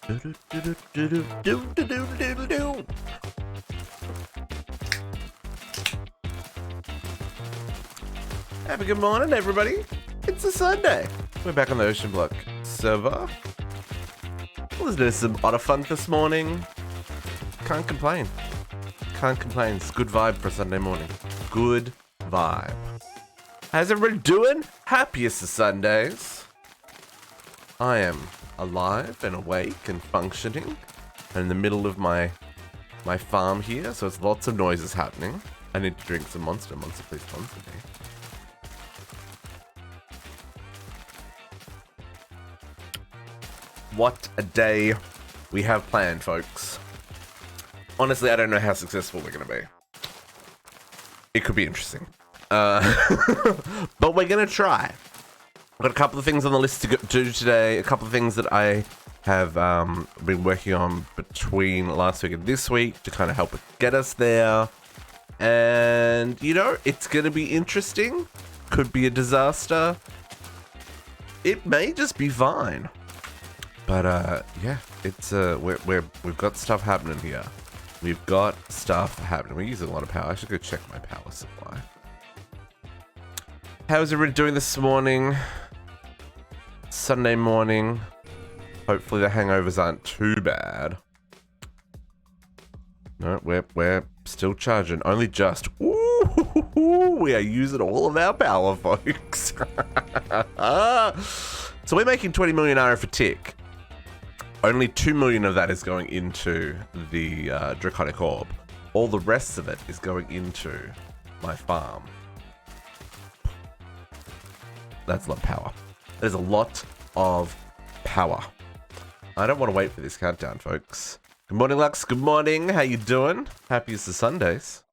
Have a good morning, everybody. It's a Sunday. We're back on the OceanBlock server. Let's do some otter fun this morning. Can't complain. Can't complain. It's a good vibe for a Sunday morning. Good vibe. How's everybody doing? Happiest of Sundays. I am alive and awake and functioning. I'm in the middle of my farm here, so it's lots of noises happening. I need to drink some Monster. Monster, please sponsor me. What a day we have planned, folks. Honestly, I don't know how successful we're going to be. It could be interesting. But we're going to try. I've got a couple of things on the list to do today. A couple of things that I have been working on between last week and this week to kind of help get us there. And, you know, it's going to be interesting. Could be a disaster. It may just be fine. But yeah, it's we've got stuff happening here. We've got stuff happening. We're using a lot of power. I should go check my power supply. How's everybody doing this morning? Sunday morning. Hopefully the hangovers aren't too bad. No, we're still charging. Only just. Ooh, we are using all of our power, folks. So we're making 20 million RF for tick. Only 2 million of that is going into the Draconic Orb. All the rest of it is going into my farm. That's a lot of power. There's a lot of power. I don't want to wait for this countdown, folks. Good morning, Lux. Good morning. How you doing? Happiest of Sundays.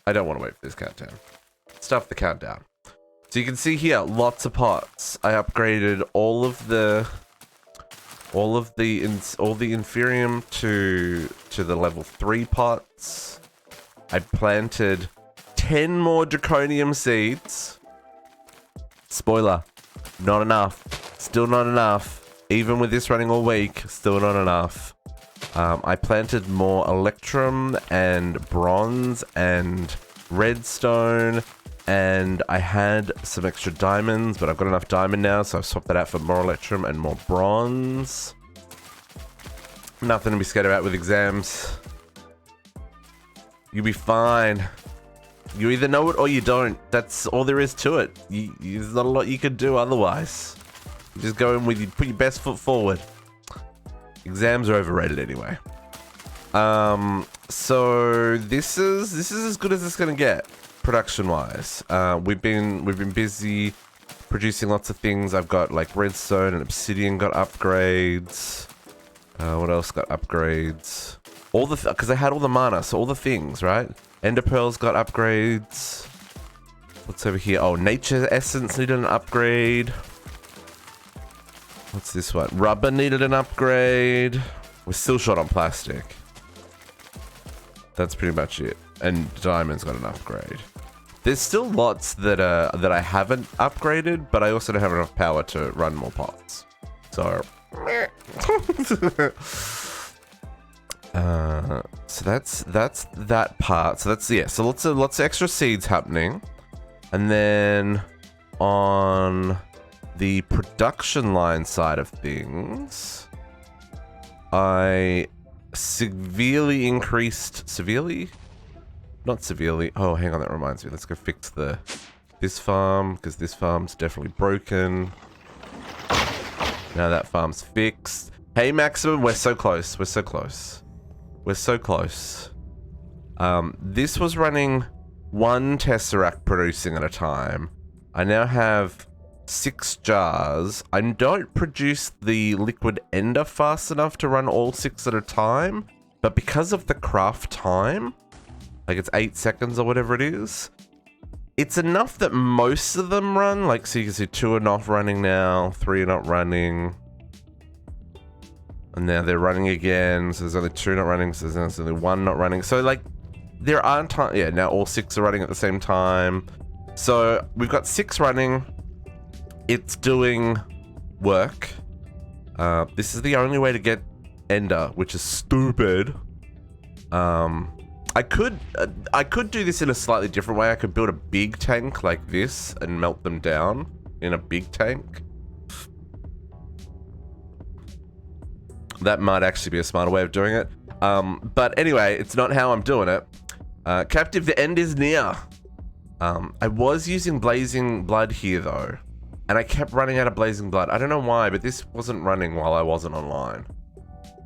I don't want to wait for this countdown. Stuff the countdown. So you can see here, lots of pots. I upgraded all the Inferium to the level 3 pots. I planted 10 more Draconium seeds. Spoiler, not enough. Still not enough. Even with this running all week, still not enough. I planted more Electrum and Bronze and Redstone. And I had some extra diamonds, but I've got enough diamond now, so I've swapped that out for more Electrum and more Bronze. Nothing to be scared about with exams. You'll be fine. You either know it or you don't. That's all there is to it. There's not a lot you could do otherwise. You just go in with you, put your best foot forward. Exams are overrated anyway. So this is as good as it's gonna get. Production wise, we've been busy producing lots of things. I've got like redstone and obsidian got upgrades. What else got upgrades? All the because I had all the mana, so all the things, right? Ender pearls got upgrades. What's over here? Oh, nature essence needed an upgrade. What's this one? Rubber needed an upgrade. We're still short on plastic. That's pretty much it. And diamond's got an upgrade. There's still lots that I haven't upgraded, but I also don't have enough power to run more pots. So, so that's that part. So that's yeah. So lots of extra seeds happening, and then on the production line side of things, I severely increased Not severely. Oh, hang on, that reminds me. Let's go fix this farm, because this farm's definitely broken. Now that farm's fixed. Hey, Maximum, we're so close. We're so close. We're so close. This was running 1 Tesseract producing at a time. I now have 6 jars. I don't produce the liquid ender fast enough to run all 6 at a time, but because of the craft time, like it's 8 seconds or whatever it is, it's enough that most of them run. Like, so you can see 2 are not running now, 3 are not running, and now they're running again. So there's only 2 not running, so there's only 1 not running. So like, there aren't time. Yeah, now all 6 are running at the same time. So we've got 6 running. It's doing work. This is the only way to get ender, which is stupid. I could do this in a slightly different way. I could build a big tank like this and melt them down in a big tank. That might actually be a smarter way of doing it. But anyway, it's not how I'm doing it. Captive, the end is near. I was using Blazing Blood here though, and I kept running out of Blazing Blood. I don't know why, but this wasn't running while I wasn't online.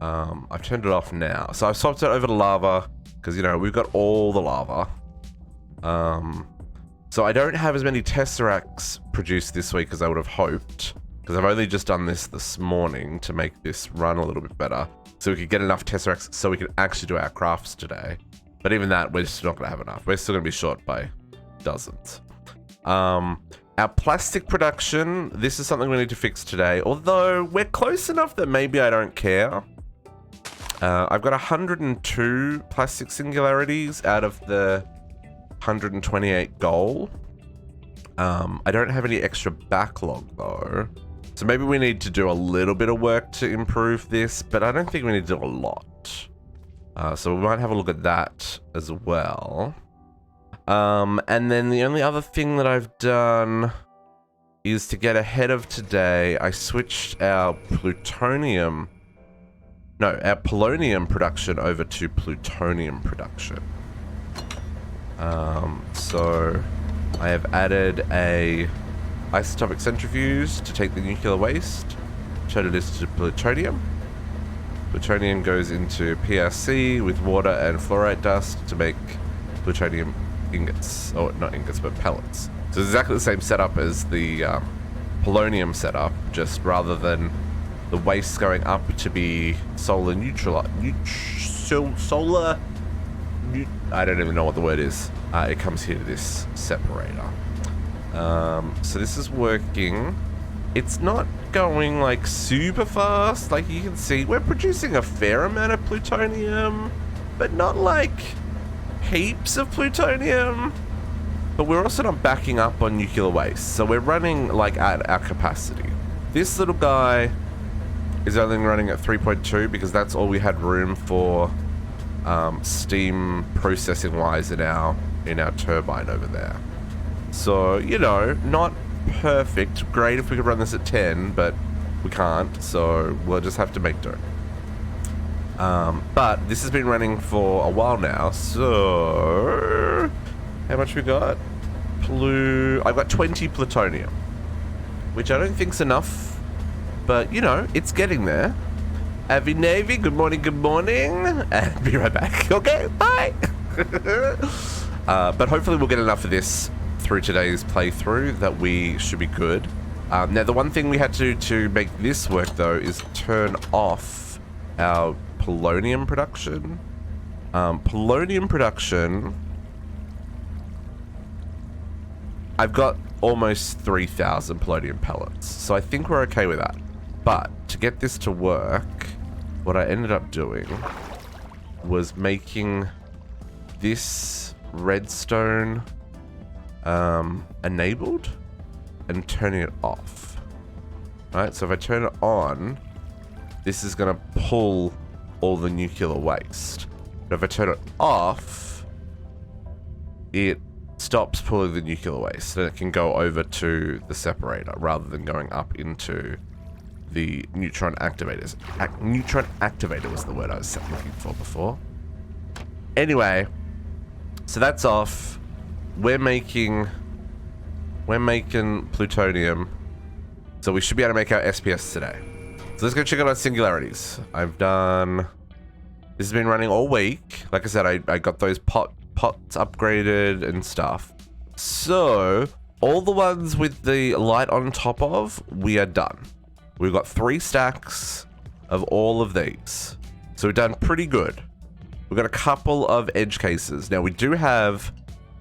I've turned it off now. So I've swapped it over to lava, because, you know, we've got all the lava. So I don't have as many Tesseracts produced this week as I would have hoped, because I've only just done this morning to make this run a little bit better, so we could get enough Tesseracts so we could actually do our crafts today. But even that, we're still not going to have enough. We're still going to be short by dozens. Our plastic production, this is something we need to fix today, although we're close enough that maybe I don't care. I've got 102 plastic singularities out of the 128 goal. I don't have any extra backlog though, so maybe we need to do a little bit of work to improve this, but I don't think we need to do a lot. So we might have a look at that as well. And then the only other thing that I've done is to get ahead of today, I switched our Polonium production over to plutonium production. So I have added a isotopic centrifuge to take the nuclear waste, turn it into plutonium. Plutonium goes into PRC with water and fluorite dust to make plutonium ingots, or not ingots, but pellets. So it's exactly the same setup as the polonium setup, just rather than the waste going up to be solar neutral, I don't even know what the word is. It comes here to this separator. So this is working. It's not going like super fast. Like you can see, we're producing a fair amount of plutonium, but not like heaps of plutonium. But we're also not backing up on nuclear waste. So we're running like at our capacity. This little guy is only running at 3.2 because that's all we had room for steam processing wise in our turbine over there. So, you know, not perfect. Great if we could run this at 10, but we can't, so we'll just have to make do. But this has been running for a while now, so how much we got? I've got 20 plutonium, which I don't think's enough, but you know, it's getting there. Avi Navy, good morning, and be right back. Okay, bye. But hopefully we'll get enough of this through today's playthrough that we should be good. Now the one thing we had to do to make this work though is turn off our polonium production. Polonium production, I've got almost 3,000 polonium pellets, so I think we're okay with that. But to get this to work, what I ended up doing was making this redstone enabled and turning it off. Right, so if I turn it on, this is going to pull all the nuclear waste. But if I turn it off, it stops pulling the nuclear waste and it can go over to the separator rather than going up into the neutron activators. Neutron activator was the word I was looking for before. Anyway, so that's off. We're making plutonium, so we should be able to make our SPS today. So let's go check out our singularities. This has been running all week. Like I said, I got those pots upgraded and stuff. So all the ones with the light on top of, we are done. We've got 3 stacks of all of these. So we've done pretty good. We've got a couple of edge cases. Now we do have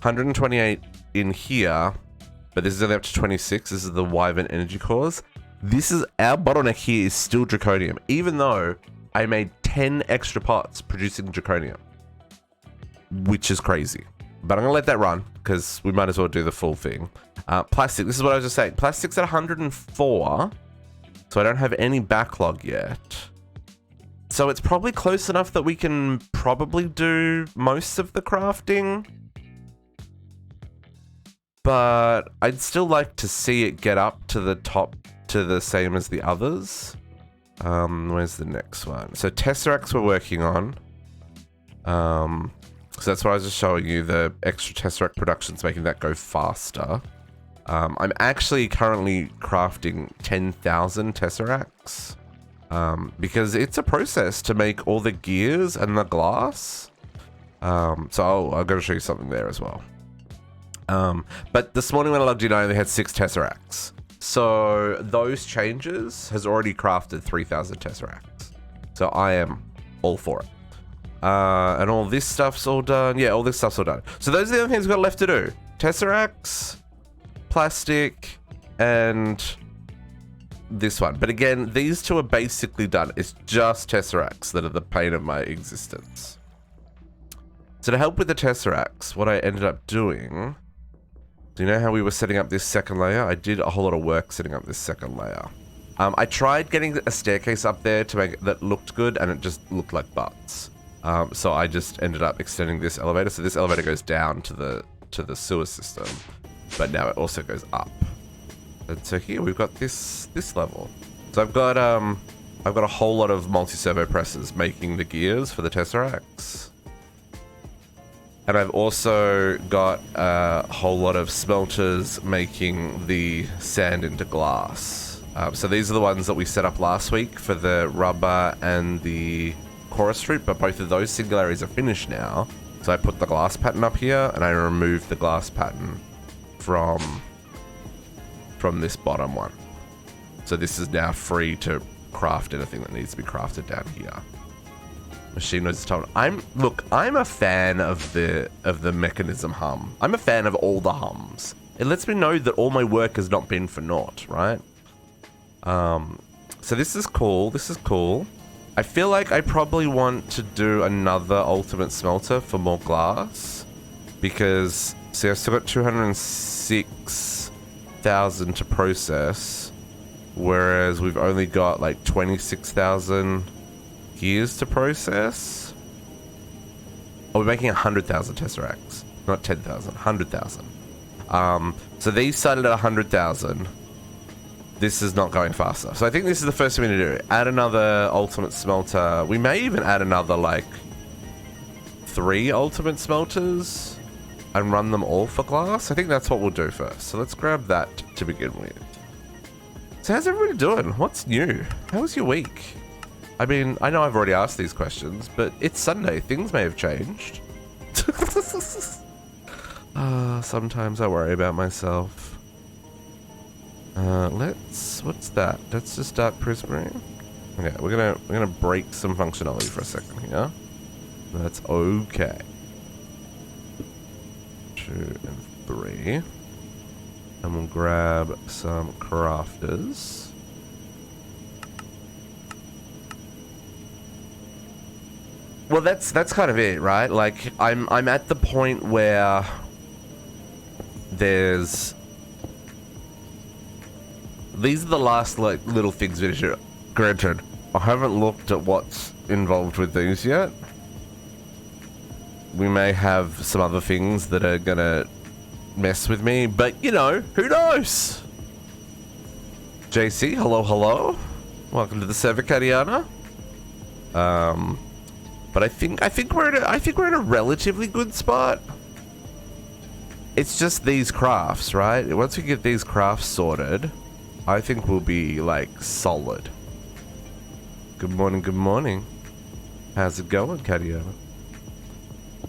128 in here, but this is only up to 26. This is the Wyvern energy cores. This is our bottleneck here is still draconium, even though I made 10 extra pots producing draconium, which is crazy. But I'm gonna let that run because we might as well do the full thing. Plastic, this is what I was just saying. Plastic's at 104. So I don't have any backlog yet. So it's probably close enough that we can probably do most of the crafting. But I'd still like to see it get up to the top to the same as the others. Where's the next one? So Tesseracts we're working on. So that's what I was just showing you, the extra Tesseract production's making that go faster. I'm actually currently crafting 10,000 Tesseracts. Because it's a process to make all the gears and the glass. So I'm going to show you something there as well. But this morning when I logged in, I only had 6 Tesseracts. So those changes has already crafted 3,000 Tesseracts. So I am all for it. And all this stuff's all done. Yeah, all this stuff's all done. So those are the only things we've got left to do. Tesseracts, plastic, and this one. But again, these two are basically done. It's just Tesseracts that are the pain of my existence. So to help with the Tesseracts, what I ended up doing... Do you know how we were setting up this second layer? I did a whole lot of work setting up this second layer. I tried getting a staircase up there to make it that looked good, and it just looked like butts. So I just ended up extending this elevator. So this elevator goes down to the sewer system, but now it also goes up. And so here we've got this level. So I've got a whole lot of multi-servo presses making the gears for the Tesseracts. And I've also got a whole lot of smelters making the sand into glass. So these are the ones that we set up last week for the rubber and the chorus strip, but both of those singularities are finished now. So I put the glass pattern up here, and I removed the glass pattern from this bottom one. So this is now free to craft anything that needs to be crafted down here. Machine noise is told. I'm a fan of the mechanism hum. I'm a fan of all the hums. It lets me know that all my work has not been for naught, right? So this is cool. This is cool. I feel like I probably want to do another ultimate smelter for more glass, because see, I've still got 206,000 to process, whereas we've only got like 26,000 gears to process. Oh, we're making 100,000 Tesseracts, not 10,000, 100,000. So these started at 100,000. This is not going faster. So I think this is the first thing we need to do. Add another ultimate smelter. We may even add another like 3 ultimate smelters and run them all for glass. I think that's what we'll do first. So let's grab that to begin with. So how's everybody doing? What's new? How was your week? I mean, I know I've already asked these questions, but it's Sunday. Things may have changed. Sometimes I worry about myself. What's that? That's just dark prismarine. Okay, we're gonna break some functionality for a second here. That's okay. 2 and 3. And we'll grab some crafters. Well, that's kind of it, right? Like, I'm at the point where there's... These are the last like little things we should... Granted, I haven't looked at what's involved with these yet. We may have some other things that are gonna mess with me, but you know, who knows? JC, hello. Welcome to the server, Kadiana. But I think we're in a relatively good spot. It's just these crafts, right? Once we get these crafts sorted, I think we'll be like solid. Good morning. How's it going, Kadiana?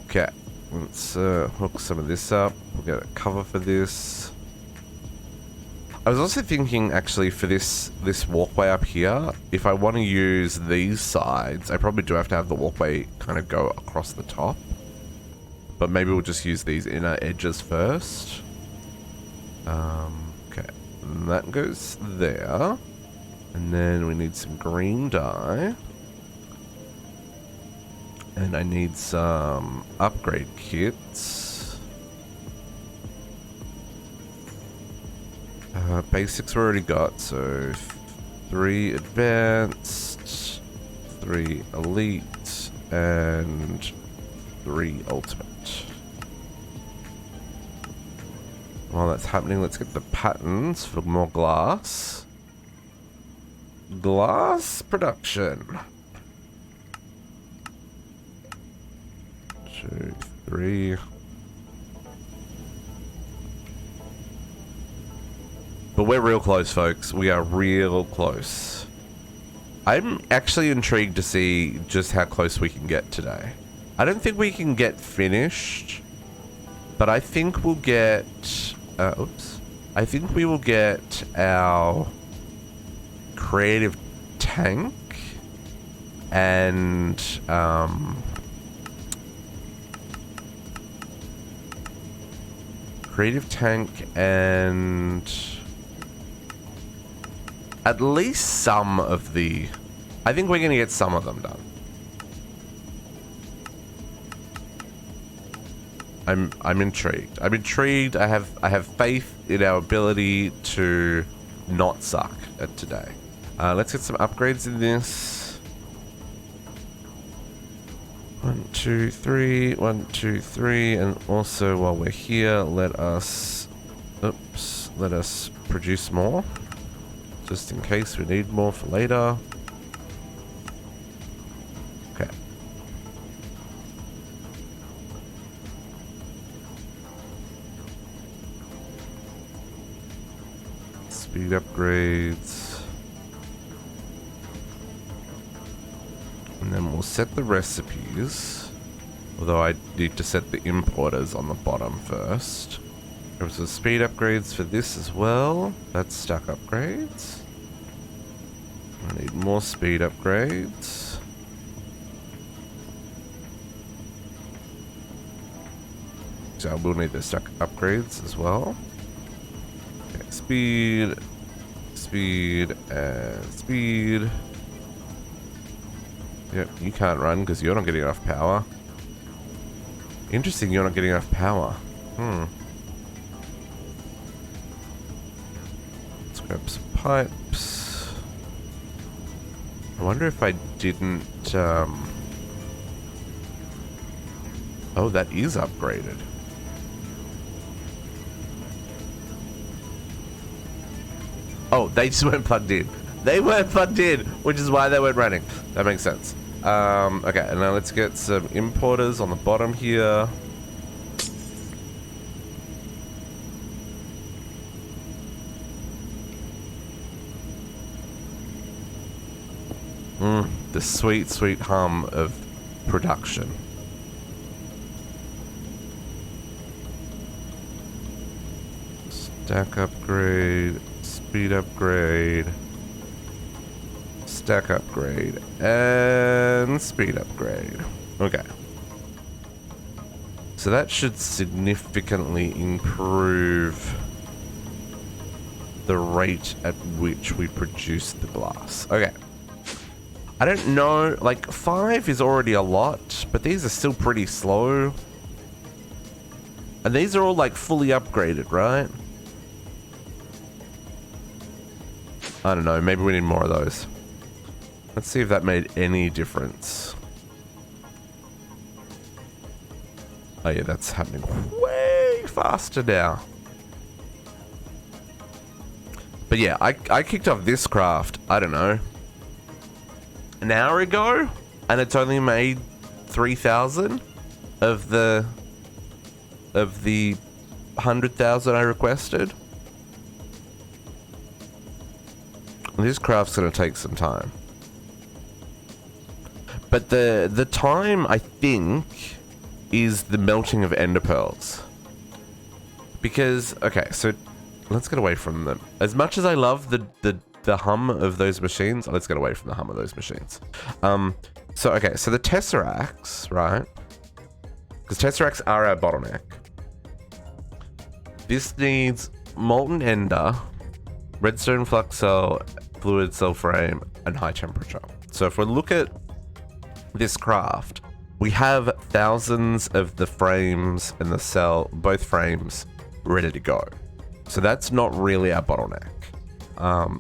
Okay, let's hook some of this up. We'll get a cover for this. I was also thinking, actually, for this walkway up here, if I want to use these sides, I probably do have to have the walkway kind of go across the top. But maybe we'll just use these inner edges first. Okay, and that goes there. And then we need some green dye. And I need some upgrade kits. Basics we already got, so 3 advanced, 3 elite, and 3 ultimate. While that's happening, let's get the patterns for more glass. Glass production. 2, 3. But we're real close, folks. We are real close. I'm actually intrigued to see just how close we can get today. I don't think we can get finished, but I think we'll get... I think we will get our creative tank and at least some of the... I think we're going to get some of them done. I'm intrigued. I'm intrigued. I have faith in our ability to not suck at today. Let's get some upgrades in this. 1, 2, 3. 1, 2, 3. And also while we're here, let us produce more. Just in case we need more for later. Okay. Speed upgrades. And then we'll set the recipes. Although I need to set the importers on the bottom first. There's some speed upgrades for this as well. That's stack upgrades. I need more speed upgrades. So we'll need the stack upgrades as well. Okay, speed, speed, and speed. Yep, you can't run because you're not getting enough power. Interesting, you're not getting enough power. Let's grab some pipes. I wonder if I didn't... Oh, that is upgraded. Oh, they just weren't plugged in. They weren't plugged in, which is why they weren't running. That makes sense. Okay, and now let's get some importers on the bottom here. The sweet, sweet hum of production. Stack upgrade, speed upgrade, stack upgrade, and speed upgrade. Okay. So that should significantly improve the rate at which we produce the glass. Okay. I don't know, like 5 is already a lot, but these are still pretty slow. And these are all like fully upgraded, right? I don't know, maybe we need more of those. Let's see if that made any difference. Oh yeah, that's happening way faster now. But yeah, I kicked off this craft, I don't know, an hour ago, and it's only made 3,000 of the 100,000 I requested. This craft's gonna take some time, but the time I think is the melting of ender pearls. Because okay, so let's get away from them. As much as I love the hum of those machines, let's get away from the hum of those machines. So okay, so the Tesseracts, right? Because Tesseracts are our bottleneck. This needs molten ender, redstone flux cell, fluid cell frame, and high temperature. So if we look at this craft, we have thousands of the frames and the cell, both frames, ready to go. So that's not really our bottleneck.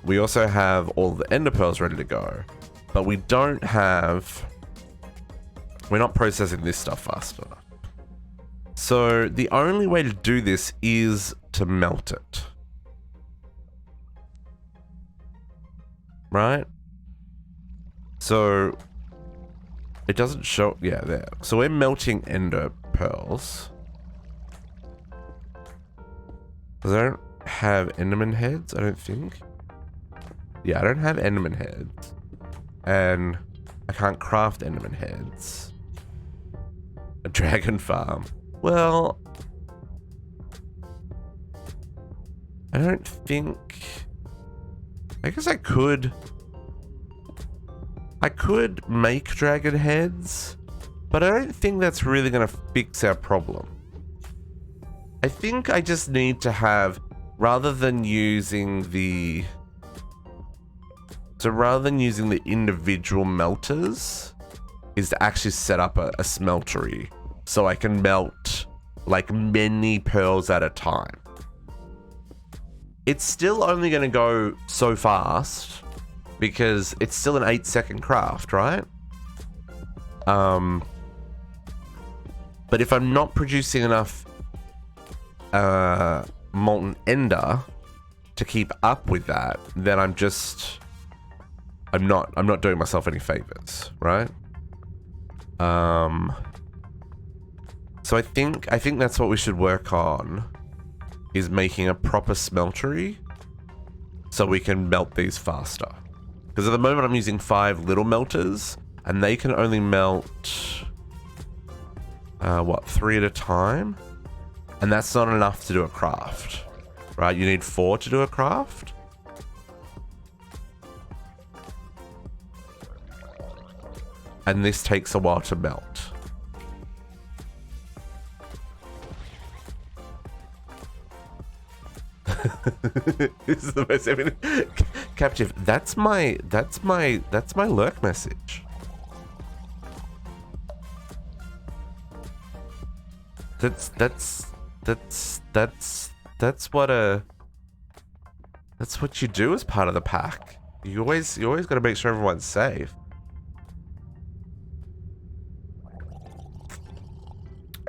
We also have all the ender pearls ready to go, but we don't have... We're not processing this stuff fast enough. So the only way to do this is to melt it. Right? So it doesn't show... Yeah, there. So we're melting ender pearls. Because I don't have enderman heads, I don't think. Yeah, I don't have enderman heads. And I can't craft enderman heads. A dragon farm. Well, I don't think... I guess I could make dragon heads, but I don't think that's really going to fix our problem. I think I just need to have, rather than using the individual melters, is to actually set up a smeltery so I can melt like many pearls at a time. It's still only going to go so fast because it's still an 8-second craft, right? But if I'm not producing enough molten ender to keep up with that, then I'm not doing myself any favors, right? So I think that's what we should work on, is making a proper smeltery so we can melt these faster. Because at the moment I'm using 5 little melters and they can only melt 3 at a time, and that's not enough to do a craft, right? You need 4 to do a craft. And this takes a while to melt. This is the most evident. Captive, that's my lurk message. That's what you do as part of the pack. You always got to make sure everyone's safe.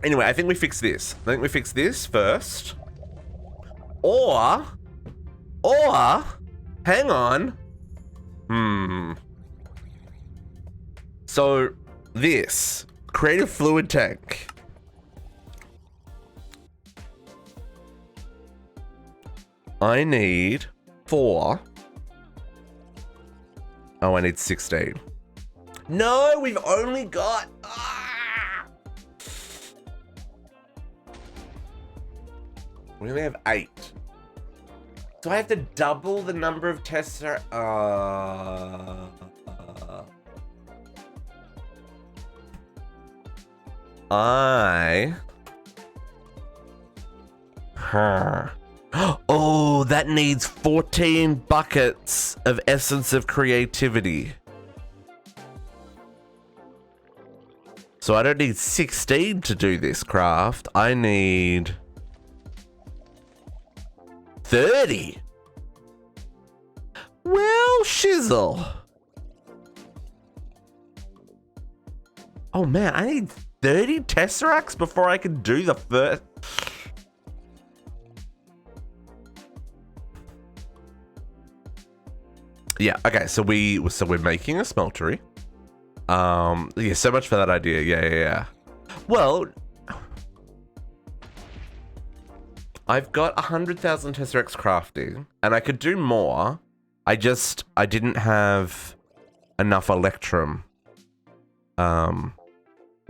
Anyway, I think we fix this. I think we fix this first. Or, hang on. So, this. Creative fluid tank. I need 4. Oh, I need 16. No, we've only got... We only have 8. So I have to double the number of Tesseracts. Oh, that needs 14 buckets of Essence of Creativity. So I don't need 16 to do this craft. I need 30. Well, shizzle. Oh man, I need 30 Tesseracts before I can do the first. Yeah, okay, so we're making a smeltery. Yeah, so much for that idea. Yeah. Well, I've got 100,000 Tesseracts crafting, and I could do more. I didn't have enough Electrum. No,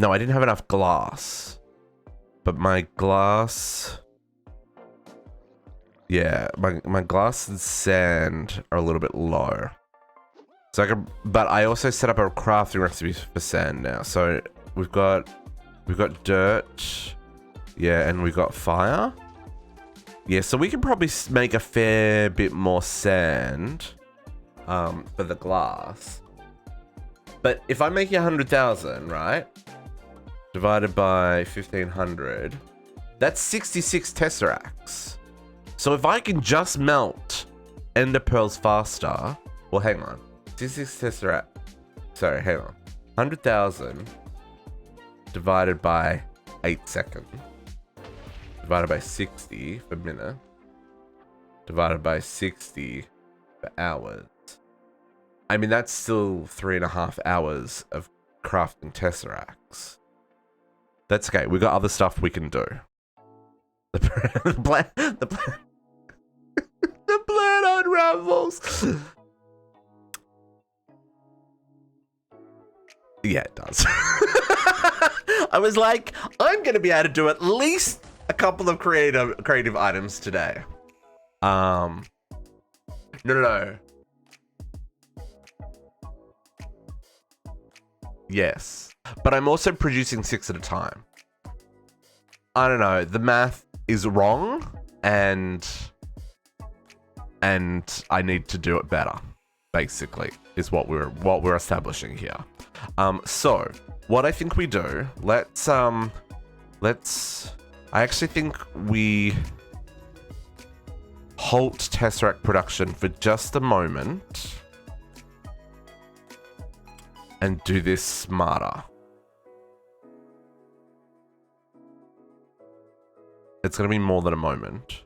I didn't have enough glass. But my glass... Yeah, my glass and sand are a little bit low. So I can, but I also set up a crafting recipe for sand now. So we've got dirt, yeah, and we've got fire. Yeah, so we can probably make a fair bit more sand for the glass. But if I'm making 100,000, right, divided by 1,500, that's 66 Tesseracts. So if I can just melt ender pearls faster. Well, hang on. 66 Tesseract. Sorry, hang on. 100,000 divided by 8 seconds. Divided by 60 per minute. Divided by 60 for hours. I mean, that's still 3.5 hours of crafting Tesseracts. That's okay. We got other stuff we can do. The plan unravels. Yeah, it does. I was like, I'm going to be able to do at least a couple of creative items today. No. Yes, but I'm also producing 6 at a time. I don't know. The math is wrong, and I need to do it better. Basically, is what we're establishing here. So what I think we do. Let's. I actually think we halt Tesseract production for just a moment. And do this smarter. It's going to be more than a moment.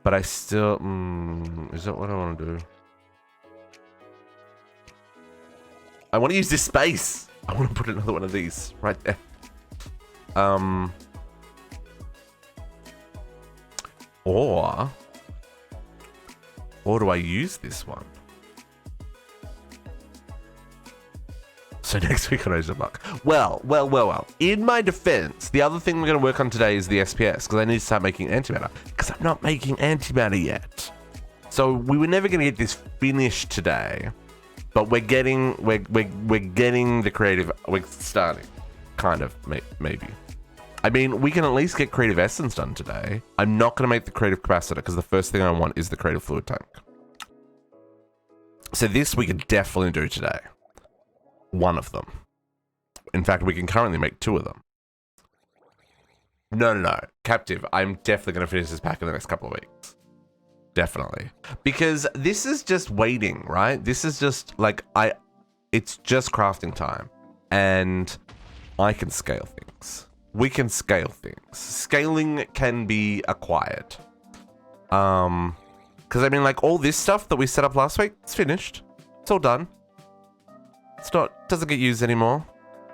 But I still... is that what I want to do? I want to use this space. I want to put another one of these right there. Or do I use this one? So next week on OceanBlock. Well. In my defense, the other thing we're going to work on today is the SPS, because I need to start making antimatter, because I'm not making antimatter yet. So we were never going to get this finished today, but we're getting the creative. We're starting, kind of, maybe. I mean, we can at least get creative essence done today. I'm not going to make the creative capacitor because the first thing I want is the creative fluid tank. So this we can definitely do today. One of them. In fact, we can currently make 2 of them. No. Captive, I'm definitely going to finish this pack in the next couple of weeks. Definitely. Because this is just waiting, right? This is just like, it's just crafting time. And I can scale things. We can scale things. Scaling can be acquired. Because I mean, like, all this stuff that we set up last week, it's finished. It's all done. Doesn't get used anymore.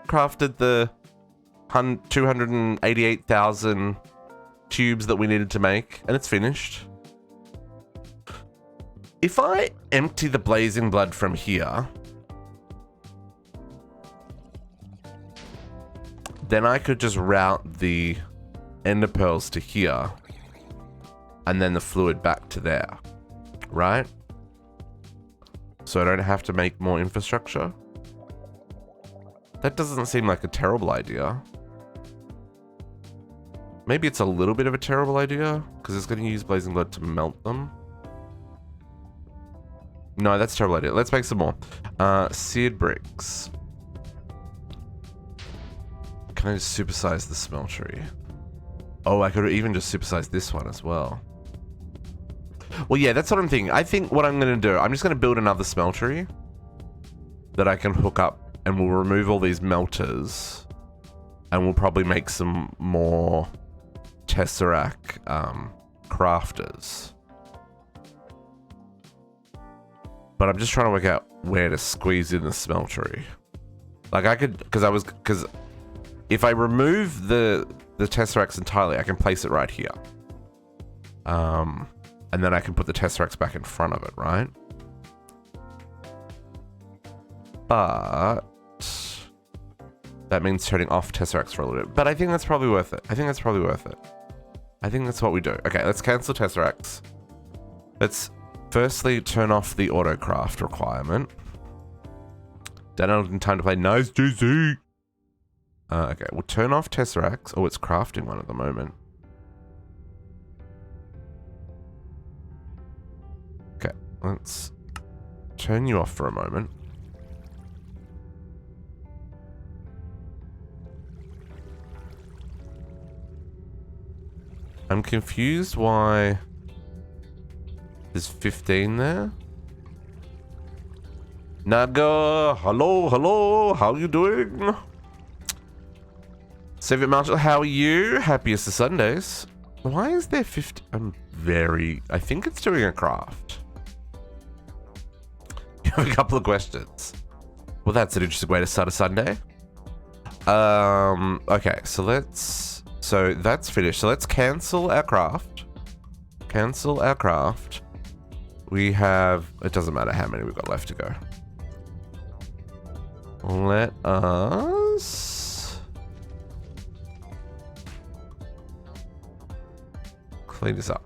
Crafted the 288,000 tubes that we needed to make, and it's finished. If I empty the blazing blood from here, then I could just route the ender pearls to here, and then the fluid back to there, right? So I don't have to make more infrastructure. That doesn't seem like a terrible idea. Maybe it's a little bit of a terrible idea, because it's going to use blazing blood to melt them. No, that's a terrible idea. Let's make some more. Seared bricks. Can I just supersize the smeltery? Oh, I could even just supersize this one as well. Well, yeah, that's what I'm thinking. I think what I'm going to do, I'm just going to build another smeltery that I can hook up, and we'll remove all these melters, and we'll probably make some more Tesseract crafters. But I'm just trying to work out where to squeeze in the smeltery. Like I could, because if I remove the Tesseracts entirely, I can place it right here. And then I can put the Tesseracts back in front of it, right? But that means turning off Tesseracts for a little bit. But I think that's probably worth it. I think that's what we do. Okay, let's cancel Tesseracts. Let's firstly turn off the autocraft requirement. Downloading time to play. Nice GC. Okay, we'll turn off Tesseracts. Oh, it's crafting one at the moment. Okay, let's turn you off for a moment. I'm confused why there's 15 there. Naga, hello, how you doing? Soviet Marshal, how are you? Happiest of Sundays. Why is there 50? I think it's doing a craft. You have a couple of questions. Well, that's an interesting way to start a Sunday. Okay, so that's finished. So let's cancel our craft. Cancel our craft. We have, it doesn't matter how many we've got left to go. Let us clean this up.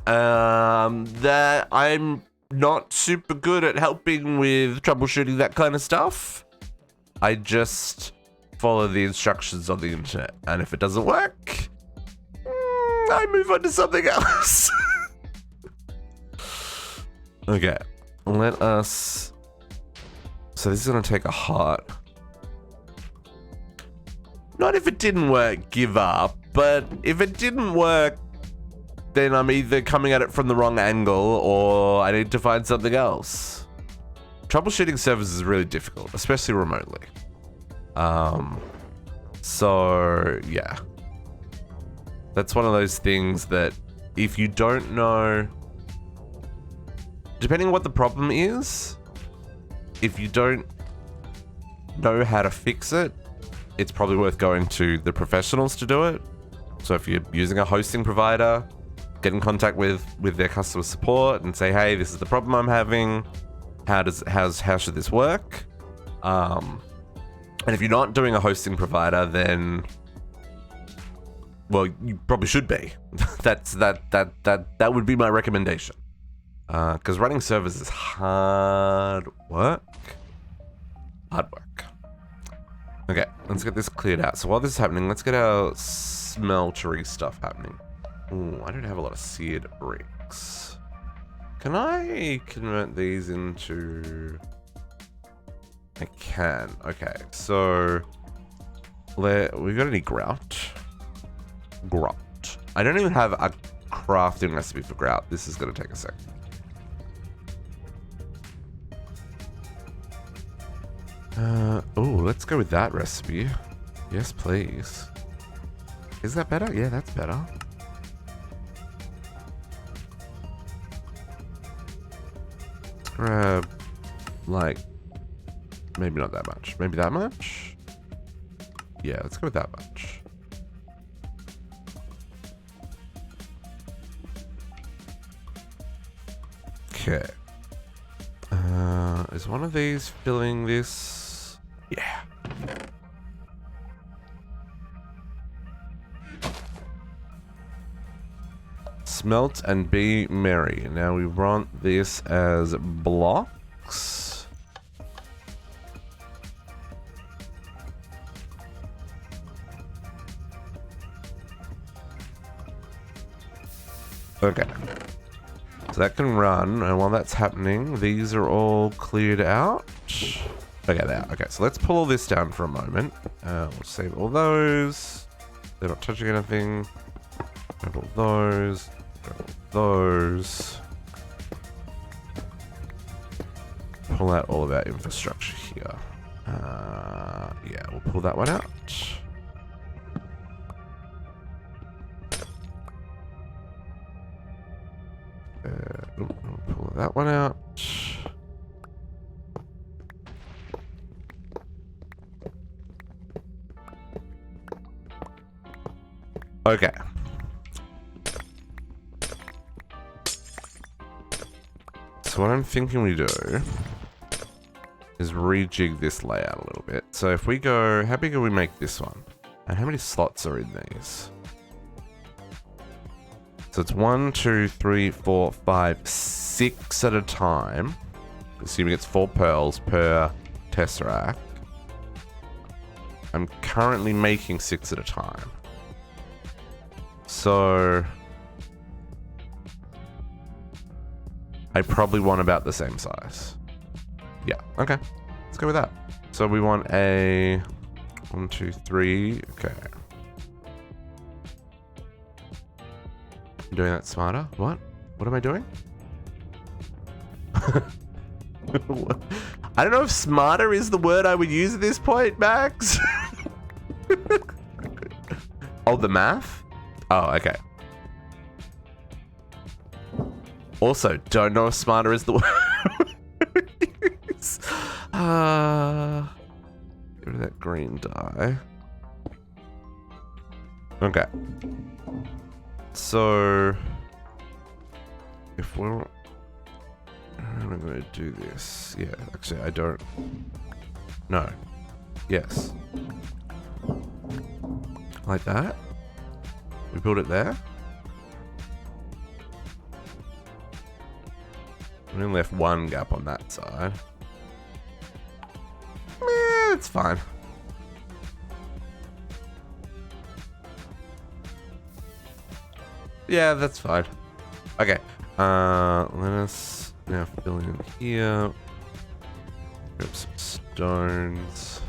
That I'm not super good at helping with troubleshooting that kind of stuff. I just follow the instructions on the internet, and if it doesn't work, I move on to something else. Okay, let us. So this is gonna take a heart. Not if it didn't work, give up. But if it didn't work, then I'm either coming at it from the wrong angle or I need to find something else. Troubleshooting servers is really difficult, especially remotely. So yeah. That's one of those things that if you don't know, depending on what the problem is, if you don't know how to fix it, it's probably worth going to the professionals to do it. So if you're using a hosting provider, get in contact with their customer support and say, hey, this is the problem I'm having. How should this work? And if you're not doing a hosting provider, then, well, you probably should be. That would be my recommendation. Because running servers is hard work. Okay, let's get this cleared out. So while this is happening, let's get our smeltery stuff happening. Ooh, I don't have a lot of seared bricks. Can I convert these into... I can. Okay, so... we got any grout? Grout. I don't even have a crafting recipe for grout. This is going to take a sec. Oh, let's go with that recipe. Yes, please. Is that better? Yeah, that's better. Let's grab, like, maybe not that much. Maybe that much? Yeah, let's go with that much. Okay. Is one of these filling this? Yeah. Smelt and be merry. Now we want this as blocks. Okay. So that can run, and while that's happening, these are all cleared out. Okay, there. Okay, so let's pull all this down for a moment. We'll save all those. They're not touching anything. Grab all those. Grab all those. Pull out all of our infrastructure here. Yeah, we'll pull that one out. We'll pull that one out. Okay. So what I'm thinking we do is rejig this layout a little bit. So if we go, how big can we make this one? And how many slots are in these? So it's 1, 2, 3, 4, 5, 6 at a time. Assuming it's 4 pearls per Tesseract. I'm currently making 6 at a time. So I probably want about the same size. Yeah, okay. Let's go with that. So we want a 1, 2, 3. Okay. I'm doing that smarter. What? What am I doing? I don't know if smarter is the word I would use at this point, Max. Oh, the math? Oh, okay. Also, don't know if smarter is the word. Get rid of that green dye. Okay. So, if we're... How am I going to do this? Yeah, actually, I don't... No. Yes. Like that. We build it there. We only left one gap on that side. It's fine. Yeah, that's fine. Okay. Let us now fill in here. Grab some stones.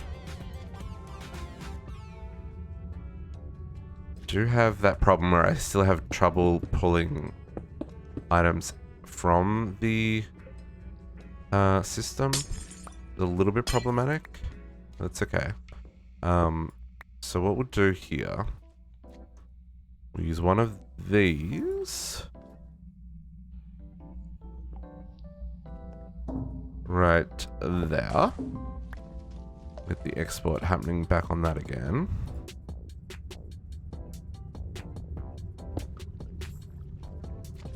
Do have that problem where I still have trouble pulling items from the system. A little bit problematic. That's okay. So what we'll do here, we'll use one of these. Right there. With the export happening back on that again.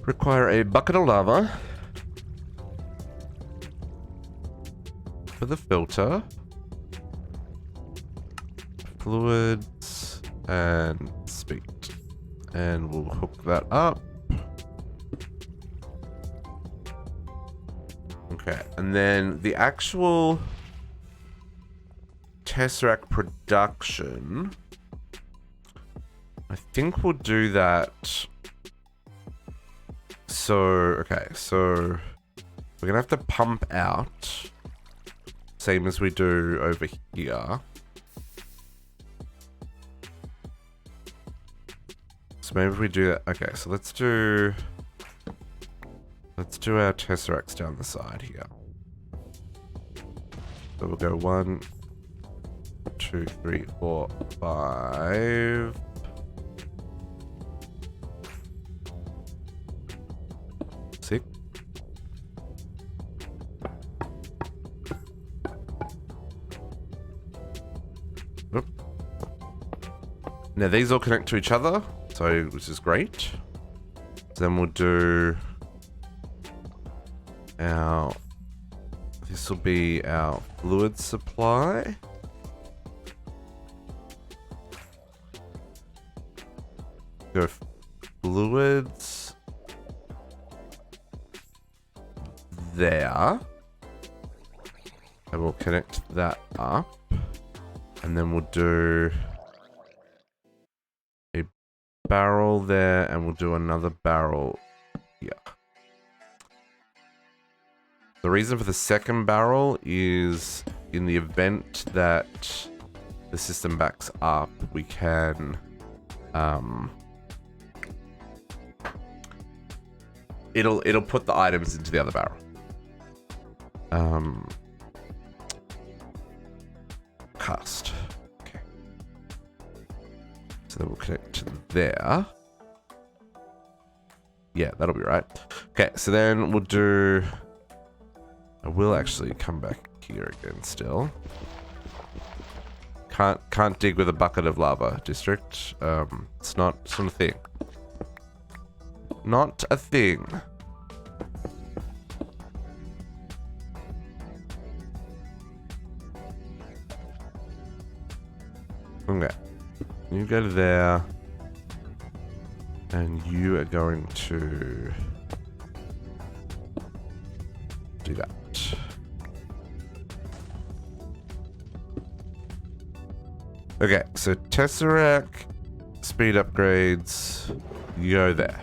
Require a bucket of lava for the filter, fluids, and speed. And we'll hook that up. Okay, and then the actual Tesseract production, I think we'll do that. So, okay, so we're gonna have to pump out, same as we do over here. So maybe if we do that, okay, so let's do our Tesseracts down the side here. So we'll go 1, 2, 3, 4, 5. Now these all connect to each other, so which is great. So then we'll do our, this will be our fluid supply. Go fluids there, and we'll connect that up, and then we'll do a barrel there, and we'll do another barrel here. The reason for the second barrel is in the event that the system backs up, we can it'll put the items into the other barrel. Cast. Okay. So then we'll connect to there. Yeah, that'll be right. Okay, so then we'll do... I will actually come back here again still. Can't dig with a bucket of lava, district. It's not a thing. Not a thing. Okay. You go to there. And you are going to do that. Okay, so Tesseract, speed upgrades, you go there.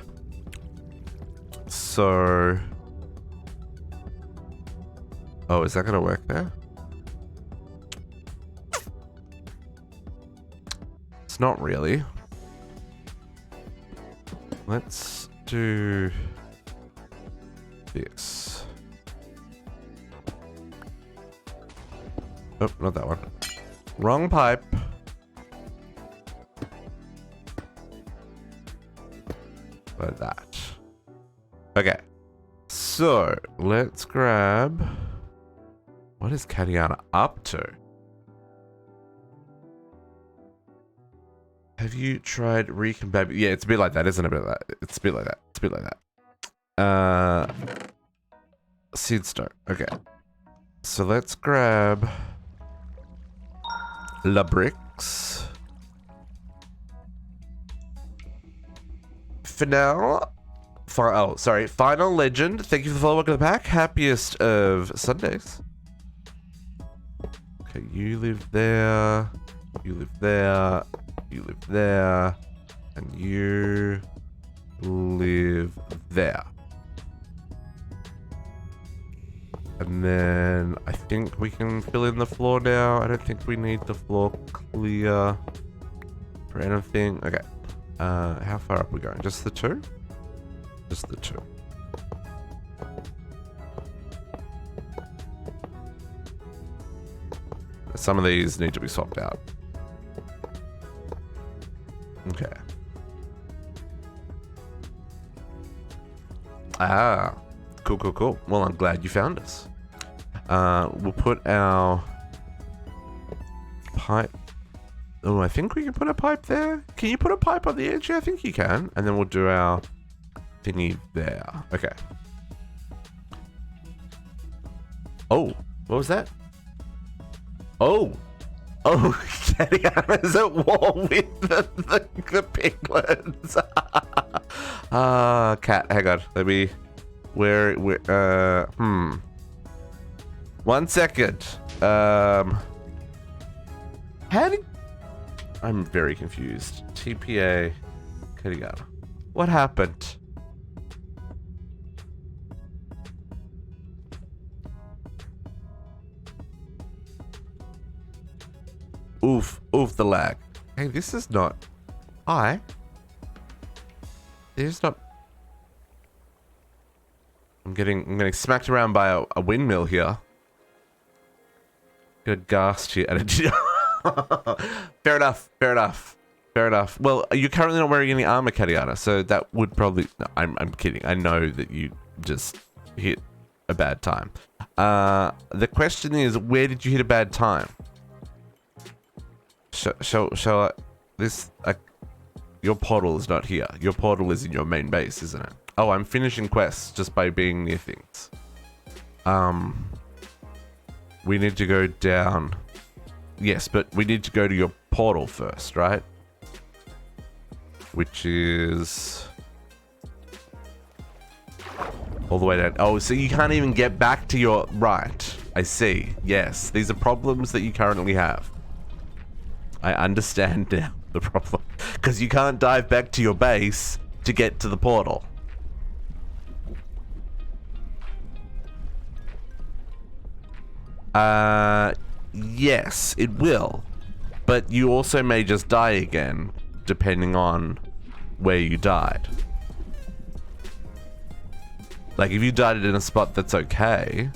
So... Oh, is that going to work there? It's not really. Let's do this. Oh, not that one. Wrong pipe. Like that. Okay. So, let's grab... What is Katiana up to? Have you tried recombab? Yeah, it's a bit like that, isn't it? A bit like that. It's a bit like that. It's a bit like that. Seed stone. Okay. So let's grab La Bricks. For now, Final Legend. Thank you for the follow-up of the pack. Happiest of Sundays. Okay, you live there. You live there. You live there. And you live there. And then I think we can fill in the floor now. I don't think we need the floor clear for anything. Okay. How far up are we going? Just the two? Just the two. Some of these need to be swapped out. Okay. Ah. Cool, cool, cool. Well, I'm glad you found us. We'll put our pipe. Oh, I think we can put a pipe there. Can you put a pipe on the edge? Yeah, I think you can. And then we'll do our thingy there. Okay. Oh, what was that? Oh. Oh, Katiana's at war with the piglets. Cat, hang on. Let me... Where, 1 second. How did... I'm very confused. TPA, Katiana. What happened? Oof, the lag. Hey, this is not... Hi. There's not... I'm getting smacked around by a windmill here. Good ghast here. Fair enough. Well, you're currently not wearing any armor, Katiana, so that would probably... No, I'm kidding. I know that you just hit a bad time. The question is, where did you hit a bad time? Shall I... Your portal is not here. Your portal is in your main base, isn't it? Oh, I'm finishing quests just by being near things. We need to go down. Yes, but we need to go to your portal first, right? Which is... all the way down. Oh, so you can't even get back to your... Right. I see. Yes. These are problems that you currently have. I understand now the problem. Because you can't dive back to your base to get to the portal. Yes, it will. But you also may just die again, depending on where you died. Like, if you died in a spot that's okay,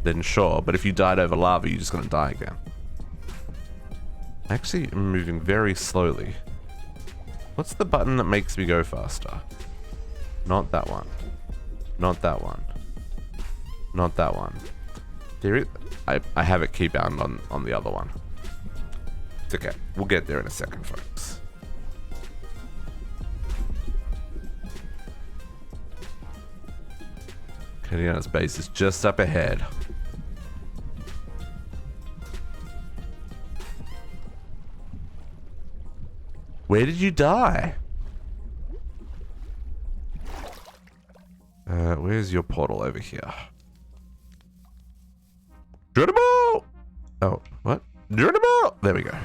then sure. But if you died over lava, you're just gonna die again. Actually, I'm moving very slowly. What's the button that makes me go faster? Not that one. Not that one. Not that one. There is... I have it keybound on the other one. It's okay. We'll get there in a second, folks. Katiana's base is just up ahead. Where did you die? Where's your portal over here? Geronimo! Oh, what? Geronimo! There we go.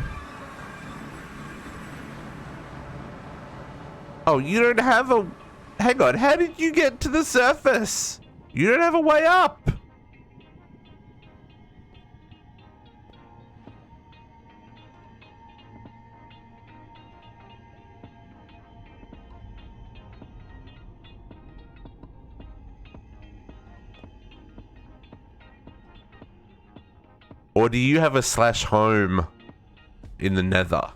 Oh, you don't have a... Hang on, how did you get to the surface? You don't have a way up. Or do you have a slash home in the nether?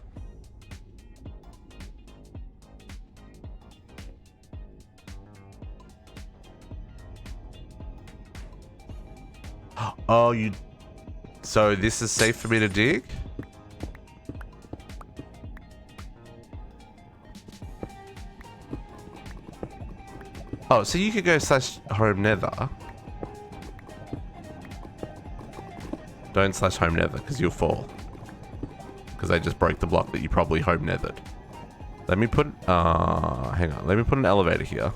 Oh, you... So this is safe for me to dig? Oh, so you could go slash home nether. Don't slash home nether, because you'll fall. Because I just broke the block that you probably home nethered. Let me put... hang on. Let me put an elevator here.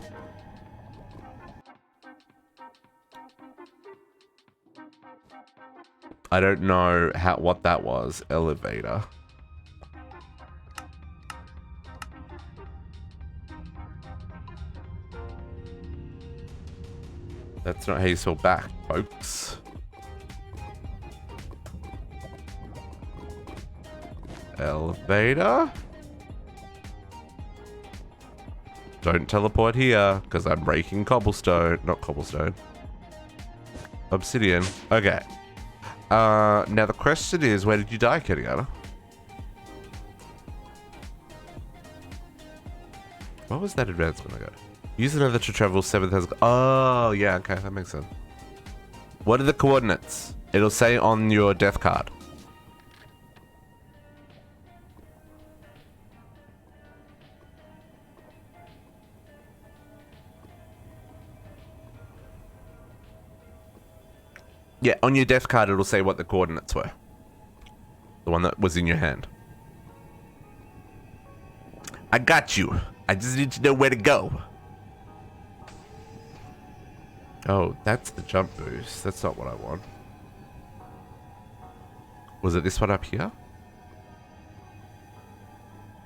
I don't know what that was. Elevator. That's not how you spell back, folks. Elevator. Don't teleport here, because I'm breaking cobblestone. Not cobblestone. Obsidian. Okay. Now the question is, where did you die, Ketiana? What was that advancement I got? Use another to travel 7,000. Oh, yeah, okay, that makes sense. What are the coordinates? It'll say on your death card. Yeah, on your death card, it'll say what the coordinates were. The one that was in your hand. I got you. I just need to know where to go. Oh, that's the jump boost. That's not what I want. Was it this one up here?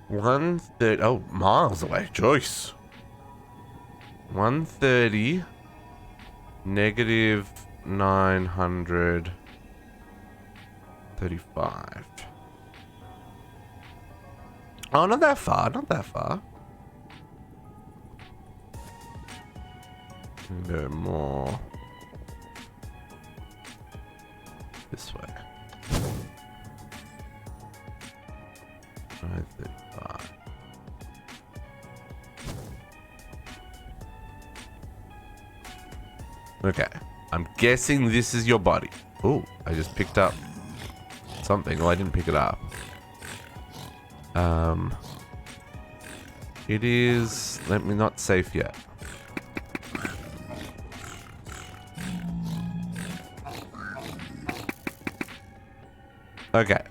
130. Oh, miles away. Joyce. 130. Negative 935. Oh, not that far. Not that far. Go more this way. 935. Okay. I'm guessing this is your body. Oh, I just picked up something. Well, I didn't pick it up. It is... Let me not safe yet. Okay.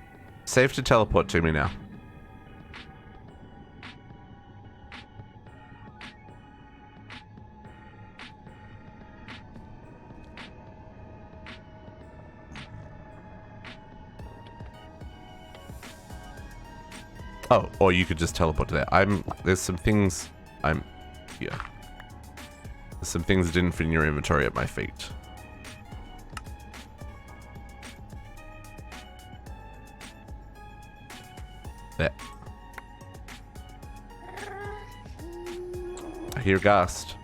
Safe to teleport to me now. Oh, or you could just teleport to there. There's some things here. There's some things that didn't fit in your inventory at my feet. There. I hear Gast.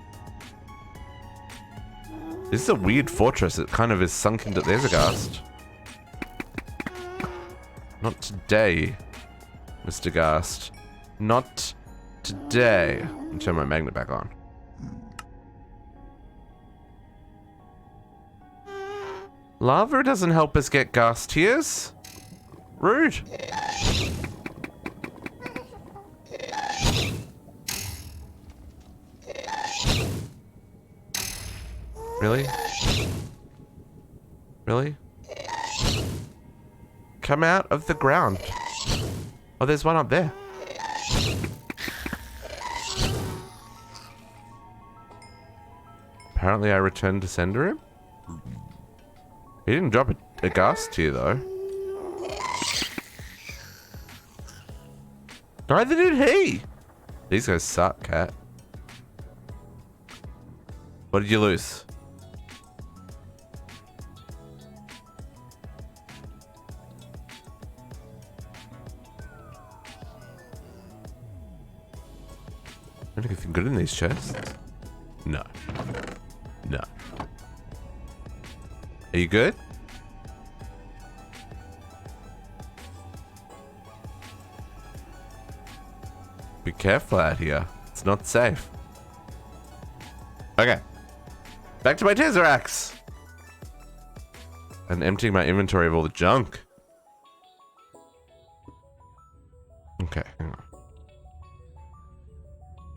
This is a weird fortress. It kind of is sunk into... There's a Gast. Not today, Mr. Gast. Not today. Let me turn my magnet back on. Lava doesn't help us get Gast tears. Rude. Really? Really? Come out of the ground. Oh, there's one up there. Apparently I returned to sender him. He didn't drop a Gast tear though. Neither did he. These guys suck, cat. What did you lose? Anything good in these chests? No. No. Are you good? Be careful out here. It's not safe. Okay. Back to my Tesseracts. And emptying my inventory of all the junk. Okay, hang on.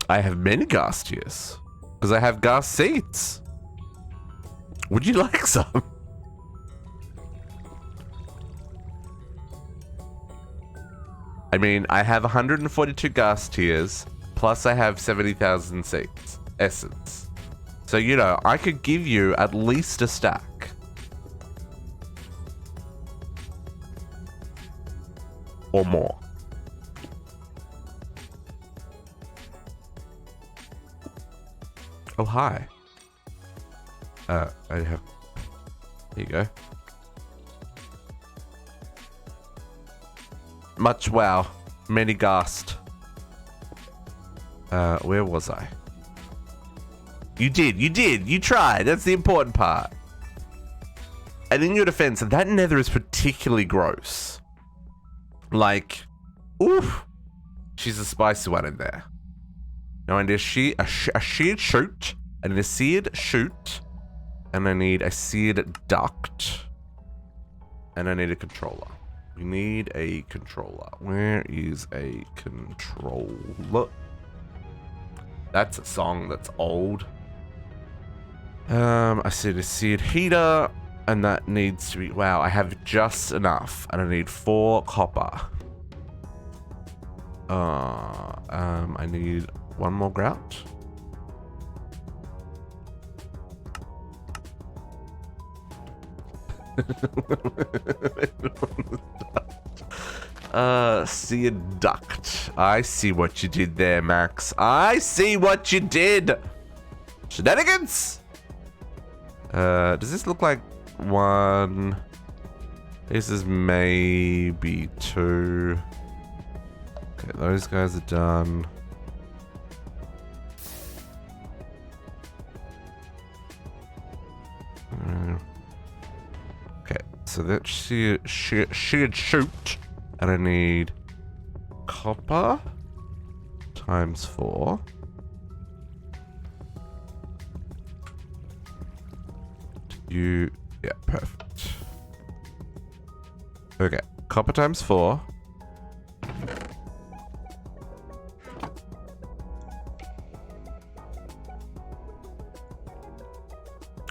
I have many gas tiers. Because I have gas seats. Would you like some? I mean, I have 142 gas tiers, plus I have 70,000 seats. Essence. So, you know, I could give you at least a stack. Or more. Oh, hi. I have... Here you go. Much wow. Many gassed. Where was I? You did. You tried. That's the important part. And in your defense, that nether is particularly gross. Like, oof. She's a spicy one in there. Now I need a sheared chute. I need a seared chute. And I need a seared duct. And I need a controller. We need a controller. Where is a controller? That's a song that's old. I said a seared heater. And that needs to be... Wow, I have just enough. And I need 4 copper. I need 1 more grout. Seared duct. I see what you did there, Max. I see what you did. Shenanigans. Does this look like 1? This is maybe 2. Okay, those guys are done. Okay, so that's sheared chute, and I need copper times 4. Yeah, perfect. Okay, copper times 4.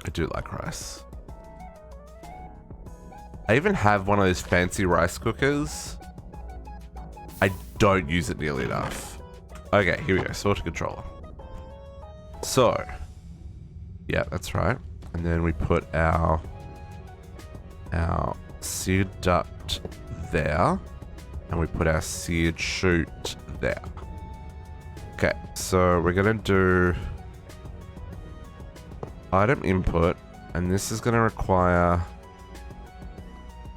I do like rice. I even have one of those fancy rice cookers. I don't use it nearly enough. Okay, here we go. Sorted controller. So, yeah, that's right. And then we put our seared duct there. And we put our seared chute there. Okay, so we're going to do item input. And this is going to require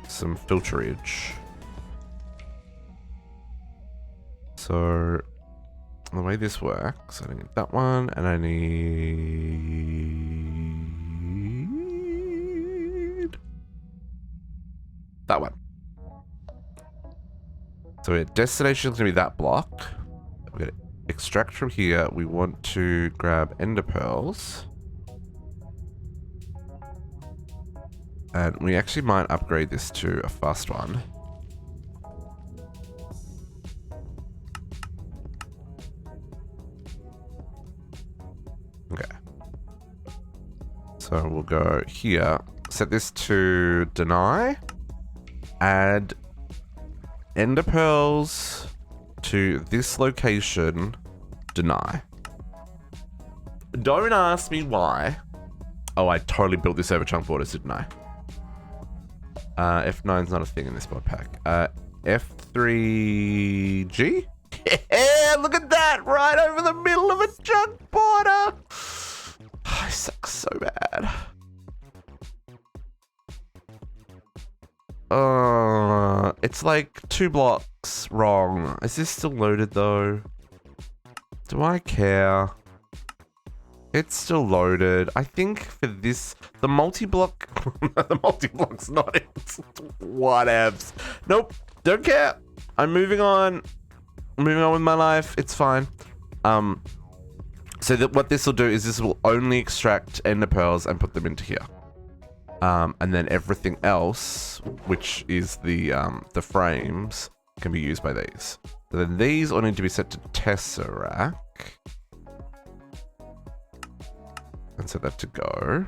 some filterage. So the way this works, I need that one, and I need that one. So our destination is going to be that block. We're going to extract from here. We want to grab ender pearls. And we actually might upgrade this to a fast one. Okay. So we'll go here. Set this to deny. Add ender pearls to this location. Deny. Don't ask me why. Oh, I totally built this over chunk borders, didn't I? F9's not a thing in this mod pack. F3G? Yeah, look at that! Right over the middle of a chunk border! I suck so bad. It's like 2 blocks wrong. Is this still loaded though? Do I care? It's still loaded. I think for this, the multi-block, the multi-block's not it. Whatevs. Nope, don't care. I'm moving on. moving on with my life. It's fine. So that what this will do is this will only extract ender pearls and put them into here. And then everything else, which is the frames, can be used by these. So then these all need to be set to Tesseract. And set that to go.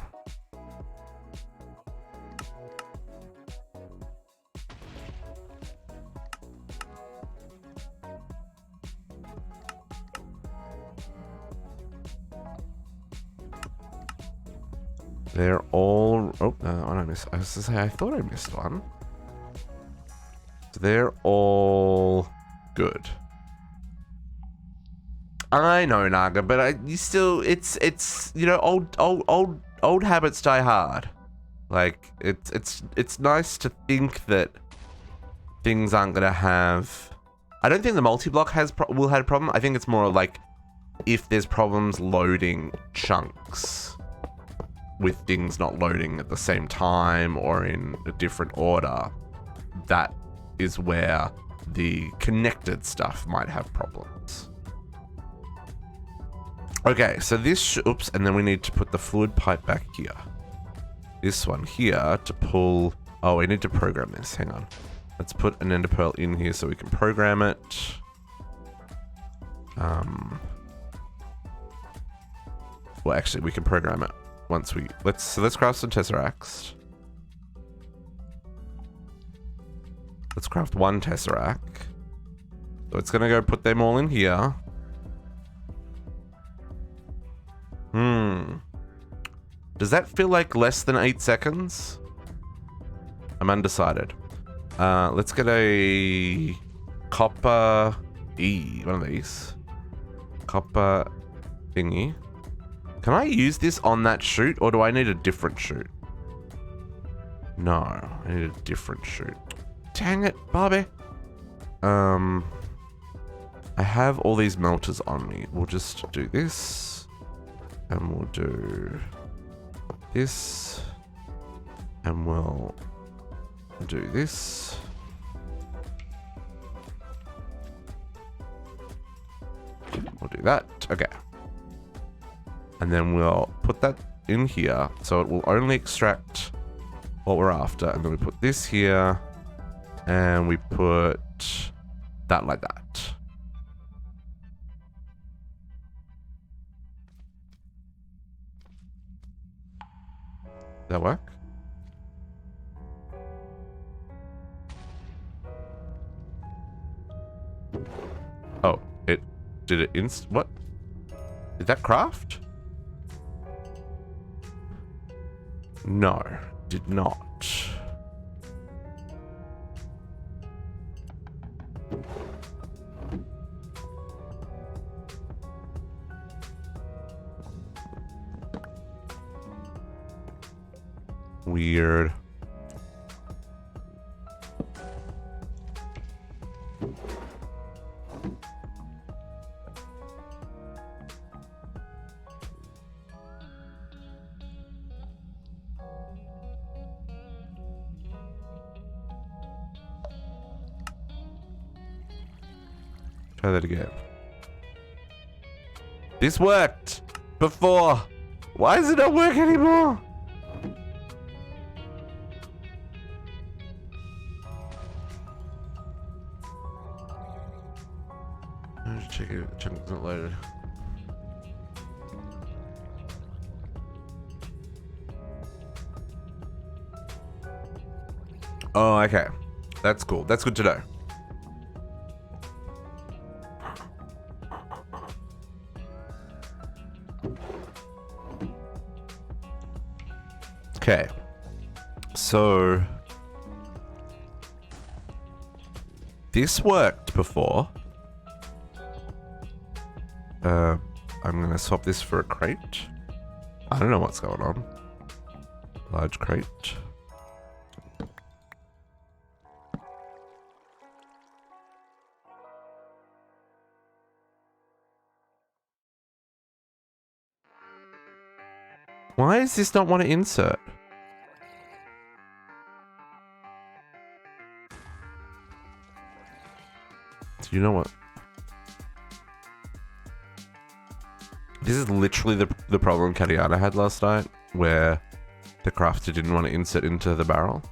They're all... Oh, what did I miss? I was to say, I thought I missed one. So they're all good. I know, Naga, but you still... It's you know, old habits die hard. Like, it's nice to think that things aren't gonna have... I don't think the multi-block will have a problem. I think it's more like if there's problems loading chunks with things not loading at the same time or in a different order, that is where the connected stuff might have problems. Okay, so this, oops, and then we need to put the fluid pipe back here. This one here to pull, oh, we need to program this, hang on. Let's put an ender pearl in here so we can program it. Well, actually, we can program it. Once we let's craft some Tesseracts. Let's craft one Tesseract. So it's gonna go put them all in here. Does that feel like less than 8 seconds? I'm undecided. Let's get a copper one of these. Copper thingy. Can I use this on that chute, or do I need a different chute? No, I need a different chute. Dang it, Bobby. I have all these melters on me. We'll just do this. And we'll do this. And we'll do this. We'll do that. Okay. And then we'll put that in here, so it will only extract what we're after. And then we put this here, and we put that like that. That work? Oh, it did it what? Did that craft? No, did not. Weird. Try that again. This worked before. Why does it not work anymore? Check it. Chunk's not loaded. Oh, okay. That's cool. That's good to know. Okay. So this worked before. I'm gonna swap this for a crate. I don't know what's going on. Large crate. Why does this not want to insert? Do you know what? This is literally the problem Katiana had last night, where the crafter didn't want to insert into the barrel.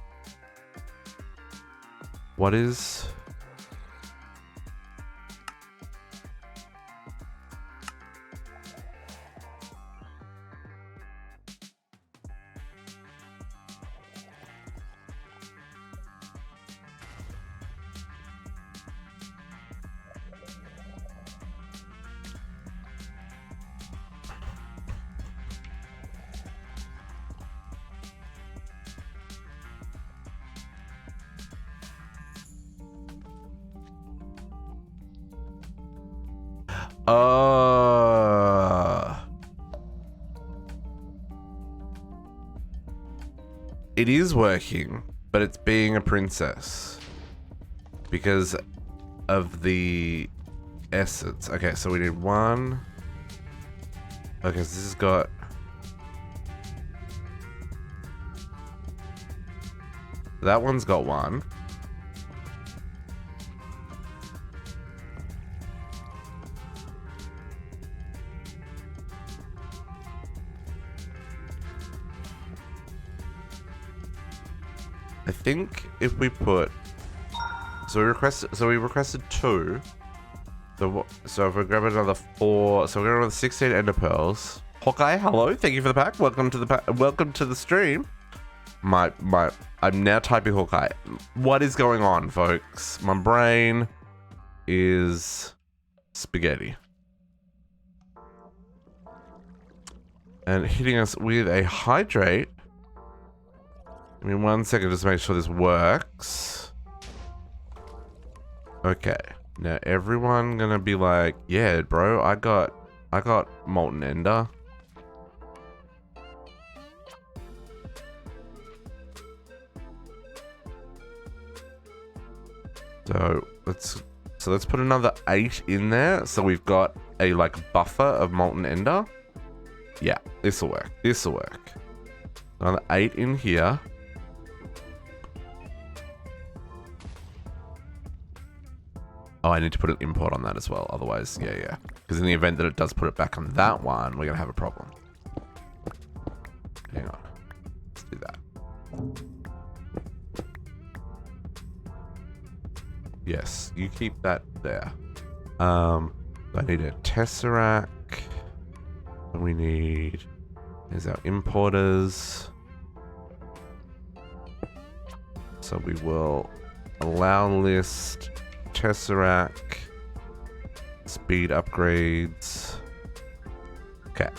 What is... It is working, but it's being a princess because of the essence. Okay, so we need one. Okay, so this has got... That one's got one. I think if we put, so we requested 2. So if we grab another 4, so we're gonna run 16 ender pearls. Hawkeye, hello, thank you for the pack. Welcome to the stream. I'm now typing Hawkeye. What is going on, folks? My brain is spaghetti. And hitting us with a hydrate. Give me 1 second just to make sure this works. Okay. Now everyone gonna be like, yeah, bro, I got molten ender. So let's put another 8 in there. So we've got a like buffer of molten ender. Yeah, this'll work. This'll work. Another 8 in here. Oh, I need to put an import on that as well. Otherwise, yeah. Because in the event that it does put it back on that one, we're going to have a problem. Hang on. Let's do that. Yes, you keep that there. I need a Tesseract. And we need... Here's our importers. So we will allow list... Tesseract, speed upgrades. Okay.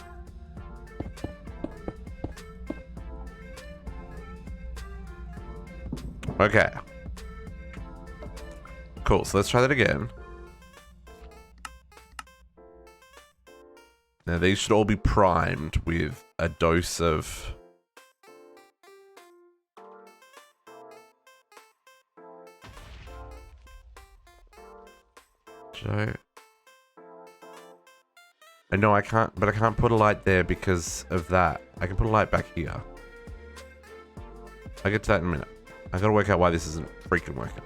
Okay. Cool, so let's try that again. Now these should all be primed with a dose of... I know I can't, but I can't put a light there because of that. I can put a light back here. I'll get to that in a minute. I gotta work out why this isn't freaking working.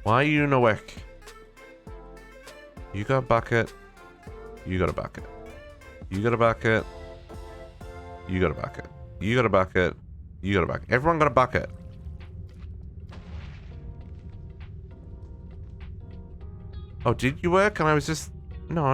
Why are you no work? You got a bucket. You got a bucket. You got a bucket. You got a bucket. You got a bucket. You got a bucket. Everyone got a bucket. Oh, did you work? And I was just... No.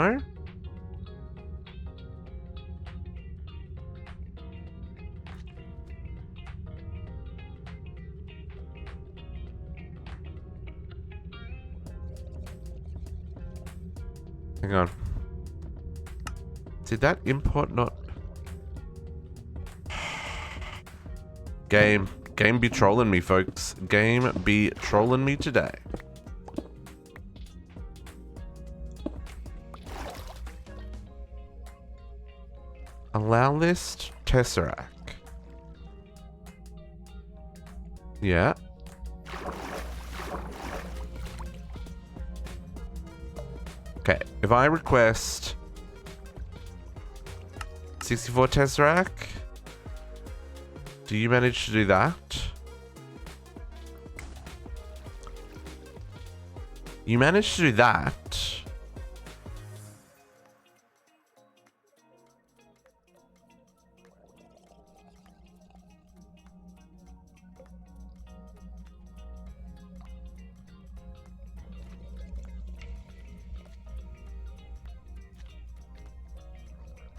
Hang on. Did that import not... Game be trolling me, folks. Game be trolling me today. Allow list Tesseract. Yeah. Okay, if I request 64 Tesseract, do you manage to do that? You managed to do that.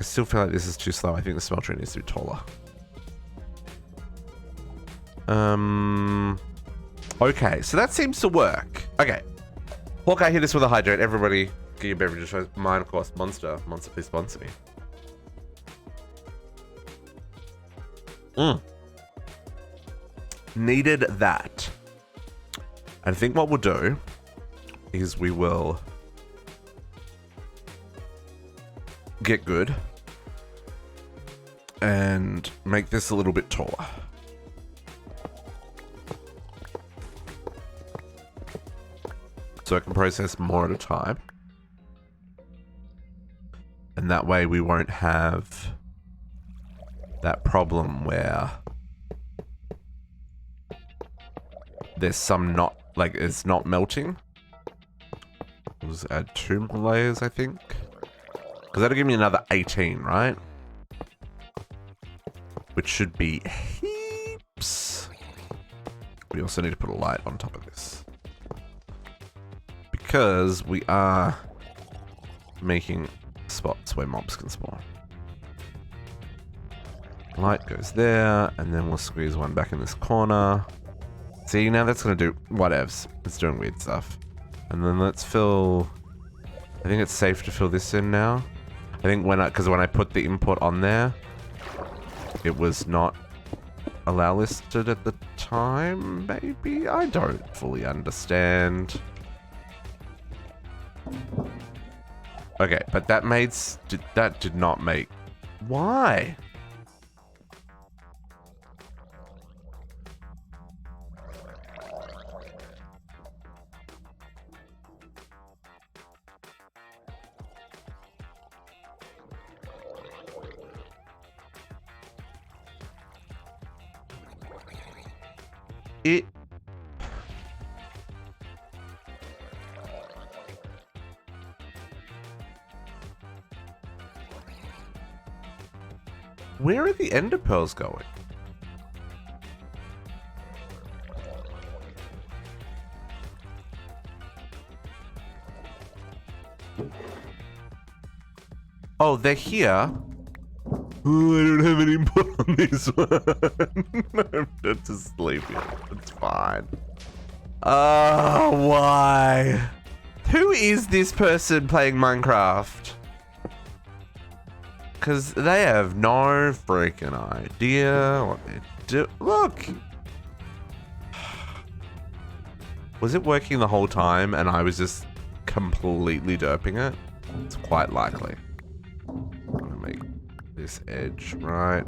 still feel like this is too slow. I think the smelter needs to be taller. Okay, so that seems to work. Okay. Hawkeye hit us with a hydrate. Everybody get your beverages. Mine, of course. Monster. Monster, please sponsor me. Needed that. I think what we'll do is we will get good and make this a little bit taller. So I can process more at a time. And that way we won't have that problem where there's some not, like, it's not melting. We'll just add 2 more layers, I think. Because that'll give me another 18, right? Which should be heaps. We also need to put a light on top of this. Because we are making spots where mobs can spawn. Light goes there, and then we'll squeeze one back in this corner. See, now that's going to do whatevs. It's doing weird stuff. And then let's fill... I think it's safe to fill this in now. I think because when I put the input on there, it was not allow listed at the time, maybe? I don't fully understand. Okay, but that did not make... Why? Where are the ender pearls going? Oh, they're here. Oh, I don't have any input on this one. I'm just sleepy. It's fine. Oh, why? Who is this person playing Minecraft? Because they have no freaking idea what they do. Look! Was it working the whole time and I was just completely derping it? It's quite likely. I'm gonna make this edge right.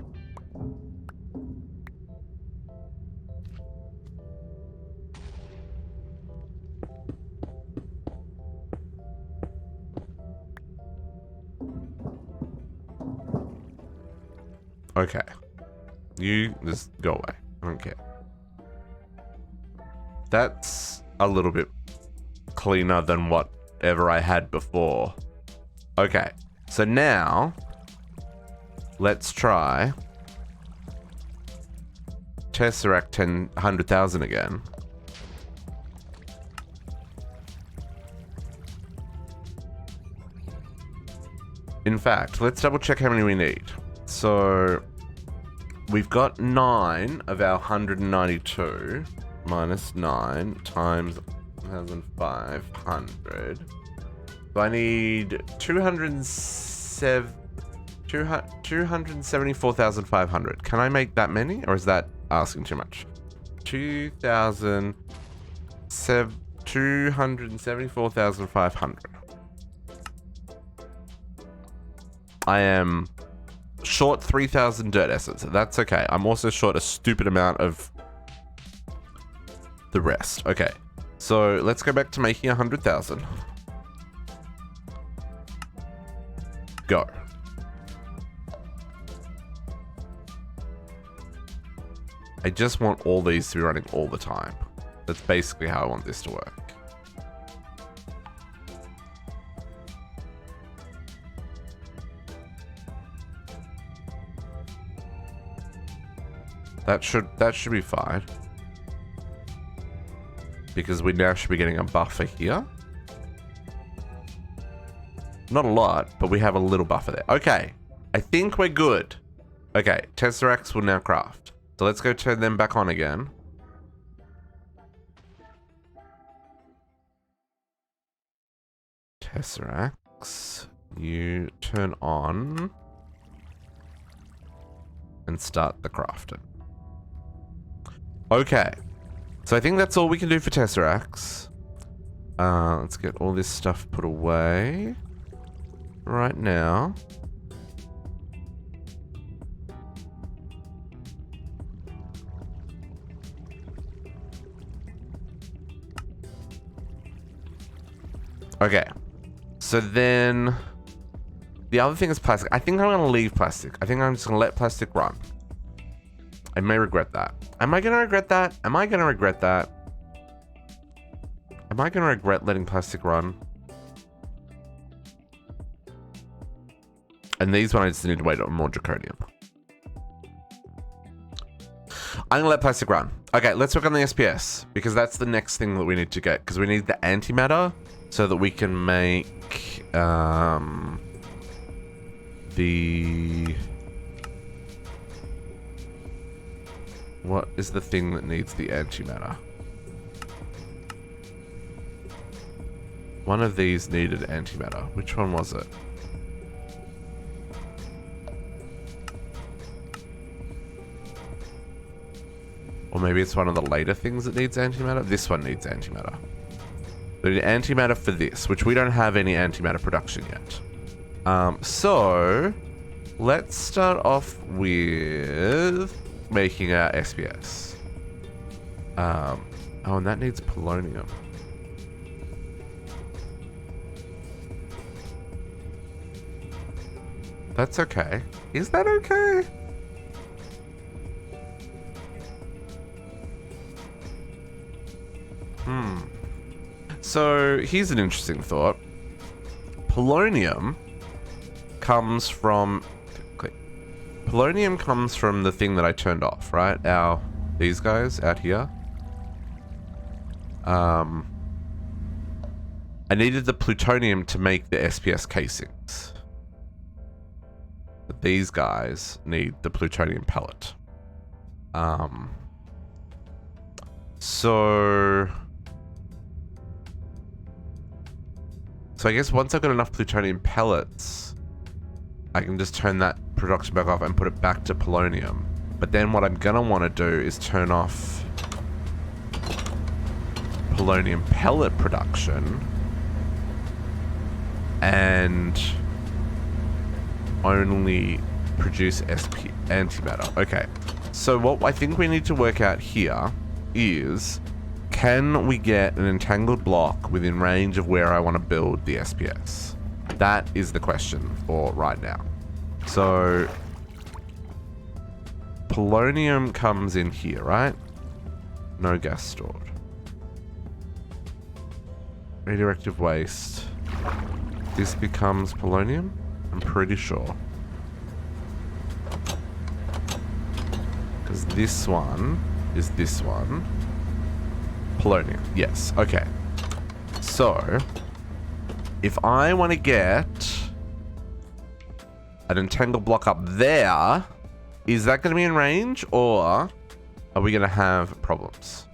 Okay. You just go away. I don't care. That's a little bit cleaner than whatever I had before. Okay. So now, let's try Tesseract 100,000 again. In fact, let's double check how many we need. So, we've got 9 of our 192 minus 9 times 1,500. So I need 274,500. Can I make that many, or is that asking too much? 274,500. I am short 3,000 dirt essence. That's okay. I'm also short a stupid amount of the rest. Okay. So let's go back to making 100,000. Go. I just want all these to be running all the time. That's basically how I want this to work. That should be fine. Because we now should be getting a buffer here. Not a lot, but we have a little buffer there. Okay. I think we're good. Okay, Tesseracts will now craft. So let's go turn them back on again. Tesseracts, you turn on and start the crafting. Okay, so I think that's all we can do for Tesseracts. Let's get all this stuff put away right now. Okay, so then the other thing is plastic. I think I'm going to leave plastic. I think I'm just going to let plastic run. I may regret that. Am I going to regret that? Am I going to regret that? Am I going to regret letting plastic run? And these ones I just need to wait on more draconium. I'm going to let plastic run. Okay, let's work on the SPS, because that's the next thing that we need to get, because we need the antimatter so that we can make the... What is the thing that needs the antimatter? One of these needed antimatter. Which one was it? Or maybe it's one of the later things that needs antimatter. This one needs antimatter. We need antimatter for this, which we don't have any antimatter production yet. So let's start off with making our SPS. Oh, and that needs polonium. That's okay. Is that okay? So here's an interesting thought. Polonium comes from... Polonium comes from the thing that I turned off, right? These guys out here. I needed the plutonium to make the SPS casings. But these guys need the plutonium pellet. So I guess once I've got enough plutonium pellets, I can just turn that production back off and put it back to polonium. But then what I'm gonna want to do is turn off polonium pellet production and only produce SP antimatter. Okay, so what I think we need to work out here is, can we get an entangled block within range of where I want to build the SPS? That is the question for right now. So polonium comes in here, right? No gas stored. Radioactive waste. This becomes polonium? I'm pretty sure. Because this one is this one. Polonium. Yes. Okay. So, if I want to get an entangled block up there, is that going to be in range, or are we going to have problems?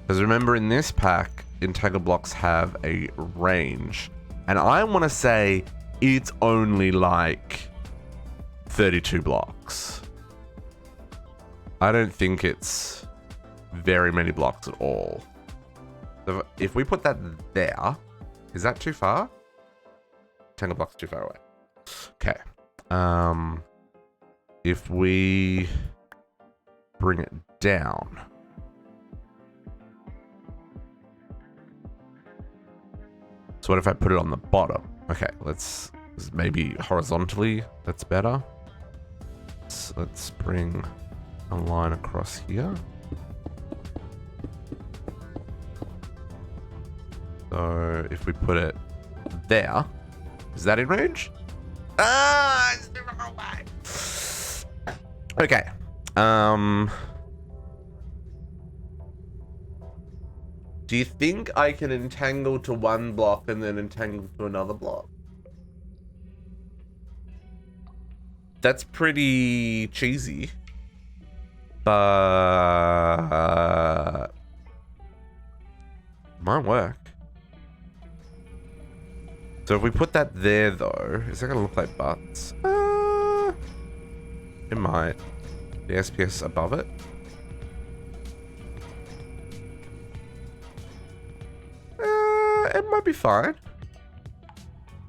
Because remember, in this pack, entangled blocks have a range. And I want to say it's only like 32 blocks. I don't think it's very many blocks at all. So if we put that there, is that too far? Entangled blocks too far away. Okay. If we bring it down. So what if I put it on the bottom? Okay, let's maybe horizontally. That's better. Let's bring a line across here. So if we put it there, is that in range? Ah, it's the wrong way. Okay. Do you think I can entangle to one block and then entangle to another block? That's pretty cheesy. But might work. So if we put that there, though, is that gonna look like butts? It might. The SPS above it. It might be fine.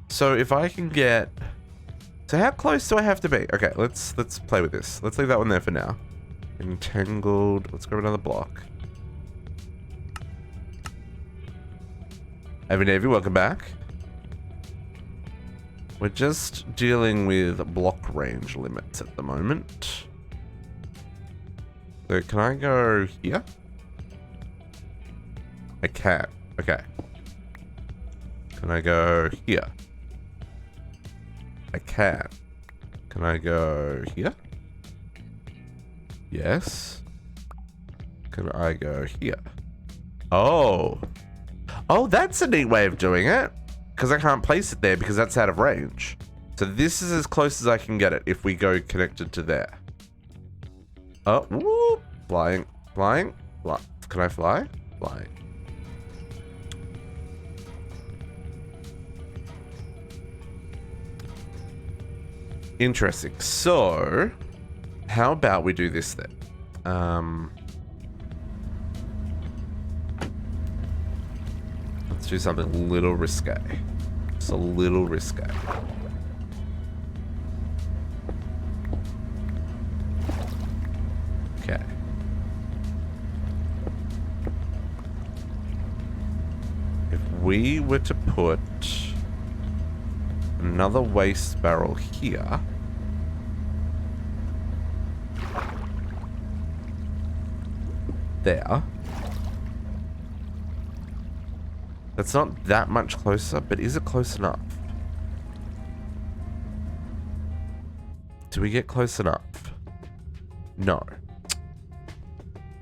So if I can get, so how close do I have to be? Okay, let's play with this. Let's leave that one there for now. Entangled. Let's grab another block. Navy, welcome back. We're just dealing with block range limits at the moment. So can I go here? I can. Okay. Can I go here? I can. Can I go here? Yes. Can I go here? Oh. Oh, that's a neat way of doing it. Because I can't place it there because that's out of range. So this is as close as I can get it if we go connected to there. Oh, whoop. Flying. Flying. Can I fly? Flying. Interesting. So, how about we do this then? Let's do something a little risque. Just a little risque. Okay. If we were to put another waste barrel here. There. That's not that much closer, but is it close enough? Do we get close enough? No.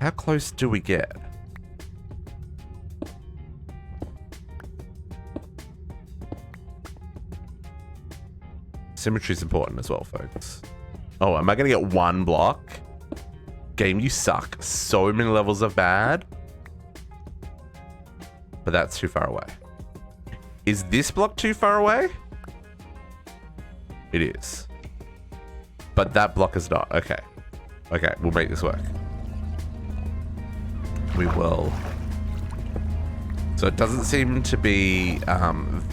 How close do we get? Symmetry is important as well, folks. Oh, am I gonna get one block? Game, you suck. So many levels of bad. But that's too far away. Is this block too far away? It is. But that block is not. Okay. Okay, we'll make this work. We will. So it doesn't seem to be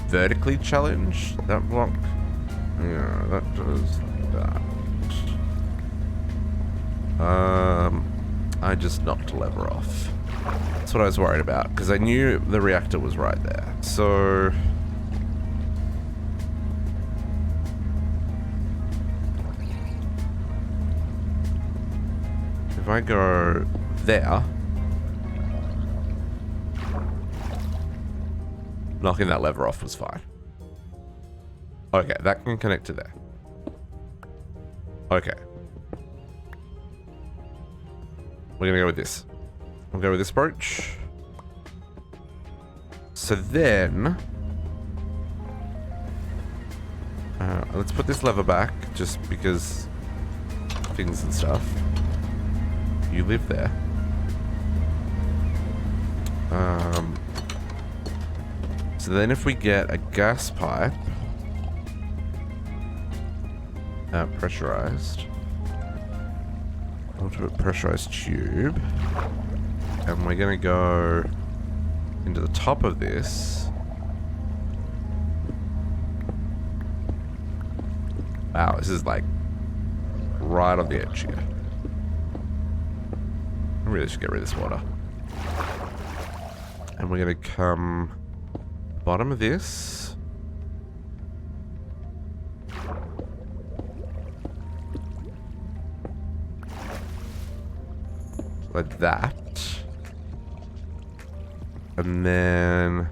vertically challenged, that block. Yeah, that does that. I just knocked a lever off. That's what I was worried about, because I knew the reactor was right there. So if I go there, knocking that lever off was fine. Okay, that can connect to there. Okay. We're gonna go with this. We'll go with this approach. So then, let's put this lever back, just because things and stuff. You live there. So then if we get a gas pipe, pressurized, ultimate pressurized tube, and we're gonna go into the top of this. Wow, this is like right on the edge here. I really should get rid of this water. And we're gonna come bottom of this. Like that. And then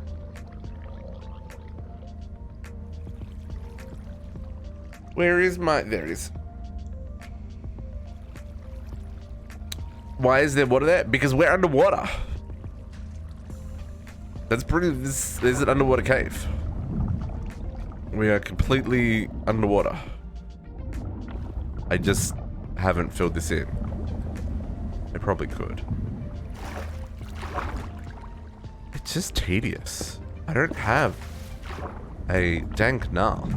where is my, there it is. Why is there water there? Because we're underwater. That's pretty, this is an underwater cave. We are completely underwater. I just haven't filled this in. I probably could. It's just tedious. I don't have a dank null.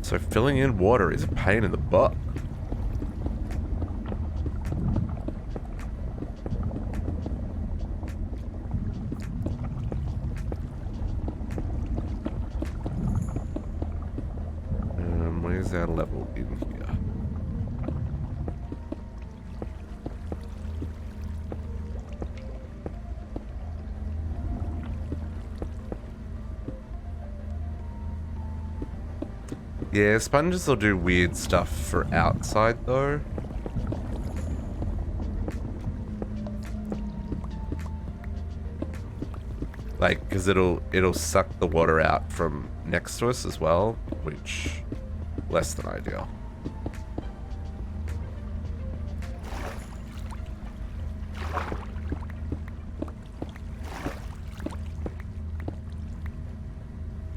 So filling in water is a pain in the butt. Where's our level in here? Yeah, sponges will do weird stuff for outside though. Like, because it'll suck the water out from next to us as well, which less than ideal.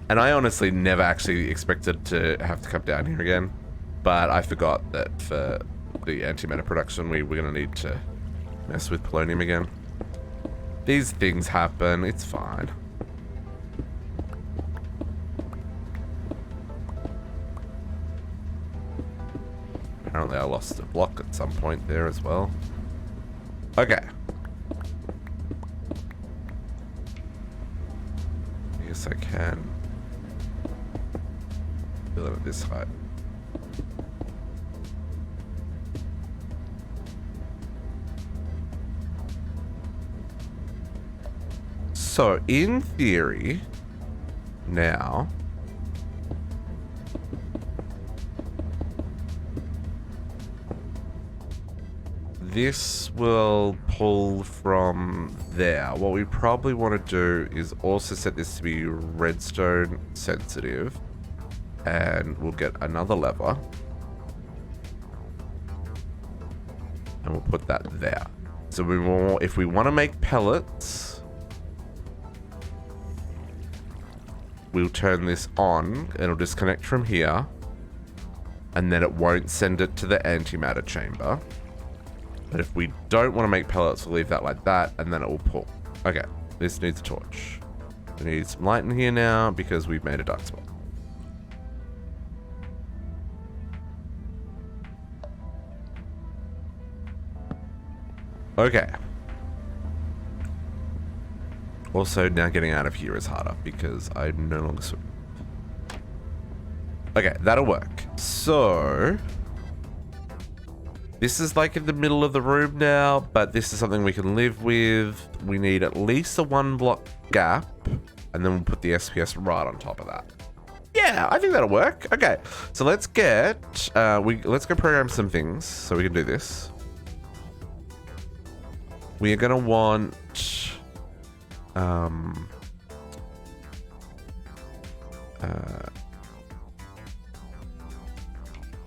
And I honestly never actually expected to have to come down here again, but I forgot that for the antimatter production we were going to need to mess with polonium again. These things happen, it's fine. Apparently I lost a block at some point there as well. Okay. I guess I can fill it at this height. So, in theory, now, this will pull from there. What we probably want to do is also set this to be redstone sensitive, and we'll get another lever, and we'll put that there. So we will, if we want to make pellets, we'll turn this on, it'll disconnect from here, and then it won't send it to the antimatter chamber. But if we don't want to make pellets, we'll leave that like that, and then it will pull. Okay, this needs a torch. We need some light in here now, because we've made a dark spot. Okay. Also, now getting out of here is harder because I no longer swim. Okay, that'll work. So, this is like in the middle of the room now, but this is something we can live with. We need at least a 1 block gap, and then we'll put the SPS right on top of that. Yeah, I think that'll work. Okay, so let's get, let's go program some things so we can do this. We are gonna want,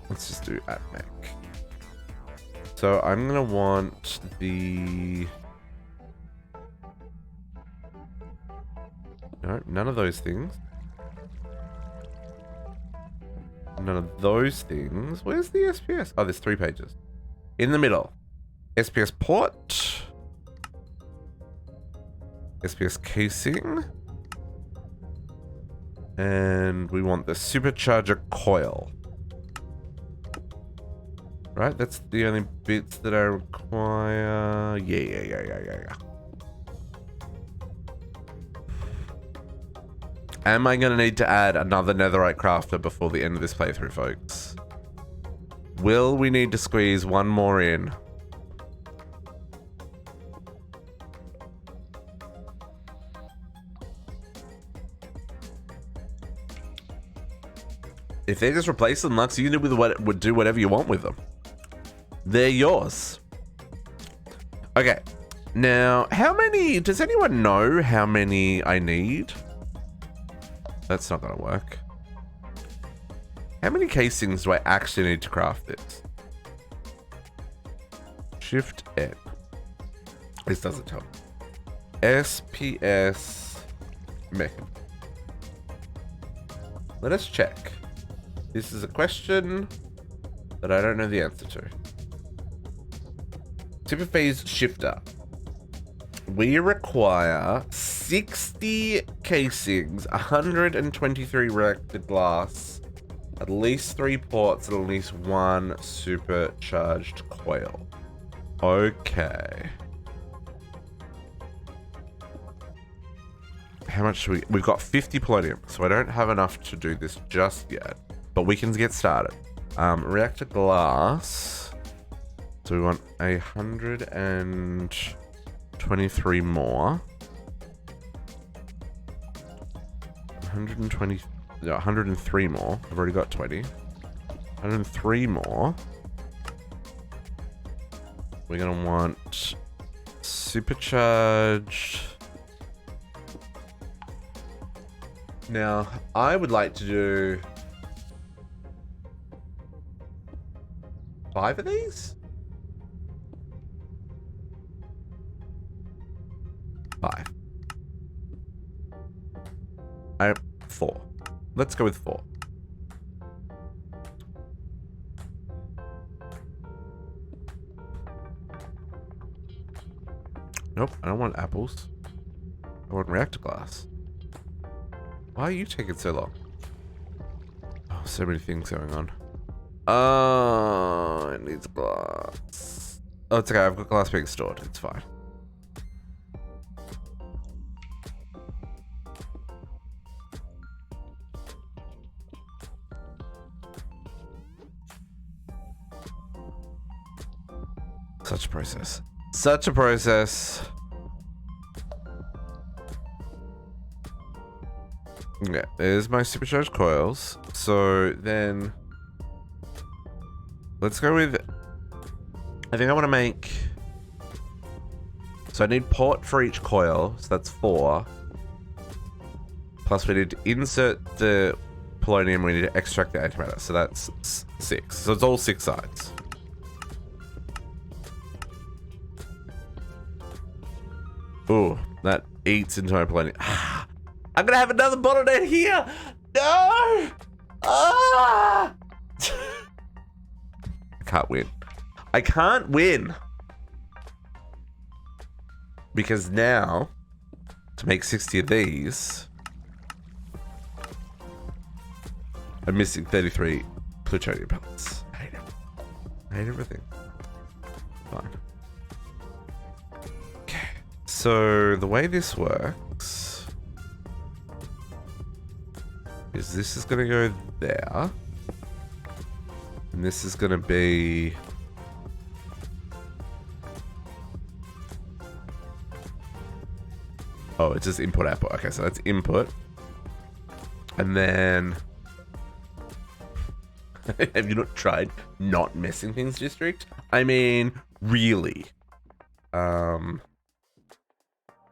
let's just do @mech. So I'm gonna want the, no, none of those things. None of those things. Where's the SPS? Oh, there's 3 pages. In the middle. SPS port. SPS casing. And we want the supercharger coil. Right, that's the only bits that I require. Yeah. Am I going to need to add another netherite crafter before the end of this playthrough, folks? Will we need to squeeze one more in? If they just replace them, Lux, you would do whatever you want with them. They're yours. Okay. Now, how many... Does anyone know how many I need? That's not going to work. How many casings do I actually need to craft this? Shift N. This doesn't tell me. SPS mech. Let us check. This is a question that I don't know the answer to. Superphase shifter. We require 60 casings, 123 reactor glass, at least 3 ports, and at least 1 supercharged coil. Okay. How much should we... We've got 50 polonium, so I don't have enough to do this just yet. But we can get started. Reactor glass. So we want 123 more. 120... No, 103 more. I've already got 20. 103 more. We're gonna want supercharged. Now, I would like to do 5 of these? 5. 4. Let's go with 4. Nope, I don't want apples. I want reactor glass. Why are you taking so long? Oh, so many things going on. Oh, it needs glass. Oh, it's okay. I've got glass being stored. It's fine. Such a process. Such a process. Yeah, there's my supercharged coils. So then let's go with, I think I want to make, so I need port for each coil, so that's 4. Plus we need to insert the polonium, we need to extract the antimatter, so that's 6. So it's all 6 sides. Ooh, that eats into my polonium. I'm gonna have another bottle down here. No! Ah! I can't win. I can't win. Because now, to make 60 of these, I'm missing 33 plutonium pellets. I hate it. I hate everything. Fine. Okay. So, the way this works is this is going to go there. And this is going to be... Oh, it's just input output. Okay, so that's input. And then... Have you not tried not messing things, District? I mean, really. I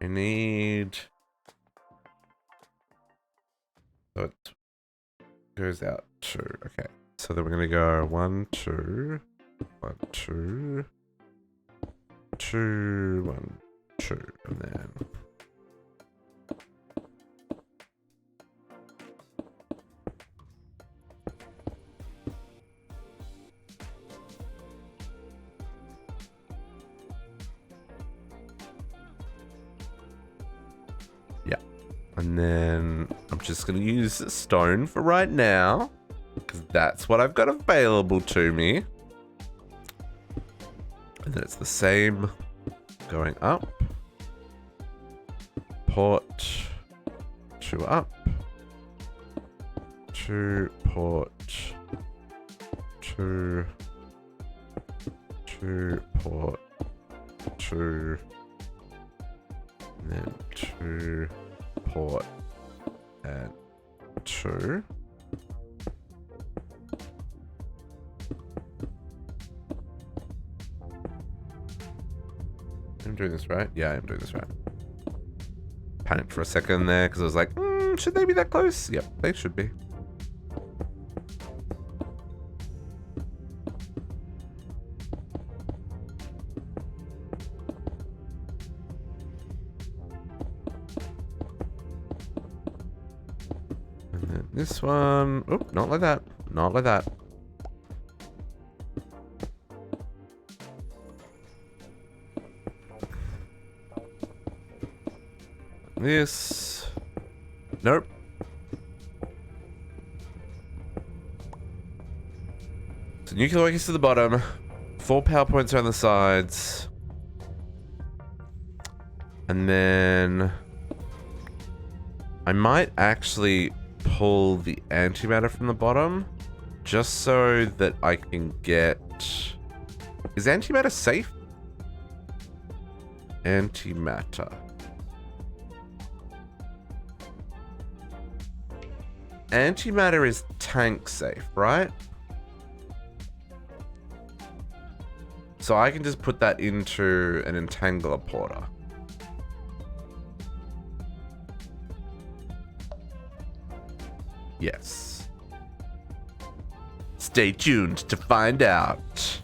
need... So it goes out 2. Okay. So then we're going to go 1, 2, 1, 2, 2, 1, 2, and then... Yeah. And then I'm just going to use stone for right now, because that's what I've got available to me. And then it's the same going up. Port 2 up. 2 port 2. 2 port 2. And then 2 port and 2. I'm doing this right? Yeah, I'm doing this right. Panicked for a second there because I was like, should they be that close? Yep, they should be. And then this one, oh, not like that. Not like that. This. Nope. So nuclear work is to the bottom. 4 power points around the sides. And then I might actually pull the antimatter from the bottom just so that I can get... Is antimatter safe? Antimatter. Antimatter is tank safe, right? So I can just put that into an entangler porter. Yes. Stay tuned to find out.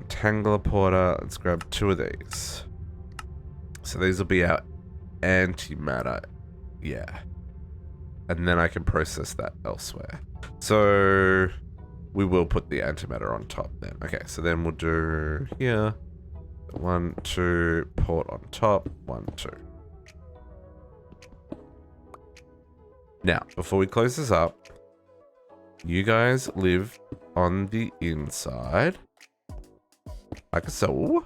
Entangler porter. Let's grab 2 of these. So these will be our antimatter. Yeah. And then I can process that elsewhere. So we will put the antimatter on top then. Okay, so then we'll do here. 1, 2, port on top. 1, 2. Now, before we close this up, you guys live on the inside. Like so.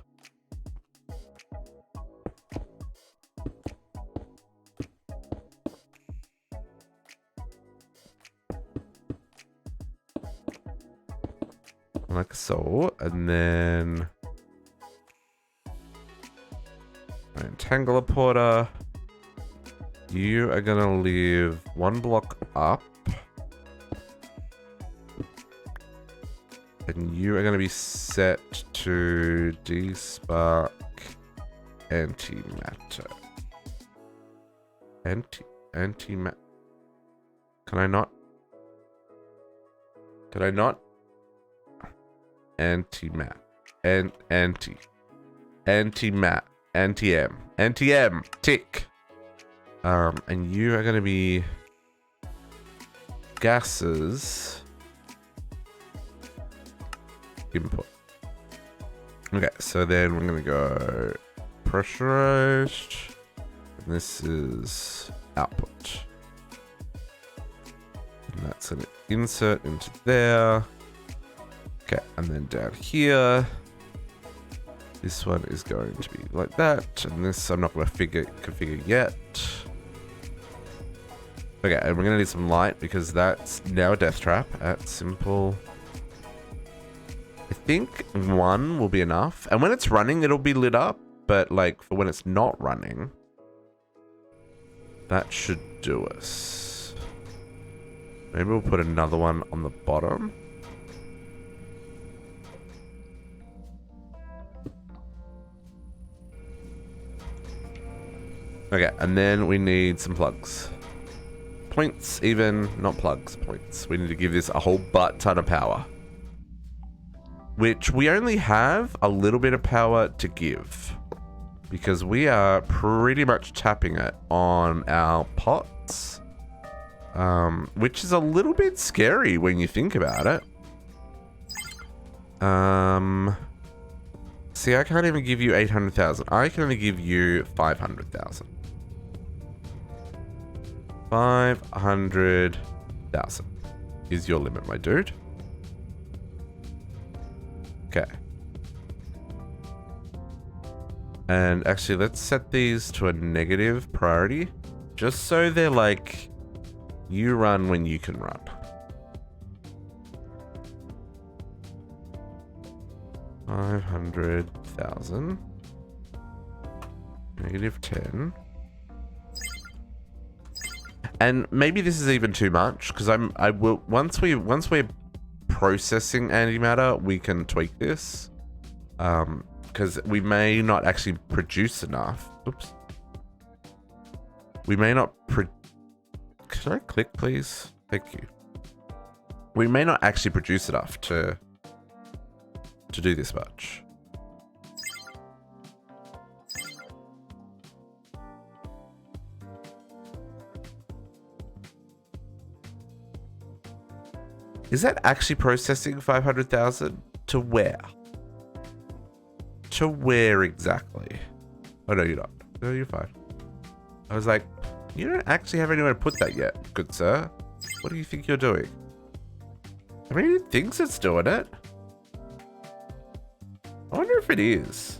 Like so, and then entangler porter. You are gonna live 1 block up, and you are gonna be set to despark antimatter. Antimatter. Can I not? Can I not? Antimat. Antimat. Anti-M. Tick. And you are going to be gases input. Okay, so then we're going to go pressurized. And this is output. And that's an insert into there. Okay, and then down here, this one is going to be like that, and this I'm not going to configure yet. Okay, and we're going to need some light because that's now a death trap at simple. I think 1 will be enough, and when it's running, it'll be lit up, but like for when it's not running, that should do us. Maybe we'll put another one on the bottom. Okay, and then we need some plugs. Points, even, not plugs, points. We need to give this a whole butt ton of power. Which we only have a little bit of power to give. Because we are pretty much tapping it on our pots. Which is a little bit scary when you think about it. See, I can't even give you 800,000. I can only give you 500,000. 500,000 is your limit, my dude. Okay. And actually, let's set these to a negative priority. Just so they're like, you run when you can run. $500,000. -10. And maybe this is even too much because I will once we're processing antimatter, we can tweak this. Because we may not actually produce enough. Oops. We may not Can I click, please? Thank you. We may not actually produce enough to do this much. Is that actually processing 500,000? To where? To where exactly? Oh, no, you're not. No, you're fine. I was like, you don't actually have anywhere to put that yet, good sir. What do you think you're doing? I mean, it thinks it's doing it. I wonder if it is.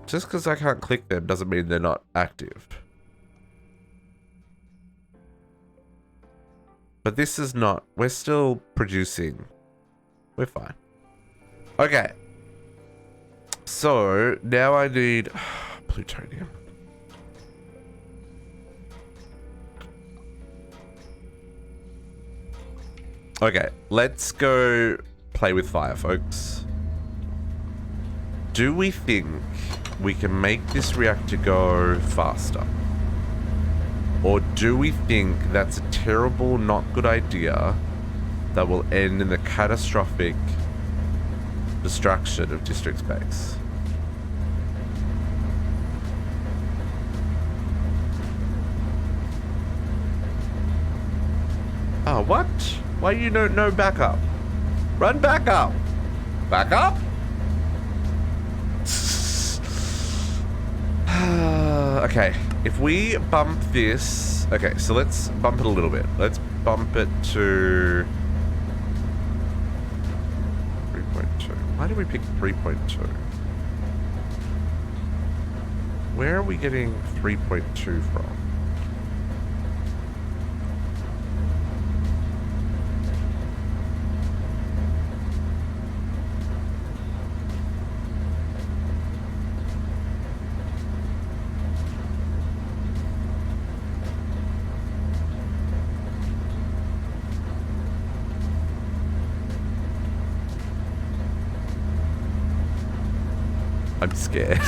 Just because I can't click them doesn't mean they're not active. But this is not. We're still producing. We're fine. Okay. So now I need plutonium. Okay, let's go play with fire, folks. Do we think we can make this reactor go faster? Or do we think that's a terrible, not good idea that will end in the catastrophic destruction of district space? Oh, what? Why you no backup? Run back up. Back up? Okay, if we bump this... Okay, so let's bump it a little bit. Let's bump it to... 3.2. Why did we pick 3.2? Where are we getting 3.2 from? I'm scared.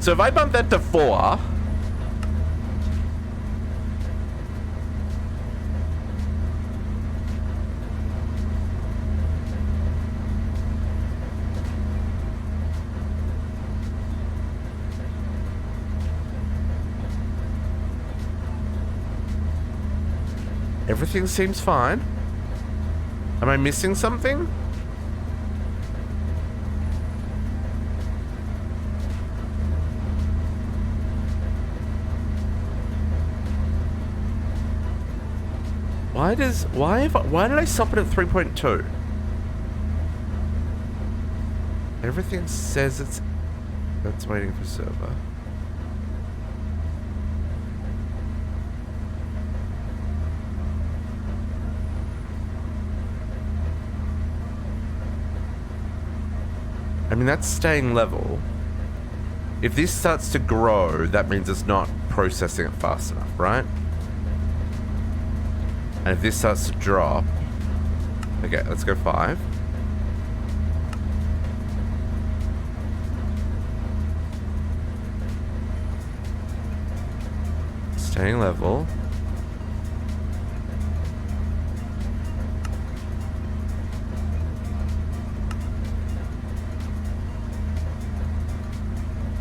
So if I bump that to 4... Everything seems fine. Am I missing something? Why did I stop it at 3.2? Everything says it's waiting for server. I mean, that's staying level. If this starts to grow, that means it's not processing it fast enough, right? And if this starts to drop... Okay, let's go 5. Staying level.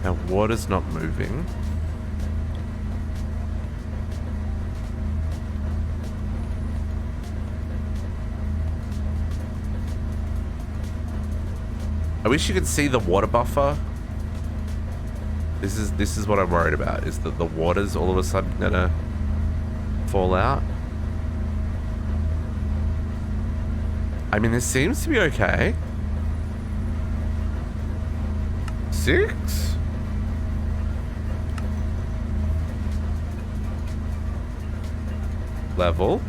Now water's not moving. I wish you could see the water buffer. This is what I'm worried about, is that the water's all of a sudden gonna fall out. I mean, this seems to be okay. 6? Level.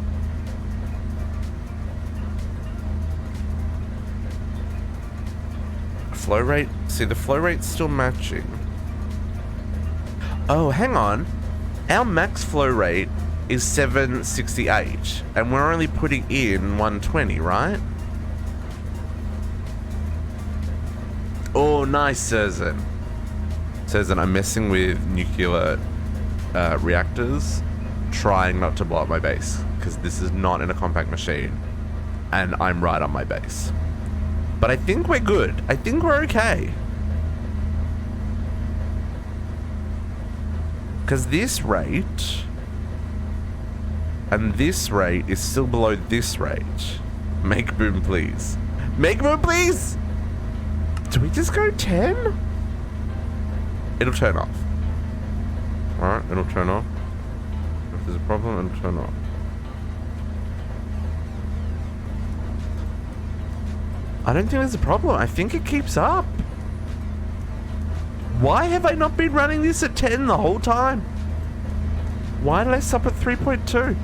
Flow rate, see the flow rate's still matching. Oh, hang on. Our max flow rate is 768 and we're only putting in 120, right? Oh, nice, Surzan. Surzan, I'm messing with nuclear reactors, trying not to blow up my base, because this is not in a compact machine and I'm right on my base. But I think we're good. I think we're okay. Because this rate and this rate is still below this rate. Make boom, please. Make boom, please! Do we just go 10? It'll turn off. Alright, it'll turn off. If there's a problem, it'll turn off. I don't think there's a problem. I think it keeps up. Why have I not been running this at 10 the whole time? Why did I stop at 3.2?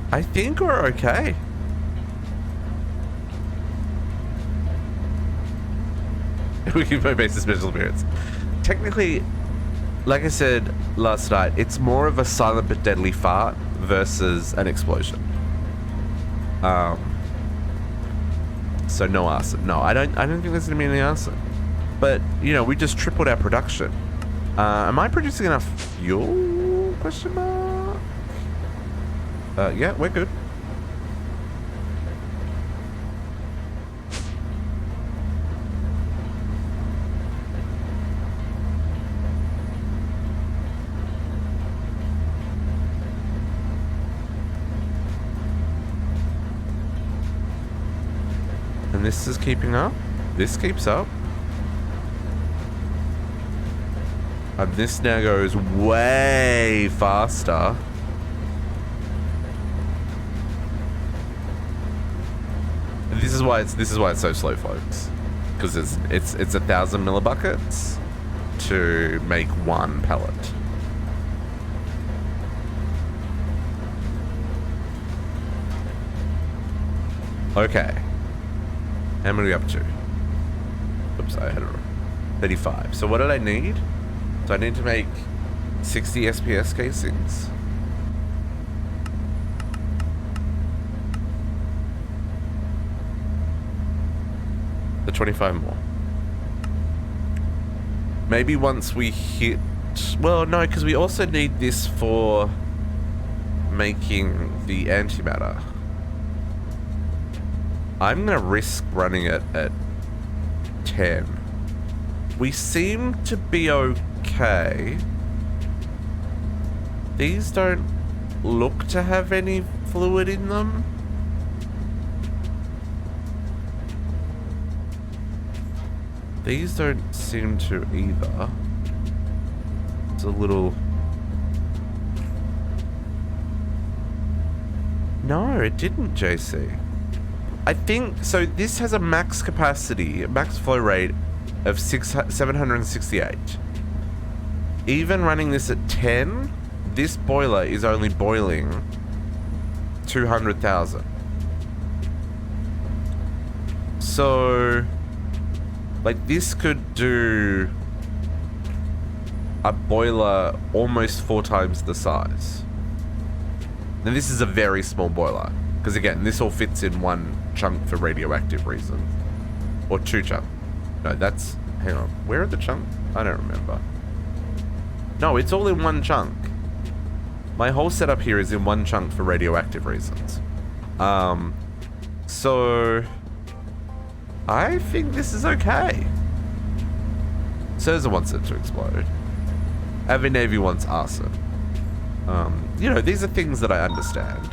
I think we're okay. We can play base special appearance. Technically, like I said last night, it's more of a silent but deadly fart versus an explosion. So no arson. No, I don't think there's gonna be any arson. But you know, we just tripled our production. Am I producing enough fuel? Question mark. Yeah, we're good. And this is keeping up. This keeps up. And this now goes way faster. And this is why it's so slow, folks. Because it's 1,000 millibuckets to make one pellet. Okay. How many are we up to? Oops, I had it wrong. 35. So what did I need? So I need to make 60 SPS casings. The 25 more. Maybe once we hit... Well, no, because we also need this for making the antimatter. I'm going to risk running it at 10. We seem to be okay. These don't look to have any fluid in them. These don't seem to either. It's a little... No, it didn't, JC. I think, so this has a max capacity, a max flow rate of 768. Even running this at 10, this boiler is only boiling 200,000. So, like this could do a boiler almost 4 times the size. And this is a very small boiler. Because again, this all fits in one chunk for radioactive reasons. Or 2 chunks. No, that's... Hang on. Where are the chunks? I don't remember. No, it's all in one chunk. My whole setup here is in one chunk for radioactive reasons. So... I think this is okay. Surza wants it to explode. Avi Navy wants arson. You know, these are things that I understand.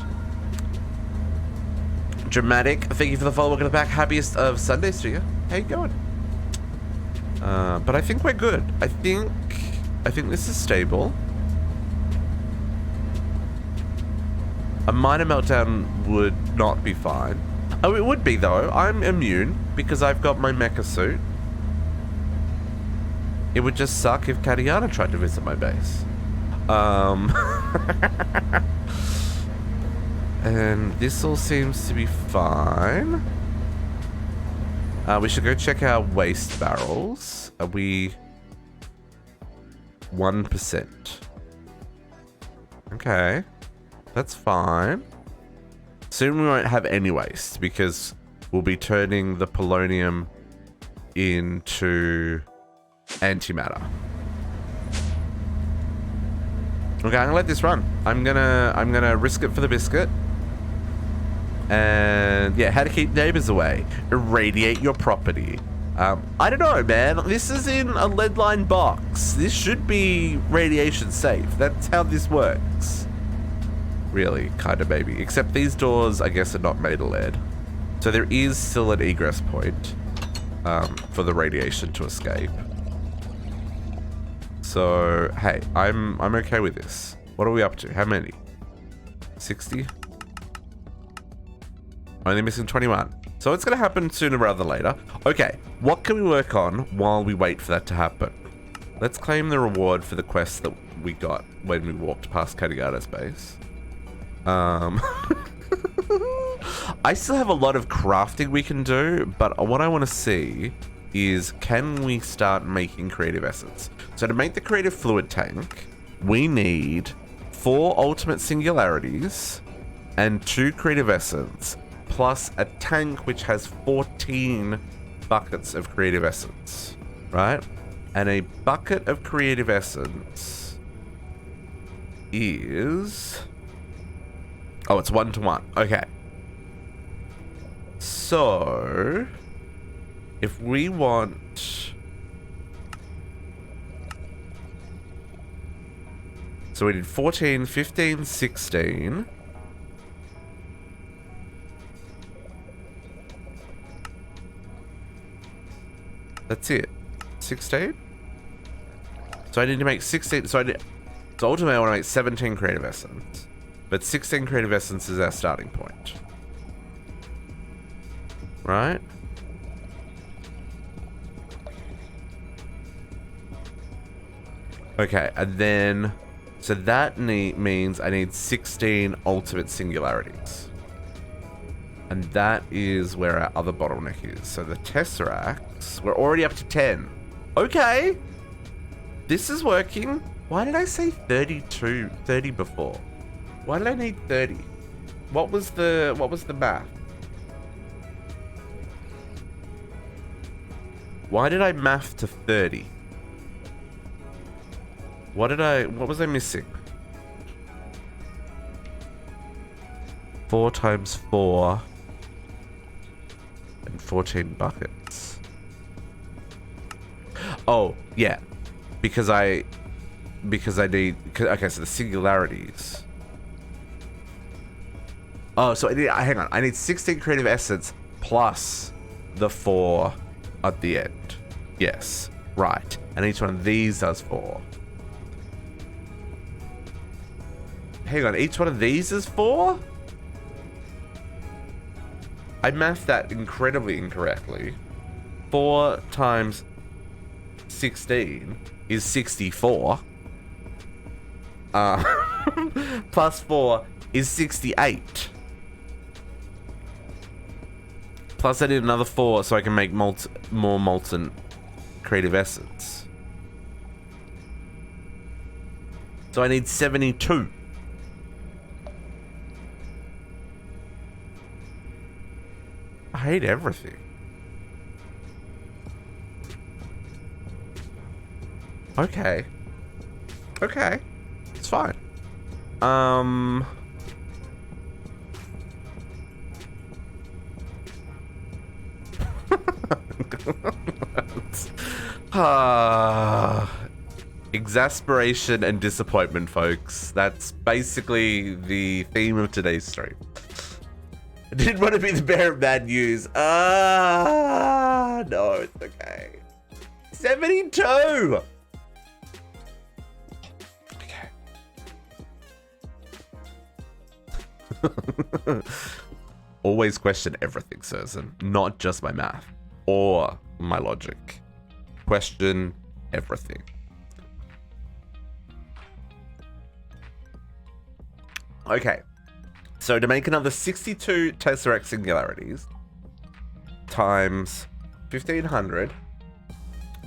Dramatic, thank you for the follow. Welcome back. Happiest of Sundays to you. How you going? But I think we're good. I think this is stable. A minor meltdown would not be fine. Oh, it would be though. I'm immune because I've got my mecha suit. It would just suck if Katiana tried to visit my base. And this all seems to be fine. We should go check our waste barrels. Are we 1%? Okay. That's fine. Soon we won't have any waste because we'll be turning the polonium into antimatter. Okay, I'm gonna let this run. I'm gonna risk it for the biscuit. And yeah, how to keep neighbors away. Irradiate your property. I don't know, man. This is in a lead-lined box. This should be radiation safe. That's how this works. Really, kind of, maybe. Except these doors, I guess, are not made of lead. So there is still an egress point for the radiation to escape. So, hey, I'm okay with this. What are we up to? How many? 60? Only missing 21. So it's going to happen sooner rather than later. Okay, what can we work on while we wait for that to happen? Let's claim the reward for the quest that we got when we walked past Cadigato's base. I still have a lot of crafting we can do, but what I want to see is, can we start making creative essence? So to make the creative fluid tank, we need 4 ultimate singularities and 2 creative essence, plus a tank which has 14 buckets of creative essence, right? And a bucket of creative essence is... oh, it's 1 to 1. Okay. So, if we want... so we did 14, 15, 16... that's it. 16? So I need to make 16... so ultimately I want to make 17 creative essence. But 16 creative essence is our starting point. Right? Okay, and then... so that means I need 16 ultimate singularities. And that is where our other bottleneck is. So the Tesseracts, we're already up to 10. Okay. This is working. Why did I say 30 before? Why did I need 30? What was the math? Why did I math to 30? What was I missing? 4 times 4 and 14 buckets. Oh, yeah. Because I need... okay, so the singularities. Oh, so hang on. I need 16 creative essence plus the 4 at the end. Yes, right. And each one of these does 4. Hang on, each one of these is 4? I mathed that incredibly incorrectly. 4 times 16 is 64. Plus 4 is 68. Plus I did another 4 so I can make more molten creative essence. So I need 72. I hate everything. Okay. Okay. It's fine. Exasperation and disappointment, folks. That's basically the theme of today's stream. I didn't want to be the bearer of bad news. No, it's okay. 72! Okay. Always question everything, Susan. Not just my math or my logic. Question everything. Okay. So to make another 62 Tesseract singularities times 1500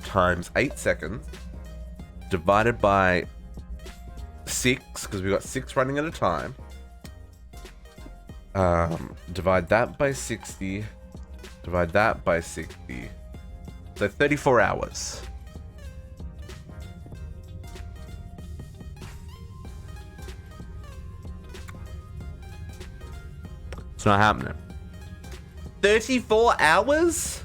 times 8 seconds divided by 6, because we've got 6 running at a time. Divide that by 60. Divide that by 60. So 34 hours. It's not happening. 34 hours?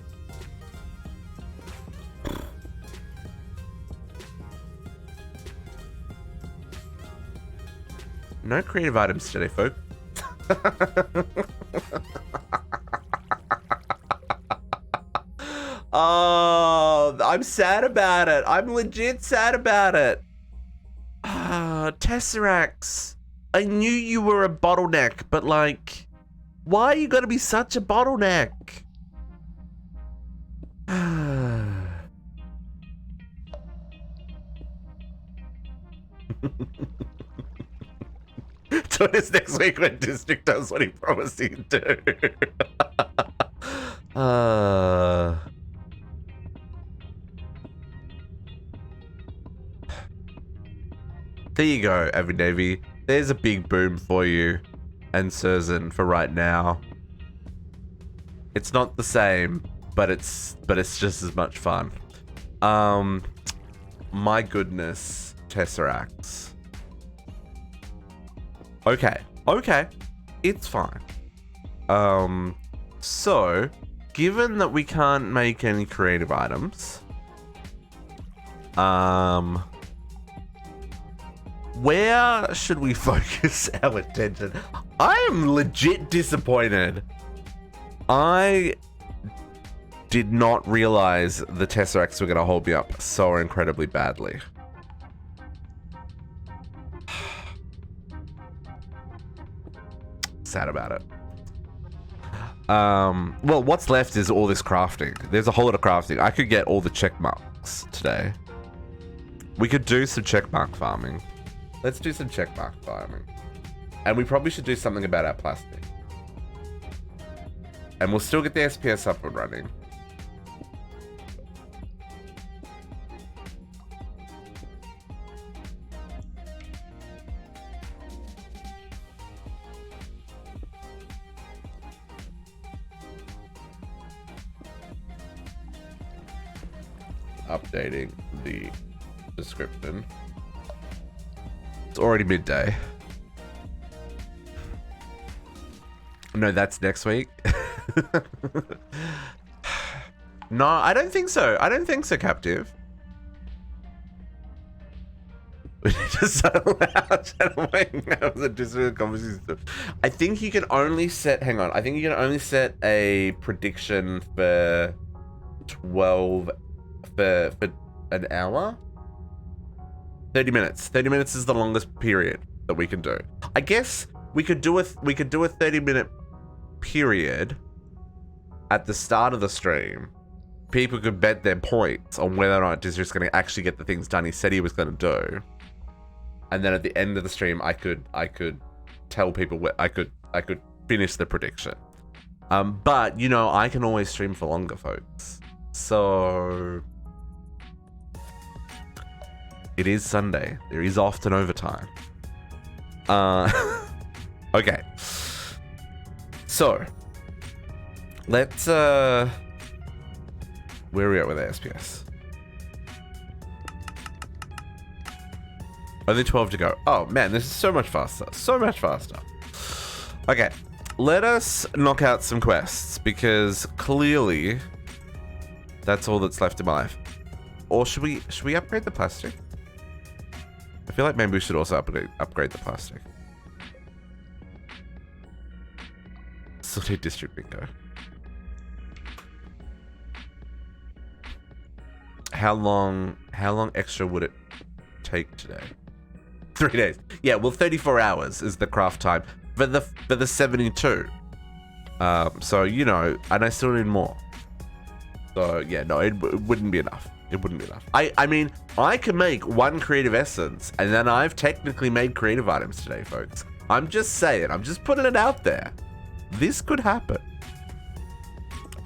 No creative items today, folks. Oh, I'm sad about it. I'm legit sad about it. Tesseracts. I knew you were a bottleneck, but like, why you gotta be such a bottleneck? Join us next week when District does what he promised he'd do. There you go, Avi Navy. There's a big boom for you and Surzan for right now. It's not the same, but it's just as much fun. My goodness, Tesseracts. Okay, it's fine. So, given that we can't make any creative items, where should we focus our attention? I am legit disappointed. I did not realize the Tesseracts were going to hold me up so incredibly badly. Sad about it. Well, what's left is all this crafting. There's a whole lot of crafting. I could get all the check marks today. We could do some check mark farming. Let's do some check mark farming. And we probably should do something about our plastic. And we'll still get the SPS up and running. Updating the description. It's already midday. No, that's next week. No, I don't think so. I don't think so, Captive. We need to settle out. That was a distant conversation. I think you can only set. Hang on. I think you can only set a prediction for 12 for an hour. 30 minutes. 30 minutes is the longest period that we can do. I guess we could do a 30-minute period at the start of the stream. People could bet their points on whether or not Disrupt's going to actually get the things done he said he was going to do. And then at the end of the stream, I could tell people where I could finish the prediction. But you know, I can always stream for longer, folks. So it is Sunday. There is often overtime. Okay. So let's where are we at with SPS? Only 12 to go. Oh man, this is so much faster. So much faster. Okay. Let us knock out some quests, because clearly that's all that's left in my life. Or should we upgrade the plastic? I feel like maybe we should also upgrade the plastic. Still need district bingo. How long extra would it take today? 3 days. Yeah, well, 34 hours is the craft time for the 72. So you know, and I still need more. So yeah, no, it wouldn't be enough. It wouldn't be enough. I mean, I can make one creative essence, and then I've technically made creative items today, folks. I'm just saying. I'm just putting it out there. This could happen.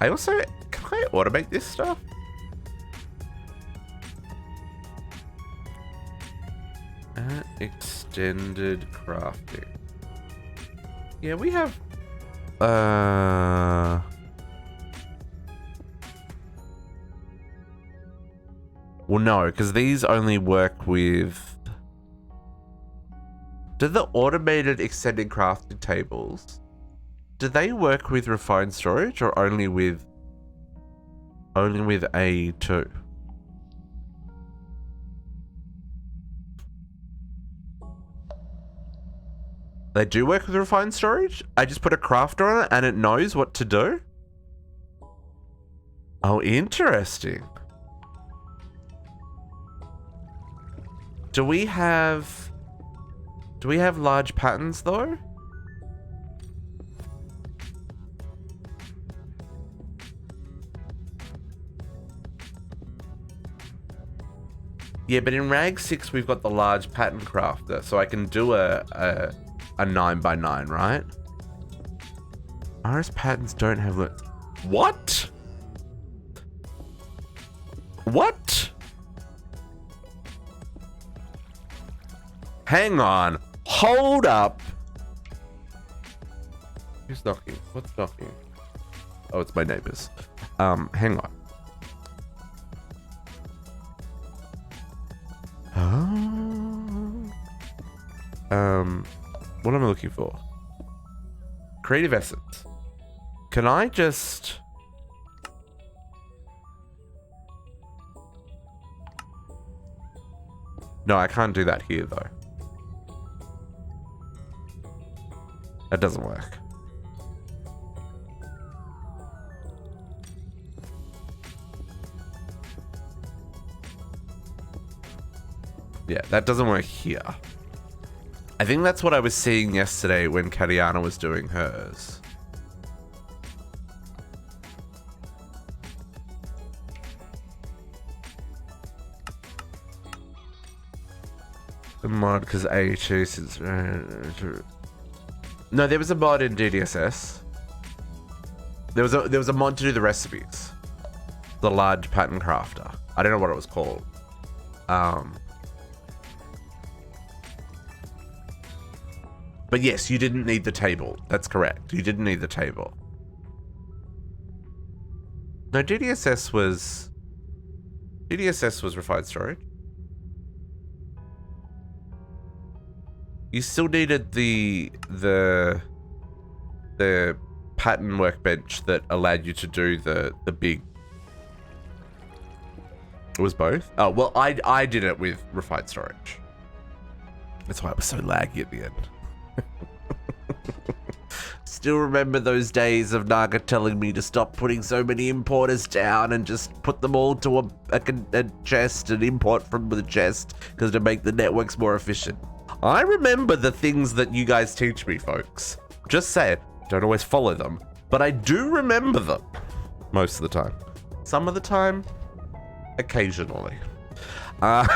Can I automate this stuff? Extended crafting. Yeah, we have. Well, no, because these only work with. Do the automated extended crafting tables do they work with refined storage or only with A2? They do work with refined storage? I just put a crafter on it and it knows what to do? Oh, interesting. Do we have large patterns though? Yeah, but in Rag 6 we've got the large pattern crafter, so I can do a 9x9, right? RS patterns don't have what? What? Hang on. Hold up. Who's knocking? What's knocking? Oh, it's my neighbors. Hang on. What am I looking for? Creative essence. Can I just... No, I can't do that here though. That doesn't work. Yeah, that doesn't work here. I think that's what I was seeing yesterday when Katiana was doing hers. The mod, because A2 since... No, there was a mod in DDSS. There was a mod to do the recipes. The large pattern crafter. I don't know what it was called. But yes, you didn't need the table. That's correct. You didn't need the table. No, DDSS was refined storage. You still needed the pattern workbench that allowed you to do the big. It was both. Oh well, I did it with refined storage. That's why it was so laggy at the end. Still remember those days of Naga telling me to stop putting so many importers down and just put them all to a chest and import from the chest because to make the networks more efficient. I remember the things that you guys teach me, folks. Just say it. Don't always follow them, but I do remember them most of the time. Some of the time, occasionally. But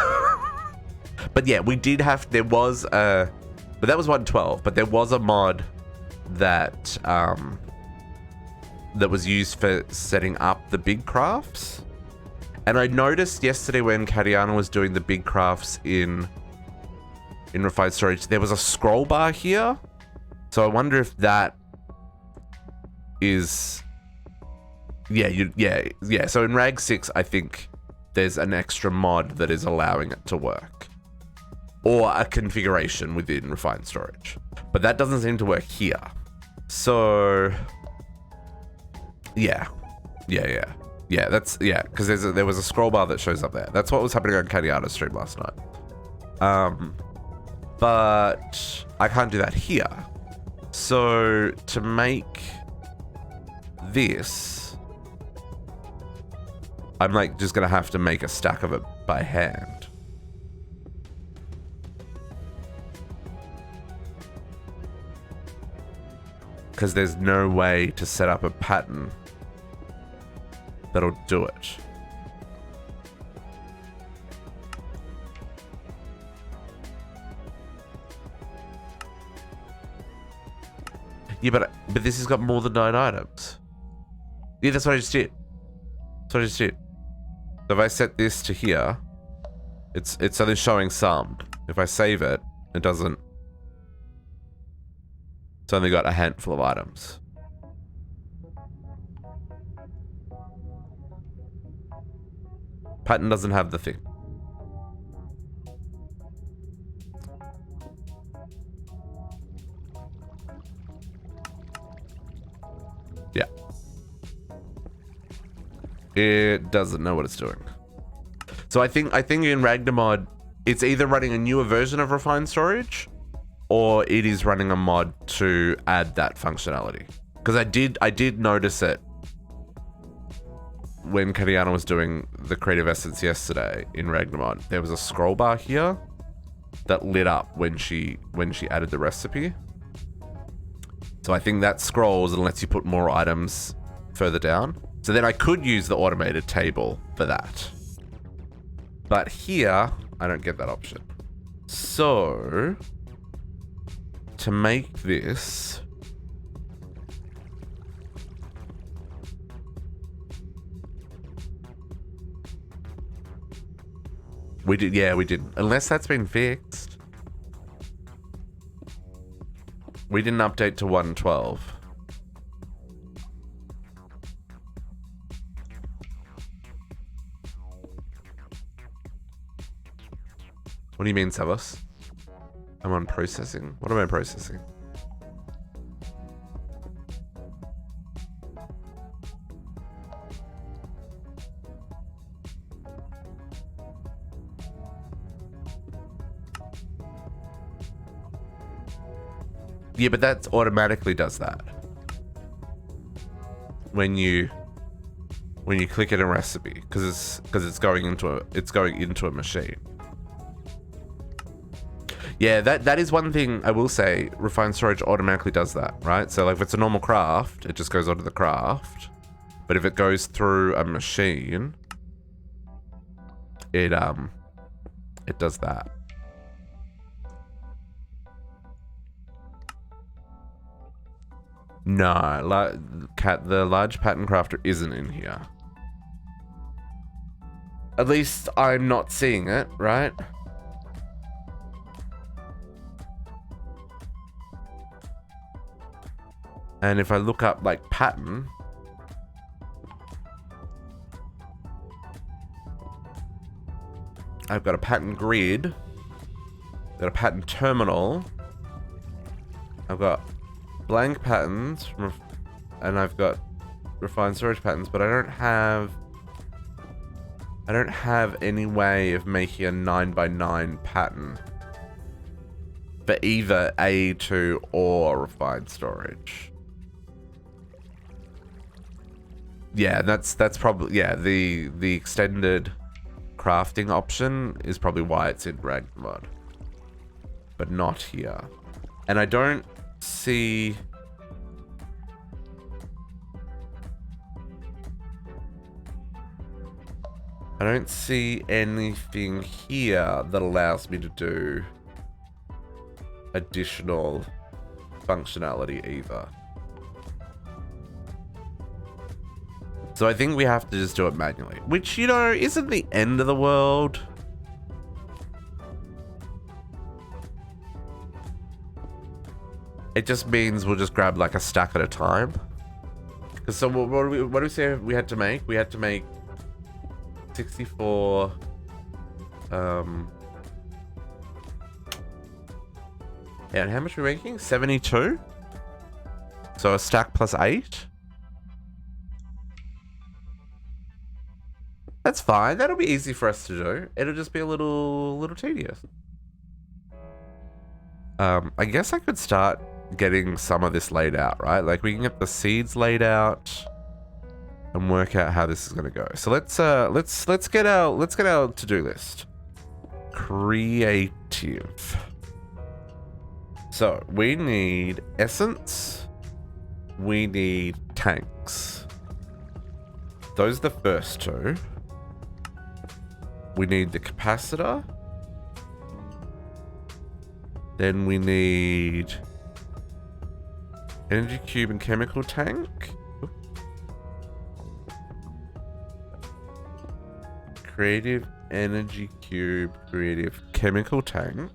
yeah, we did have. There was a. But that was 112, but there was a mod that that was used for setting up the big crafts. And I noticed yesterday when Katiana was doing the big crafts in refined storage, there was a scroll bar here. So I wonder if that is yeah. So in Rag 6, I think there's an extra mod that is allowing it to work. Or a configuration within refined storage. But that doesn't seem to work here. So yeah, that's because there was a scroll bar that shows up there. That's what was happening on Katiana's stream last night. But I can't do that here. So to make this, I'm like just gonna have to make a stack of it by hand. Because there's no way to set up a pattern that'll do it. Yeah, but this has got more than 9 items. Yeah, that's what I just did. So if I set this to here, it's only showing some. If I save it, it doesn't. It's only got a handful of items. Pattern doesn't have the thing. Yeah. It doesn't know what it's doing. So I think in Ragnamod, it's either running a newer version of refined storage, or it is running a mod to add that functionality. Because I did notice it when Kadiana was doing the creative essence yesterday in Ragnamod. There was a scroll bar here that lit up when she added the recipe. So I think that scrolls and lets you put more items further down. So then I could use the automated table for that. But here, I don't get that option. So, to make this, we didn't. Unless that's been fixed. We didn't update to 1.12. What do you mean, Savos? I'm on processing. What am I processing? Yeah, but that automatically does that. When you click in a recipe, because it's going into a machine. Yeah, that is one thing I will say. Refined storage automatically does that, right? So like if it's a normal craft, it just goes onto the craft. But if it goes through a machine, it does that. No, the large pattern crafter isn't in here. At least I'm not seeing it, right? And if I look up like pattern, I've got a pattern grid, got a pattern terminal, I've got blank patterns, and I've got refined storage patterns, but I don't have any way of making a 9x9 pattern for either A2 or refined storage. Yeah, that's probably, yeah, the extended crafting option is probably why it's in Ragnamod, but not here. And I don't see anything here that allows me to do additional functionality either. So I think we have to just do it manually, which, you know, isn't the end of the world. It just means we'll just grab like a stack at a time. Because so what do we say we had to make? We had to make 64. And how much are we making? 72. So a stack plus 8. That's fine. That'll be easy for us to do. It'll just be a little tedious. I guess I could start getting some of this laid out, right? Like we can get the seeds laid out and work out how this is going to go. So let's get our to-do list. Creative. So we need essence. We need tanks. Those are the first two. We need the capacitor. Then we need energy cube and chemical tank. Creative energy cube, creative chemical tank.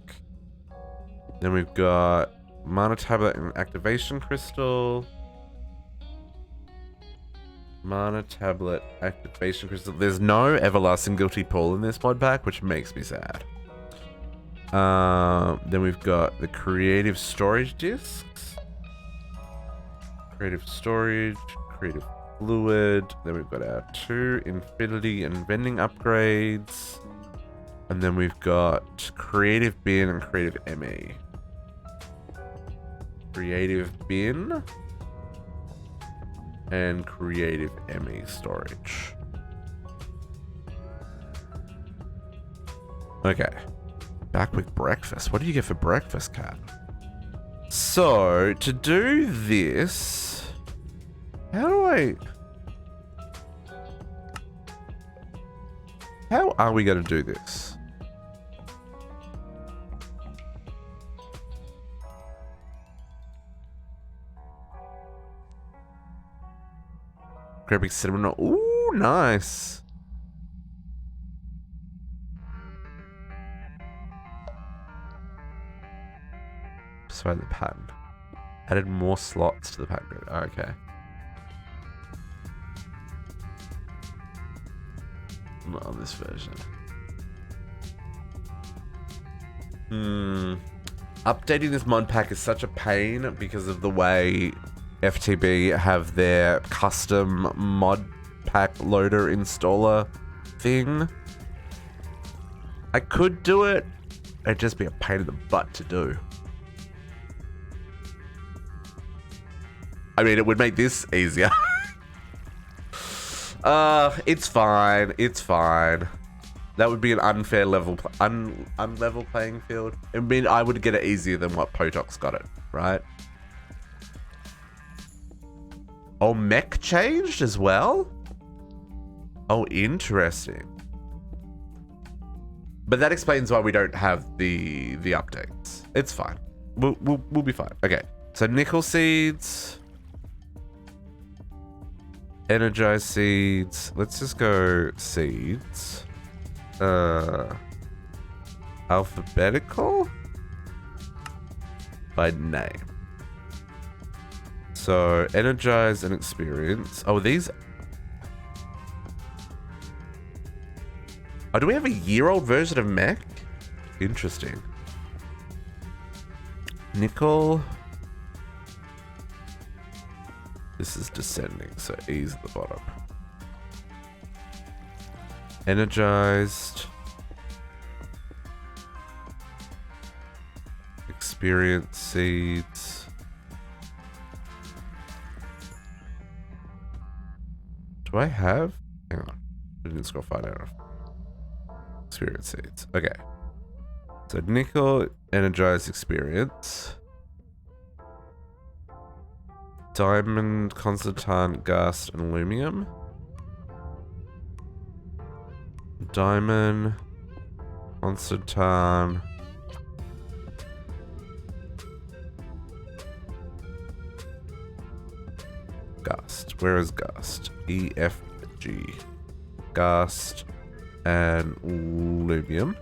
Then we've got mana tablet and activation crystal. Mana tablet, activation crystal. There's no everlasting guilty pull in this mod pack, which makes me sad. Then we've got the creative storage discs. Creative storage, creative fluid. Then we've got our 2 infinity and vending upgrades. And then we've got creative bin and creative ME. Creative bin and creative ME storage. Okay. Back with breakfast. What do you get for breakfast, cat? So, to do this, how are we going to do this? Grabbing cinnamon. Ooh, nice. Sorry, the pattern. Added more slots to the pattern grid. Oh, okay. Not on this version. Updating this mod pack is such a pain because of the way FTB have their custom mod pack loader installer thing. I could do it. It'd just be a pain in the butt to do. I mean, it would make this easier. It's fine. It's fine. That would be an unfair level, unlevel playing field. I mean, I would get it easier than what Potox got it, right? Oh, mech changed as well? Oh, interesting. But that explains why we don't have the updates. It's fine. We'll be fine. Okay. So nickel seeds. Energized seeds. Let's just go seeds. Alphabetical? By name. So, energize and experience. Oh, these... Oh, do we have a year-old version of mech? Interesting. Nickel. This is descending, so E's at the bottom. Energized. Experience seeds. Do I have? Hang on. I didn't scroll far enough. Experience seeds. Okay. So nickel, energized experience. Diamond, Constantan, Ghast, and Aluminum. Diamond, Constantan. Ghast. Where is Ghast? E, F, G. Ghast and Aluminum.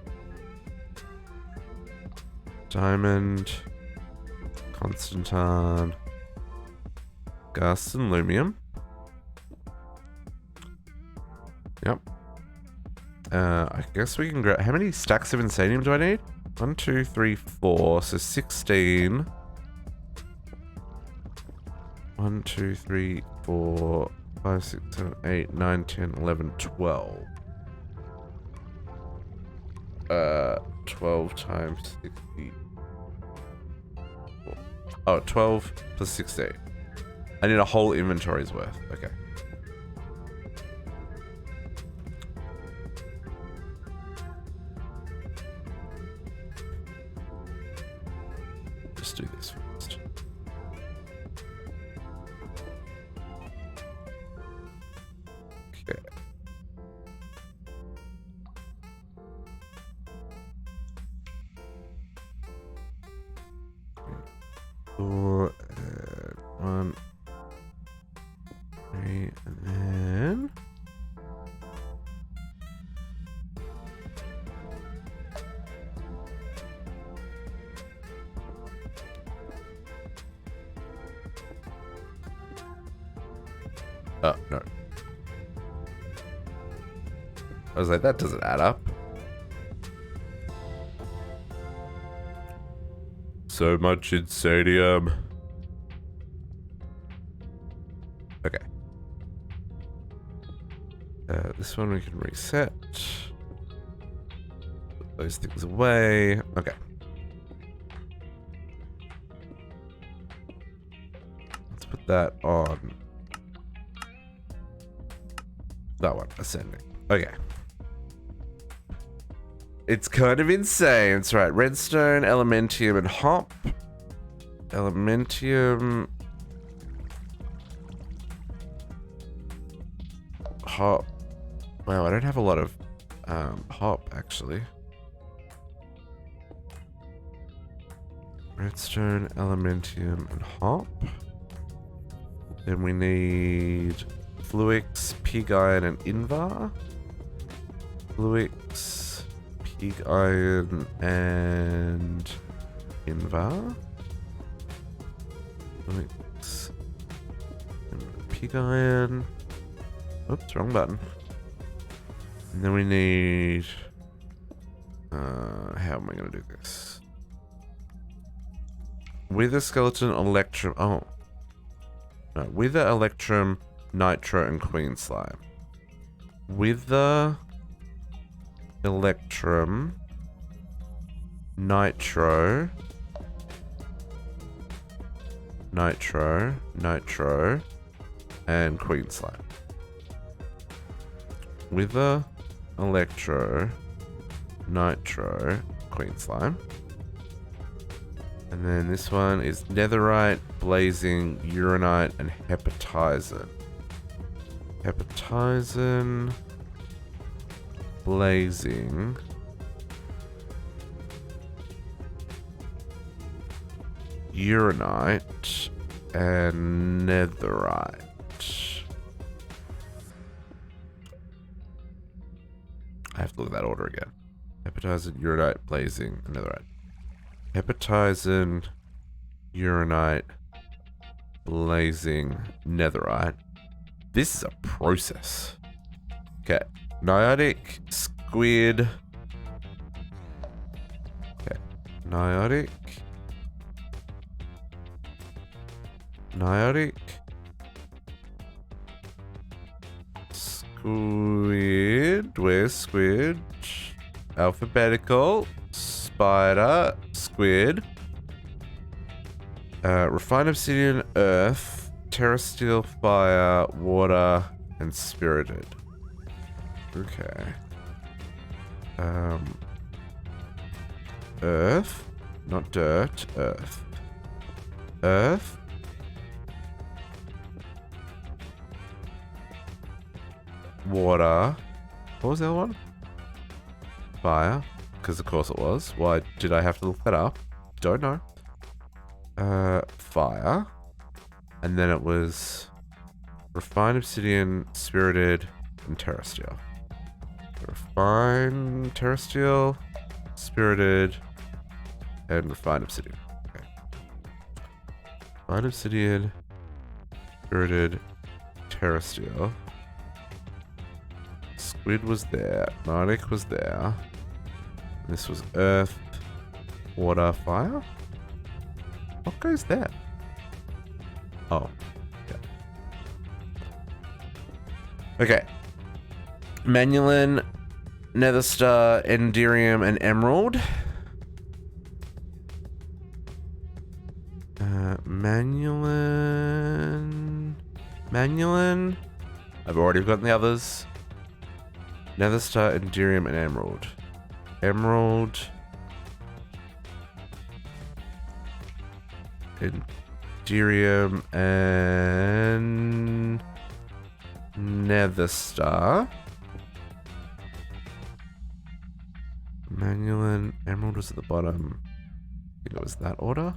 Diamond, Constantan. Ghast and Aluminum. Yep. I guess we can grab... How many stacks of Insanium do I need? 1, 2, 3, 4. So 16. 1, 2, 3, 4, 5, 6, 7, 8, 9, 10, 11, 12. 12 times 60. Oh, 12 plus 16. I need a whole inventory's worth. Okay. Just do this first. Okay. Four and 1. And then oh no, I was like, that doesn't add up. So much insanium. Okay. This one we can reset. Put those things away. Okay. Let's put that on that one, ascending. Okay. It's kind of insane. It's right. Redstone, elementium, and hop. Elementium. Hop. Wow, I don't have a lot of hop, actually. Redstone, elementium, and hop. Then we need Fluix, pig iron, and invar. Fluix, pig iron, and invar. Fluix, and pig iron. Oops, wrong button. And then we need... how am I going to do this? Wither, skeleton, electrum... Oh. No, wither, electrum, nitro, and queen slime. Wither, electrum, nitro, and queen slime. Wither, electro, nitro, queen slime. And then this one is netherite, blazing, uranite, and hepatizen. Hepatizen, blazing, uranite, and netherite. I have to look at that order again. Hepatizen, uranite, blazing, and netherite. Hepatizen, uranite, blazing, netherite. This is a process. Okay. Niotic, squid. Okay. Niotic. Squid. Where's squid? Alphabetical. Spider. Squid. Refined obsidian, earth, terrestrial, fire, water, and spirited. Okay. Earth, not dirt, earth. Earth. Water. What was the other one? Fire. Because of course it was. Why did I have to look that up? Don't know. Fire. And then it was refined obsidian, spirited, and terrestrial. Refined terrestrial, spirited, and refined obsidian. Okay. Refined obsidian, spirited, terrestrial. Squid was there. Niotic was there. This was earth, water, fire. What goes there? Oh, yeah. Okay. Manulin, Netherstar, Enderium, and Emerald. Manulin. I've already gotten the others. Netherstar, Enderium, and Emerald. Emerald. Enderium and Netherstar. Manulin. Emerald was at the bottom. I think it was that order.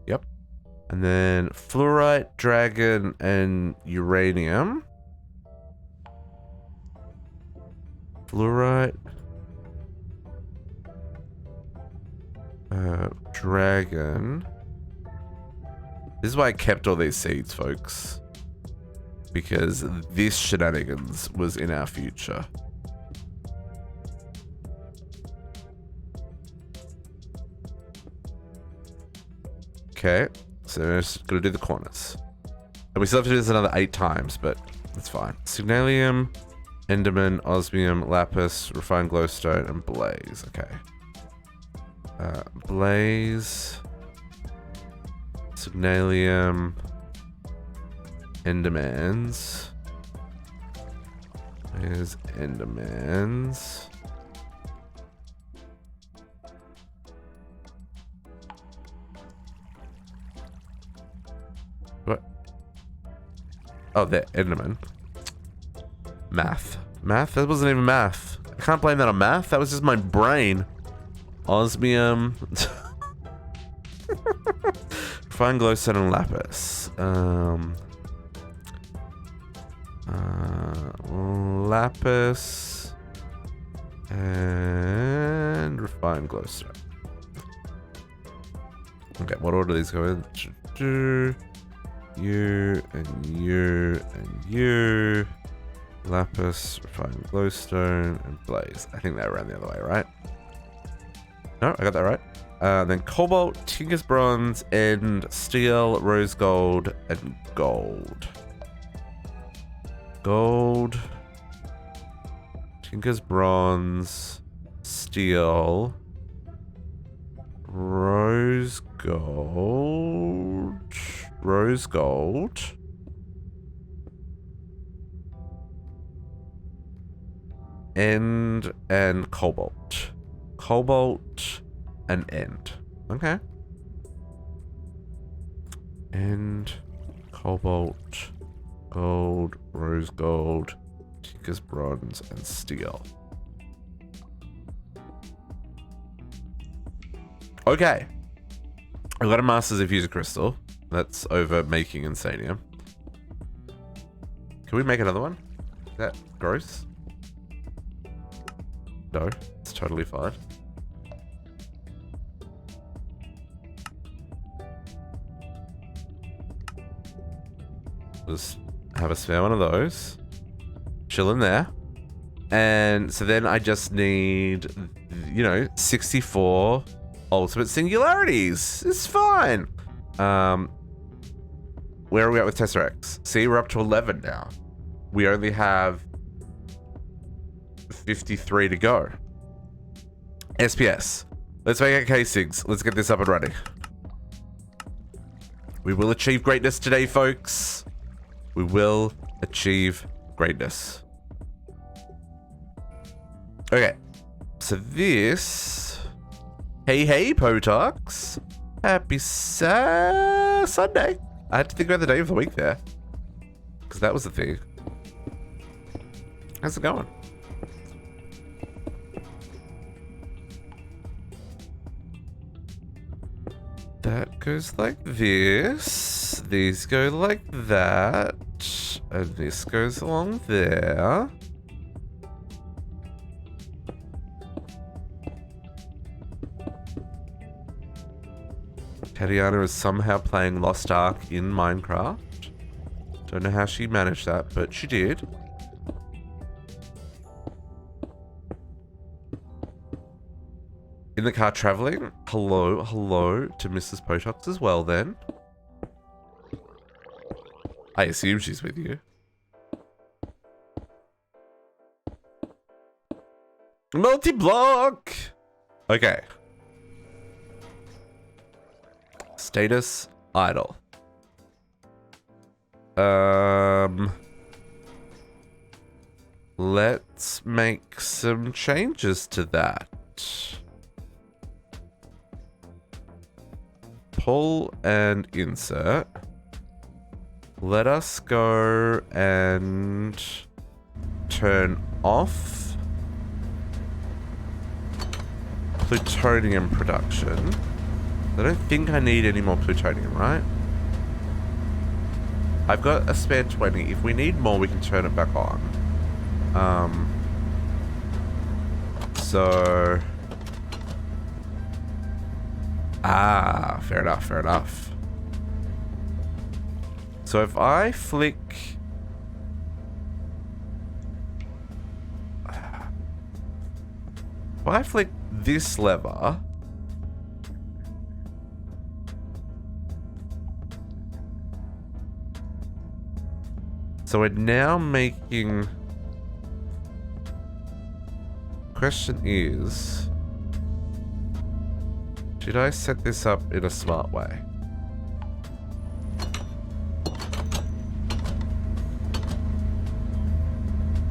Yep. And then fluorite, dragon, and uranium. Fluorite. Dragon. This is why I kept all these seeds, folks. Because this shenanigans was in our future. Okay, so I'm just gonna do the corners. And we still have to do this another 8 times, but that's fine. Signalium, Enderman, Osmium, Lapis, Refined Glowstone, and Blaze. Okay. Blaze, Signalium, Endermans. Where's Endermans? What? Oh, they're Enderman. Math. Math? That wasn't even math. I can't blame that on math. That was just my brain. Osmium. Fine glowstone and lapis. Lapis and refined glowstone. Okay, what order do these go in? You and you and you. Lapis, refined glowstone, and blaze. I think they're around the other way, right? No, I got that right. Then cobalt, tinker's bronze, and steel, rose gold, and gold. Gold, tinker's bronze, steel, rose gold, end, and cobalt. Cobalt and end. Okay. End, cobalt, gold, rose gold, tinker's bronze, and steel. Okay. I got a Masters of Fusion Crystal. That's over making Insanium. Can we make another one? Is that gross? No, it's totally fine. Just have a spare one of those. Chill in there. And so then I just need, 64 ultimate singularities. It's fine. Where are we at with Tesseracts? See, we're up to 11 now. We only have 53 to go. SPS. Let's make our casings. Let's get this up and running. We will achieve greatness today, folks. We will achieve greatness. Okay. So this... Hey, Potox. Happy Sunday. I had to think about the day of the week there. Because that was the thing. How's it going? That goes like this. These go like that. And this goes along there. Tatiana is somehow playing Lost Ark in Minecraft. Don't know how she managed that, but she did. In the car traveling. Hello to Mrs. Potox as well then. I assume she's with you. Multi-block! Okay. Status idle. Let's make some changes to that. Pull and insert. Let us go and turn off plutonium production. I don't think I need any more plutonium, right? I've got a spare 20. If we need more, we can turn it back on. So... fair enough. So if I flick... If I flick this lever... So we're now making... Question is... Should I set this up in a smart way?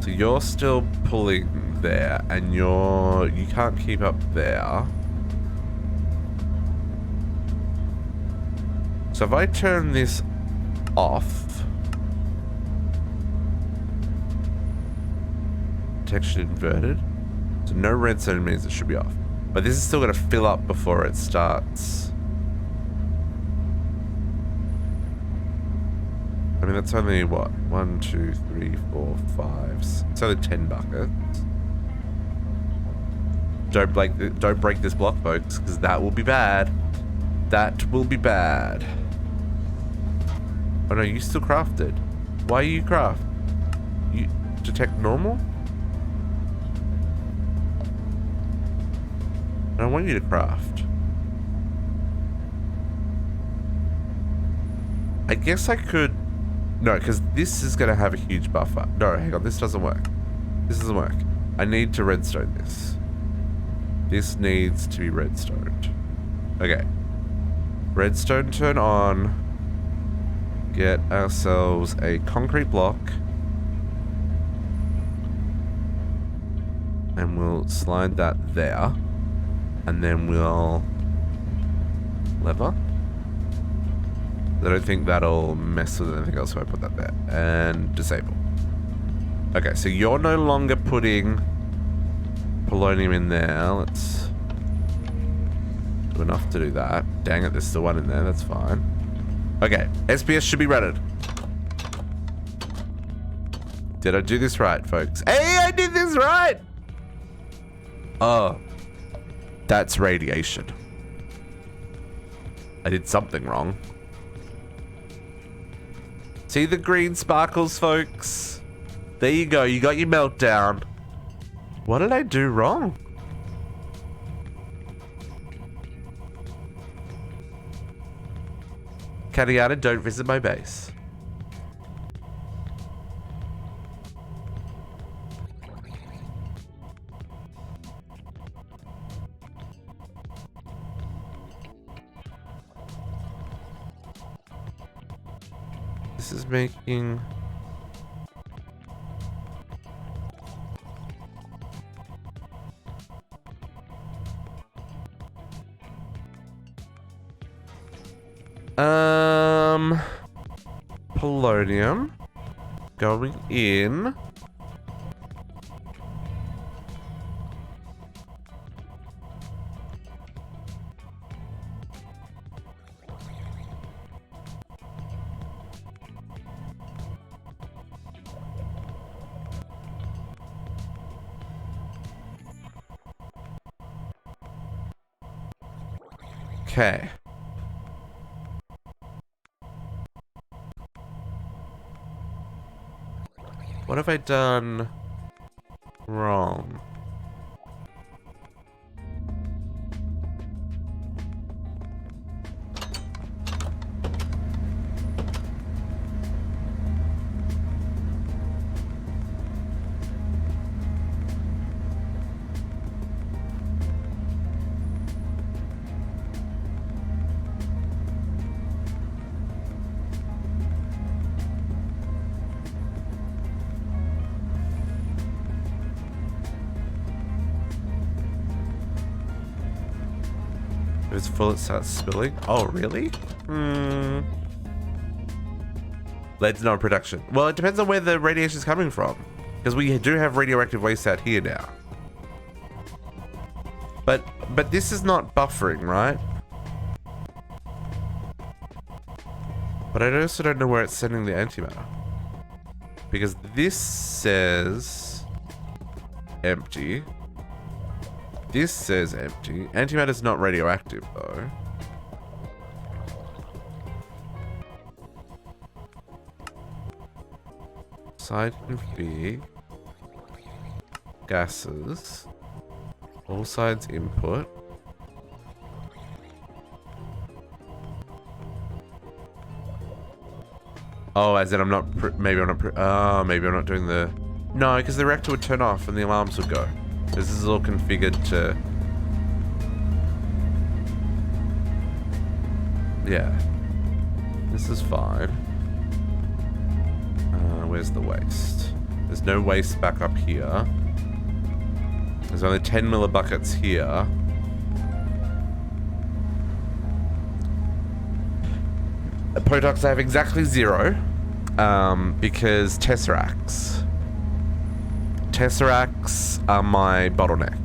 So you're still pulling there, and you can't keep up there. So if I turn this off, detection inverted. So no red zone means it should be off. But this is still going to fill up before it starts. I mean, that's only what? 1, 2, 3, 4, 5. It's only 10 buckets. Don't break this block, folks, because that will be bad. That will be bad. Oh no, you still crafted. Why you craft? You detect normal? I don't want you to craft. I guess I could... No, because this is going to have a huge buffer. No, hang on, this doesn't work. This doesn't work. I need to redstone this. This needs to be redstoned. Okay. Redstone turn on. Get ourselves a concrete block. And we'll slide that there. And then we'll lever. I don't think that'll mess with anything else, so I put that there. And disable. Okay, so you're no longer putting polonium in there. Let's do enough to do that. Dang it, there's still one in there. That's fine. Okay, SPS should be rented. Did I do this right, folks? Hey, I did this right! Oh. That's radiation. I did something wrong. See the green sparkles, folks? There you go. You got your meltdown. What did I do wrong? Kadiana, don't visit my base. This is making... Polonium going in. Okay. What have I done wrong? If it's full, it starts spilling. Oh, really? Lead's not in production. Well, it depends on where the radiation is coming from. Because we do have radioactive waste out here now. But this is not buffering, right? But I also don't know where it's sending the antimatter. Because this says empty. This says empty. Antimatter's not radioactive, though. Side config. Gases. All sides input. Oh, as in I'm not, maybe I'm not doing the, no, because the reactor would turn off and the alarms would go. This is all configured to, yeah, this is fine. Where's the waste? There's no waste back up here. There's only 10 millibuckets here. Potox, I have exactly 0. Because Tesseracts. Tesseracts are my bottleneck.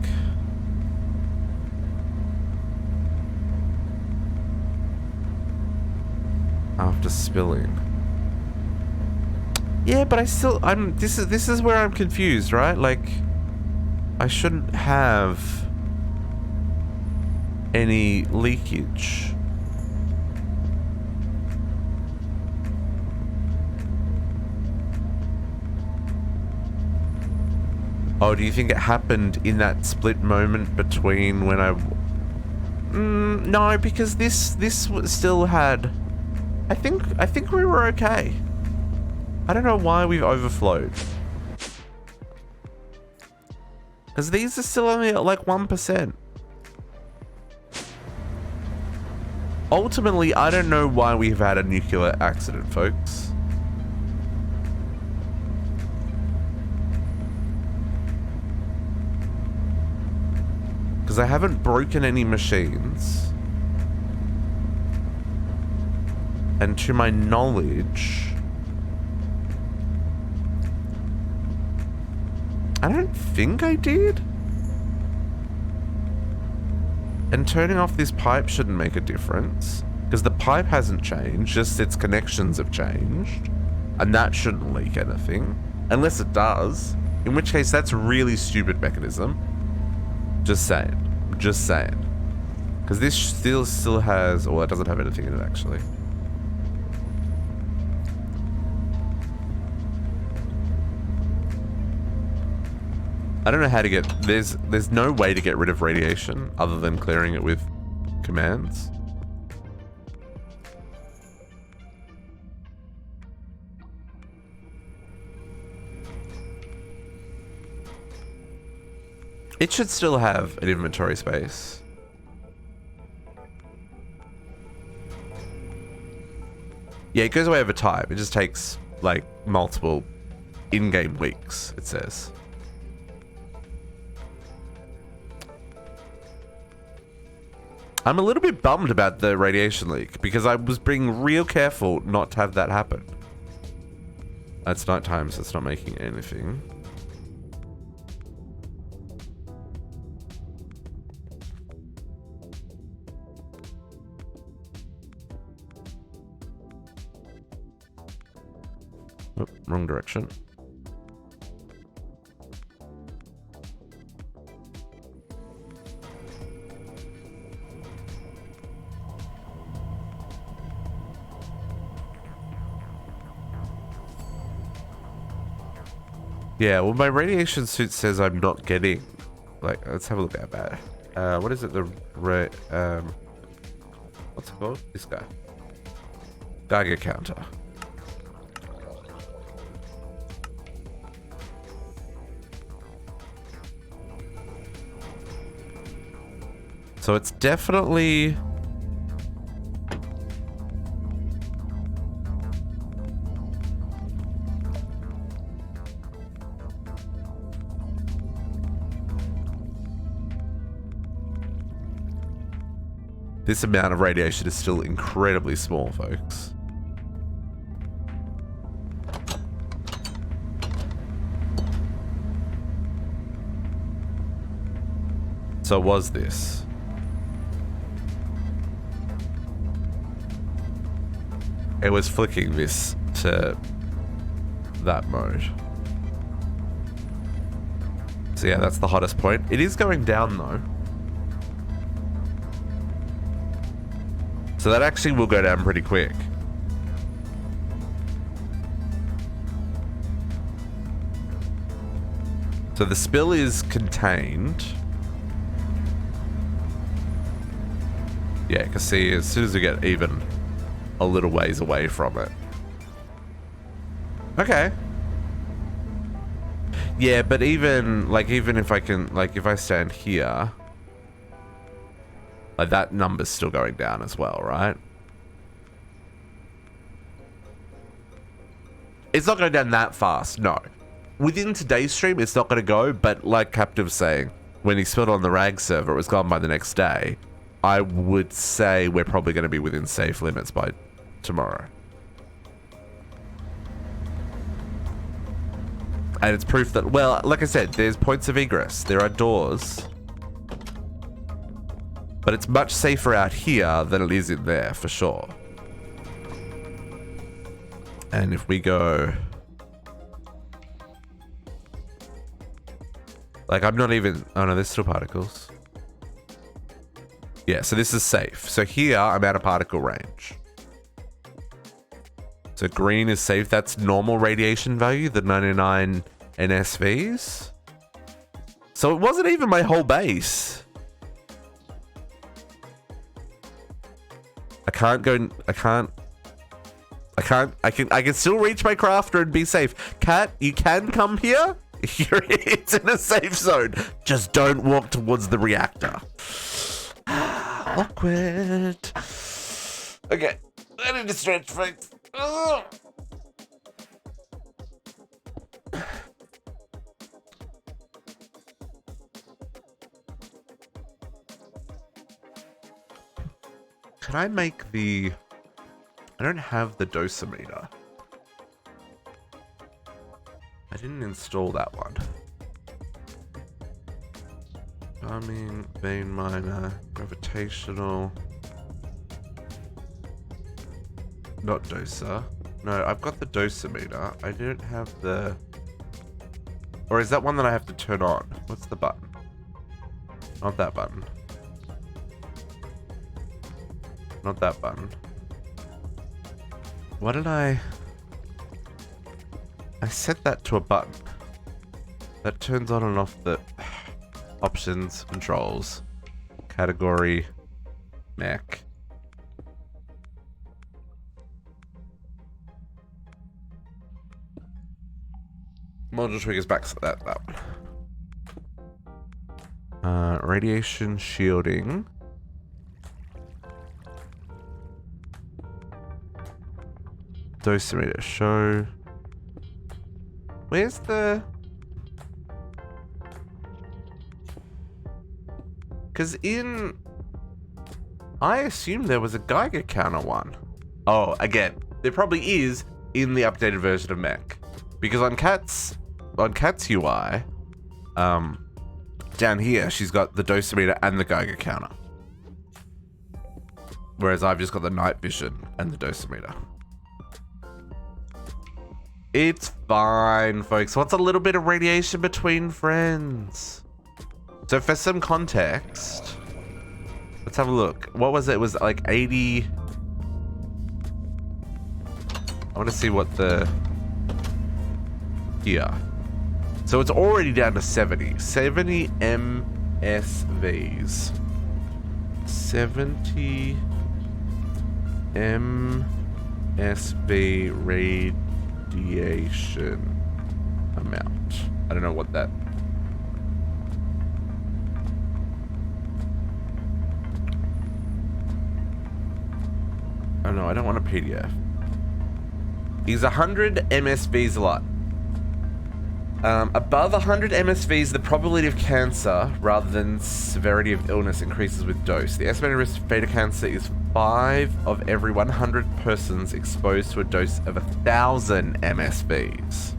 After spilling. Yeah, but this is where I'm confused, right? Like, I shouldn't have any leakage. Oh, do you think it happened in that split moment between when I... no, because this still had... I think we were okay. I don't know why we've overflowed. Because these are still only at like 1%. Ultimately, I don't know why we've had a nuclear accident, folks. Because I haven't broken any machines. And to my knowledge... I don't think I did. And turning off this pipe shouldn't make a difference. Because the pipe hasn't changed, just its connections have changed. And that shouldn't leak anything. Unless it does. In which case, that's a really stupid mechanism. Just saying. Just saying. Because this still has... Well, it doesn't have anything in it, actually. I don't know how to get... There's no way to get rid of radiation other than clearing it with commands. It should still have an inventory space. Yeah, it goes away over time. It just takes, like, multiple in-game weeks, it says. I'm a little bit bummed about the radiation leak because I was being real careful not to have that happen. It's nighttime, so it's not making anything. Oh, wrong direction. Yeah, well, my radiation suit says I'm not getting... Like, let's have a look at that. What is it? What's it called? This guy. Geiger counter. So it's definitely... This amount of radiation is still incredibly small, folks. So was this? It was flicking this to that mode. So yeah, that's the hottest point. It is going down though. So that actually will go down pretty quick. So the spill is contained. Yeah, because see, as soon as we get even a little ways away from it, Okay. Yeah, but even if I can, like, if I stand here, like, that number's still going down as well, right? It's not going down that fast, no. Within today's stream, it's not going to go, but like Captive's saying, when he spilled on the RAG server, it was gone by the next day. I would say we're probably going to be within safe limits by tomorrow. And it's proof that, well, like I said, there's points of egress. There are doors. But it's much safer out here than it is in there, for sure. And if we go... Like, I'm not even... Oh, no, there's still particles. Yeah, so this is safe. So here, I'm out of particle range. So green is safe. That's normal radiation value, the 99 NSVs. So it wasn't even my whole base. I can still reach my crafter and be safe. Cat, you can come here. It's in a safe zone. Just don't walk towards the reactor. Awkward. Okay. I need to stretch things. Can I make the... I don't have the dosimeter. I didn't install that one. Farming, vein miner, gravitational. Not doser. No, I've got the dosimeter. I don't have the... Or is that one that I have to turn on? What's the button? Not that button. Not that button. What did I set that to a button. That turns on and off the options, controls, category, mech. Module triggers back to that one. Radiation shielding. Dosimeter show. Where's the... Because in... I assume there was a Geiger counter one. Oh, again, there probably is in the updated version of mech. Because on Cat's UI, down here, she's got the dosimeter and the Geiger counter. Whereas I've just got the night vision and the dosimeter. It's fine, folks. What's a little bit of radiation between friends? So for some context, let's have a look. What was it? It was like 80... I want to see what the... Here. So it's already down to 70. 70 MSVs. 70 MSV radiation amount. I don't know what that... Oh no, I don't want a PDF. Is 100 MSVs a lot? Above 100 MSVs, the probability of cancer rather than severity of illness increases with dose. The estimated risk of fatal cancer is 5 of every 100 persons exposed to a dose of 1,000 MSVs.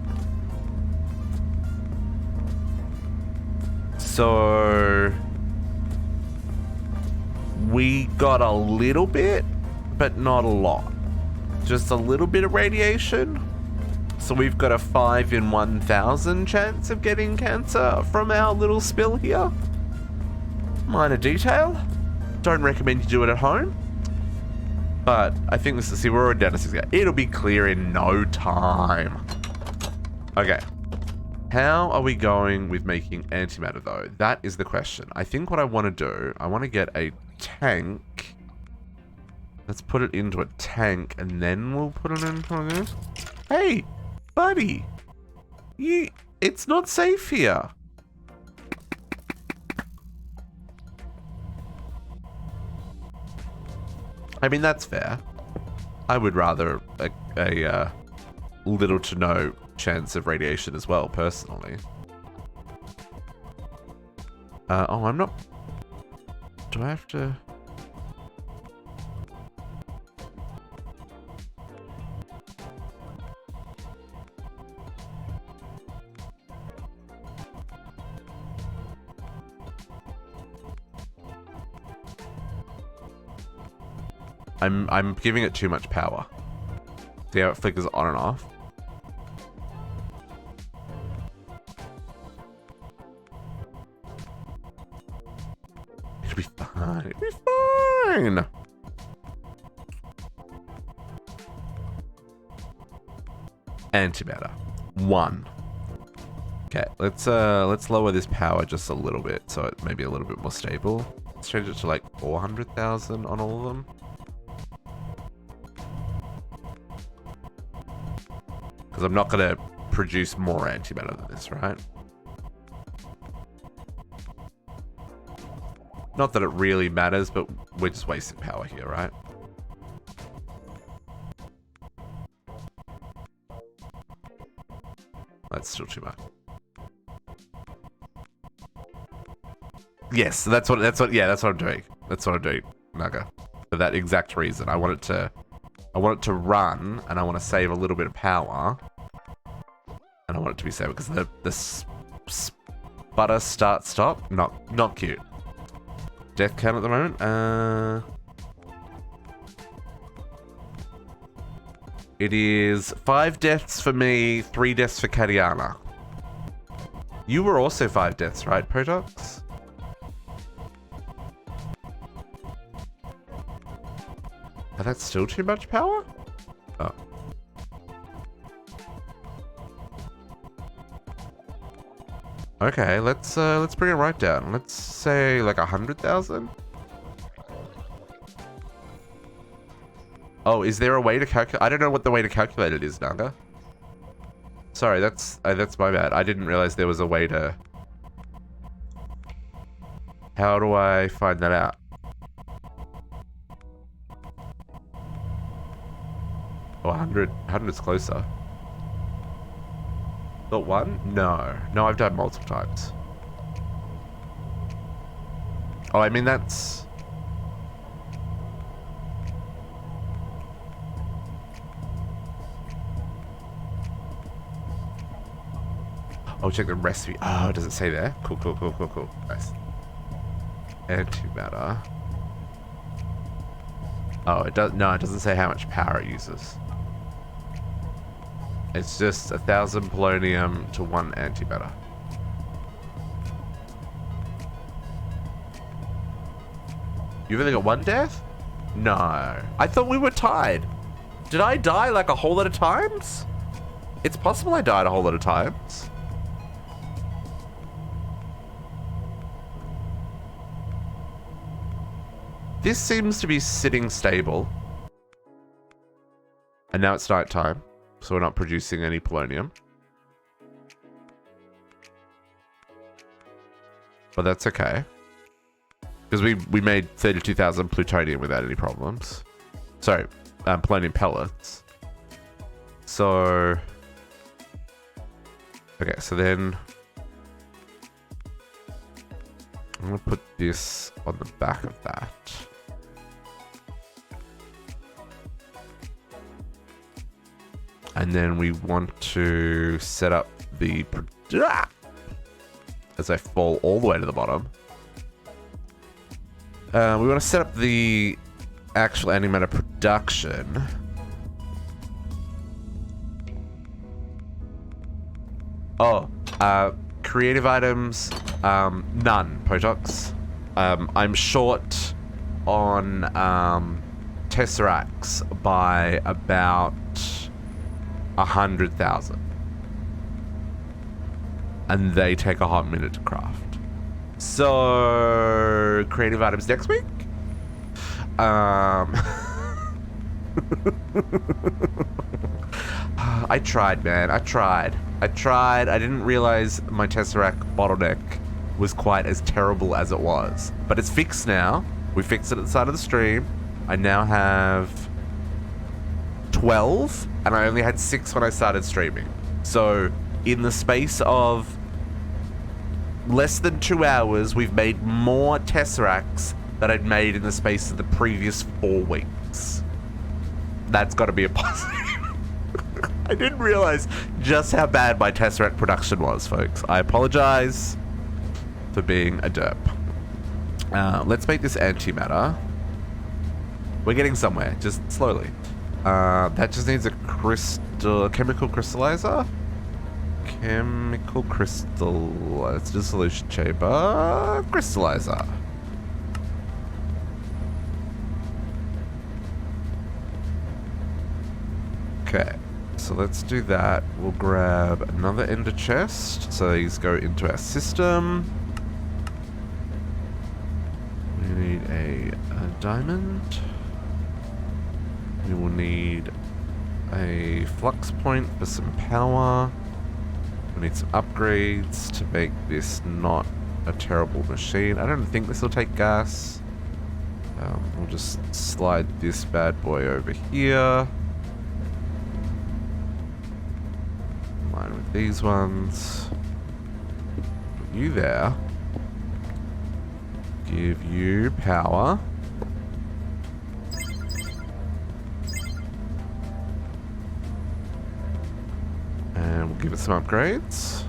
So we got a little bit, but not a lot. Just a little bit of radiation. So we've got a 5 in 1,000 chance of getting cancer from our little spill here. Minor detail. Don't recommend you do it at home. But I think this is... See, we're already down to 6. It'll be clear in no time. Okay. How are we going with making antimatter, though? That is the question. I think what I want to do... I want to get a tank... Let's put it into a tank, and then we'll put it into this. Hey! Buddy, it's not safe here. I mean, that's fair. I would rather a little to no chance of radiation as well, personally. Oh, I'm not... Do I have to... I'm giving it too much power. See how it flickers on and off? It'll be fine. It'll be fine. Antimatter. 1. Okay, let's lower this power just a little bit so it may be a little bit more stable. Let's change it to like 400,000 on all of them. Because I'm not going to produce more antimatter than this, right? Not that it really matters, but we're just wasting power here, right? That's still too much. Yes, that's what I'm doing. That's what I'm doing, Naga. For that exact reason. I want it to run, and I want to save a little bit of power. And I want it to be stable, because the sputter start stop, not cute. Death count at the moment, it is 5 deaths for me, 3 deaths for Katiana. You were also 5 deaths, right, Protox? Oh, that's still too much power? Oh. Okay, let's bring it right down. Let's say like 100,000. Oh, is there a way to calculate? I don't know what the way to calculate it is, Naga. Sorry, that's my bad. I didn't realize there was a way to. How do I find that out? Oh, 100 is closer. Got 1? No, I've done multiple times. Oh, I mean that's. Oh, check the recipe. Oh, does it say there? Cool. Nice. Antimatter. Oh, it does. No, it doesn't say how much power it uses. It's just 1,000 polonium to 1 antimatter. You've only got 1 death? No. I thought we were tied. Did I die like a whole lot of times? It's possible I died a whole lot of times. This seems to be sitting stable. And now it's night time. So we're not producing any polonium. But that's okay. Because we made 32,000 plutonium without any problems. Sorry, polonium pellets. So... Okay, so then... I'm going to put this on the back of that. And then we want to set up the... As I fall all the way to the bottom. We want to set up the actual antimatter production. Oh, creative items, none, Potox. I'm short on Tesseracts by about 100,000. And they take a hot minute to craft. So, creative items next week? I tried, man. I tried. I didn't realize my Tesseract bottleneck was quite as terrible as it was. But it's fixed now. We fixed it at the side of the stream. I now have 12, and I only had 6 when I started streaming. So, in the space of less than 2 hours, we've made more Tesseracts than I'd made in the space of the previous 4 weeks. That's got to be a positive. I didn't realize just how bad my Tesseract production was, folks. I apologize for being a derp. Let's make this antimatter. We're getting somewhere, just slowly. That just needs a chemical crystallizer. Chemical crystal. It's dissolution chamber. Crystallizer. Okay. So let's do that. We'll grab another ender chest. So these go into our system. We need a diamond. We will need a flux point for some power. We need some upgrades to make this not a terrible machine. I don't think this will take gas. We'll just slide this bad boy over here. Line with these ones. Put you there. Give you power. And we'll give it some upgrades.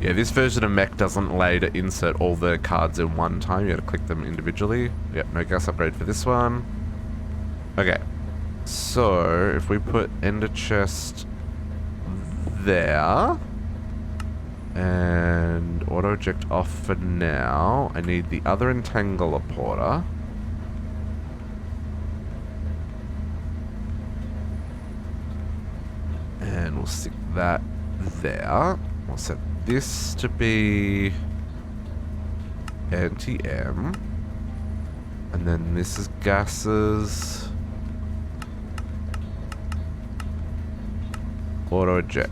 Yeah, this version of mech doesn't allow you to insert all the cards in one time. You gotta click them individually. Yep, no gas upgrade for this one. Okay. So, if we put ender chest there. And auto eject off for now. I need the other entangler porter. And we'll stick that there. We'll set this to be anti-M. And then this is gases. Auto eject.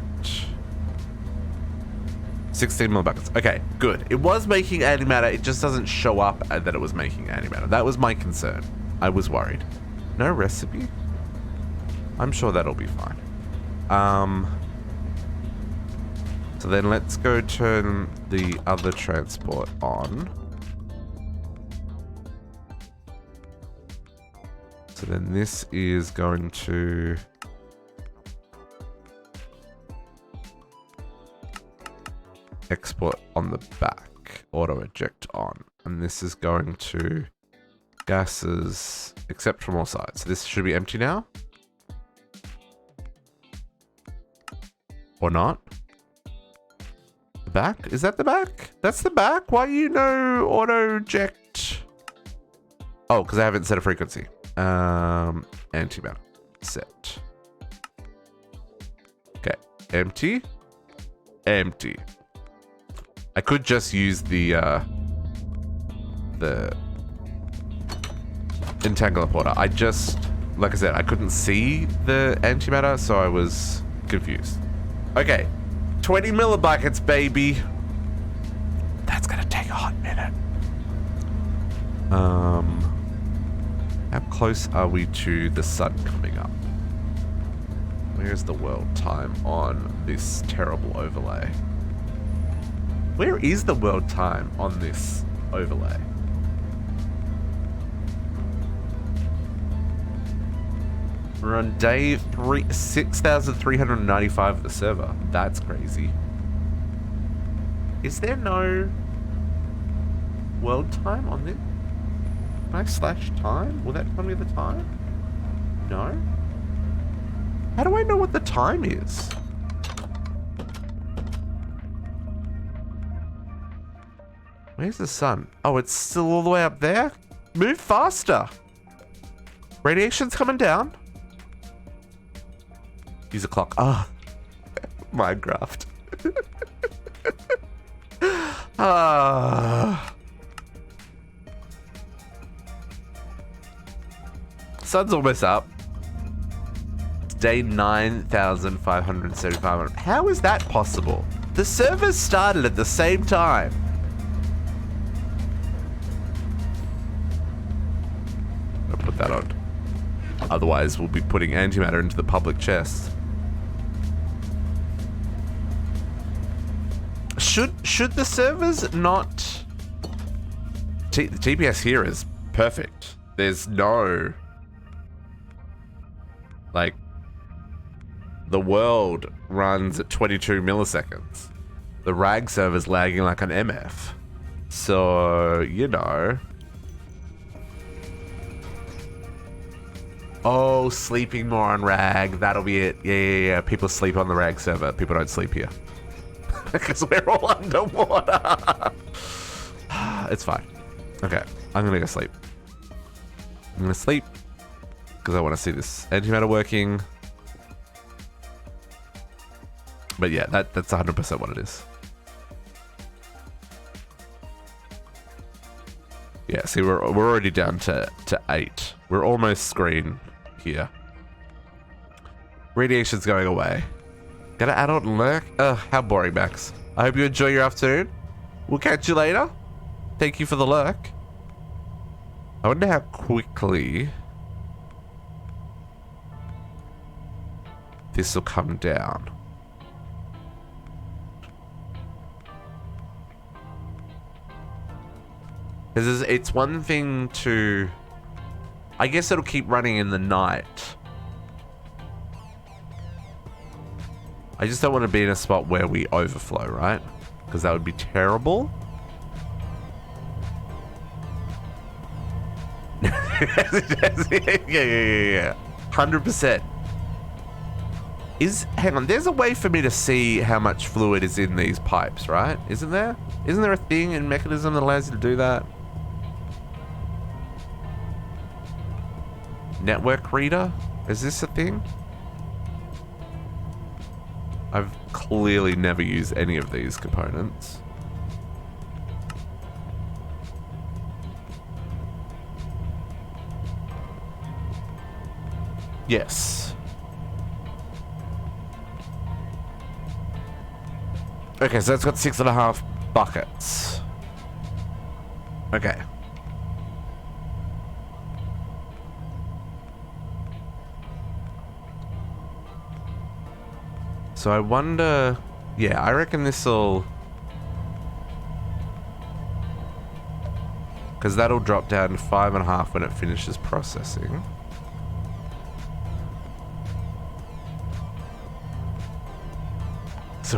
16 millibuckets. Okay, good. It was making antimatter. It just doesn't show up that it was making antimatter. That was my concern. I was worried. No recipe? I'm sure that'll be fine. So then let's go turn the other transport on. So then this is going to export on the back, auto eject on, and this is going to gases except from all sides. So this should be empty now, or not? The back? Is that the back? That's the back. Why you no auto eject? Oh, because I haven't set a frequency. Antimatter set. Okay, empty, empty. I could just use the entangler porter. I just, like I said, I couldn't see the antimatter, so I was confused. Okay, 20 millibuckets, baby. That's gonna take a hot minute. How close are we to the sun coming up? Where's the world time on this terrible overlay? Where is the world time on this overlay? We're on day 6,395 of the server. That's crazy. Is there no world time on this? Can I slash time? Will that tell me the time? No? How do I know what the time is? Where's the sun? Oh, it's still all the way up there? Move faster! Radiation's coming down. Use a clock. Ah. Minecraft. Ah. Sun's almost up. It's day 9,575. How is that possible? The servers started at the same time. I'll put that on. Otherwise, we'll be putting antimatter into the public chest. Should the servers not... The TPS here is perfect. There's no... Like... The world runs at 22 milliseconds. The RAG server's lagging like an MF. So, you know... Oh, sleeping more on RAG. That'll be it. Yeah. People sleep on the RAG server. People don't sleep here. Because we're all underwater. It's fine. Okay, I'm gonna go sleep. I'm gonna sleep because I want to see this antimatter working. But yeah, that's 100% what it is. Yeah, see, we're already down to 8. We're almost screen here. Radiation's going away. Gotta add on lurk? Ugh, how boring, Max. I hope you enjoy your afternoon. We'll catch you later. Thank you for the lurk. I wonder how quickly this will come down. Because it's one thing to... I guess it'll keep running in the night. I just don't want to be in a spot where we overflow, right? Because that would be terrible. Yeah. 100%. Hang on, there's a way for me to see how much fluid is in these pipes, right? Isn't there? Isn't there a thing and mechanism that allows you to do that? Network reader? Is this a thing? I've clearly never used any of these components. Yes. Okay, so it's got 6.5 buckets. Okay. So I wonder... Yeah, I reckon this'll... Because that'll drop down to 5.5 when it finishes processing. So,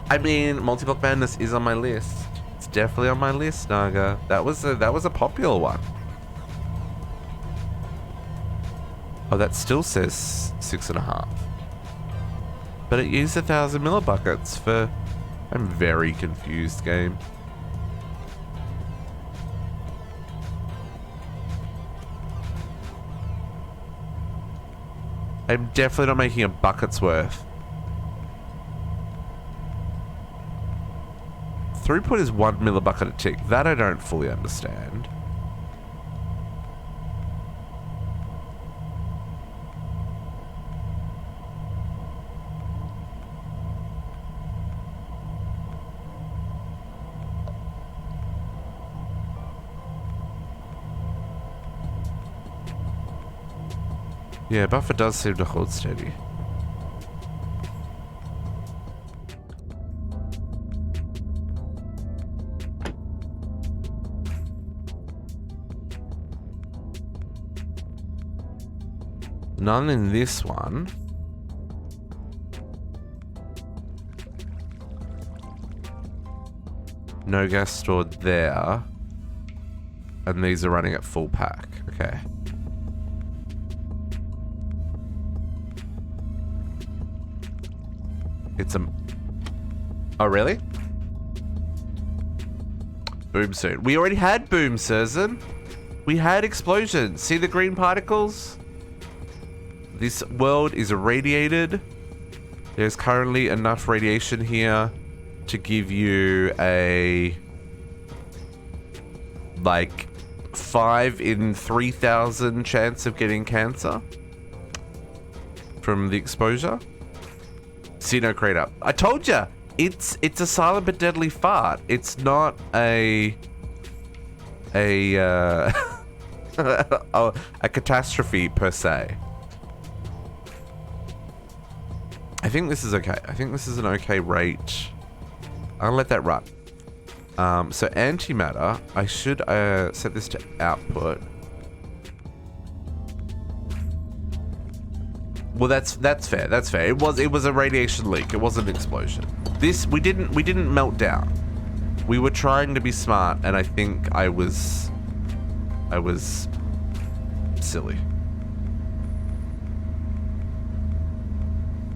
I mean, multi-block madness is on my list. It's definitely on my list, Naga. That was a popular one. Oh, that still says 6.5. But it used 1,000 millibuckets for... I'm very confused, game. I'm definitely not making a bucket's worth. Throughput is 1 millibucket a tick. That I don't fully understand. Yeah, buffer does seem to hold steady. None in this one. No gas stored there. And these are running at full pack. Okay. It's a... Oh, really? Boom soon. We already had boom, Susan. We had explosions. See the green particles? This world is irradiated. There's currently enough radiation here to give you a... like 5 in 3,000 chance of getting cancer from the exposure. See no crater. I told you, it's a silent but deadly fart. It's not a catastrophe per se. I think this is okay. I think this is an okay rate. I'll let that run. So antimatter, I should set this to output. Well, that's fair. That's fair. It was a radiation leak. It wasn't an explosion. This we didn't melt down. We were trying to be smart, and I think I was silly.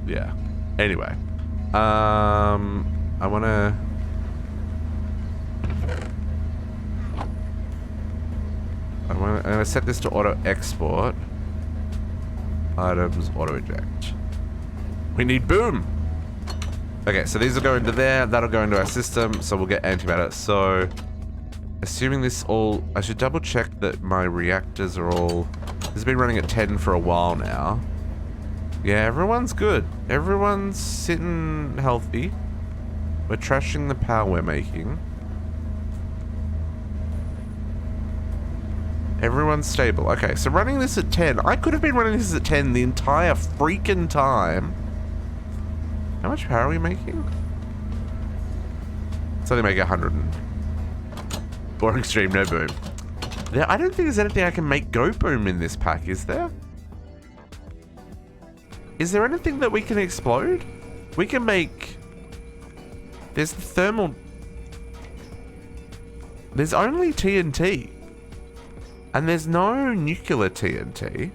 Yeah. Anyway, I'm gonna set this to auto export. Items auto eject. We need boom. Okay, so these will go into there. That'll go into our system. So we'll get antimatter. So, assuming this all, I should double check that my reactors are all. This has been running at 10 for a while now. Yeah, everyone's good. Everyone's sitting healthy. We're trashing the power we're making. Everyone's stable. Okay, so running this at 10. I could have been running this at 10 the entire freaking time. How much power are we making? So they make 100. Boring stream, no boom. I don't think there's anything I can make go boom in this pack, is there? Is there anything that we can explode? We can make... There's the thermal... There's only TNT. And there's no nuclear TNT.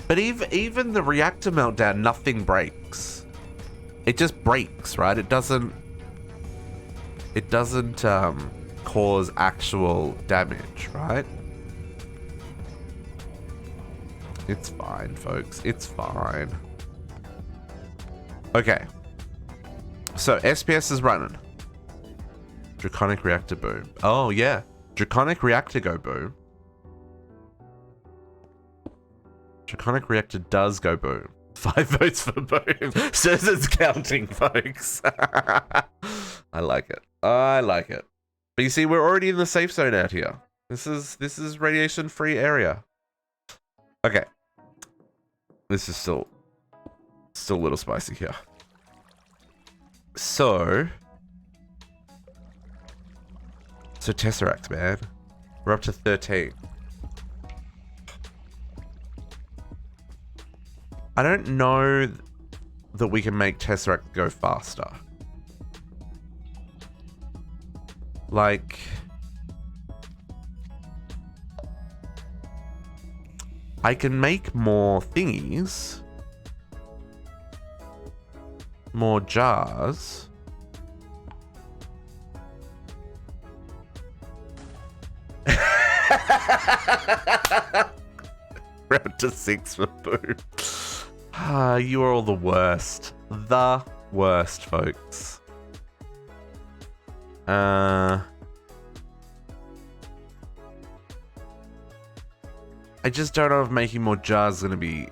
But even the reactor meltdown, nothing breaks. It just breaks, right? It doesn't cause actual damage, right? It's fine, folks. It's fine. Okay. So SPS is running. Draconic reactor boom. Oh yeah. Draconic reactor go boom. Draconic reactor does go boom. 5 votes for boom. Says it's counting, folks. I like it. I like it. But you see, we're already in the safe zone out here. This is radiation free area. Okay. This is still a little spicy here. So Tesseracts, man. We're up to 13. I don't know that we can make Tesseracts go faster. Like, I can make more thingies. More jars. Round to 6 for boom. Ah, you are all the worst. The worst, folks. I just don't know if making more jars is going to be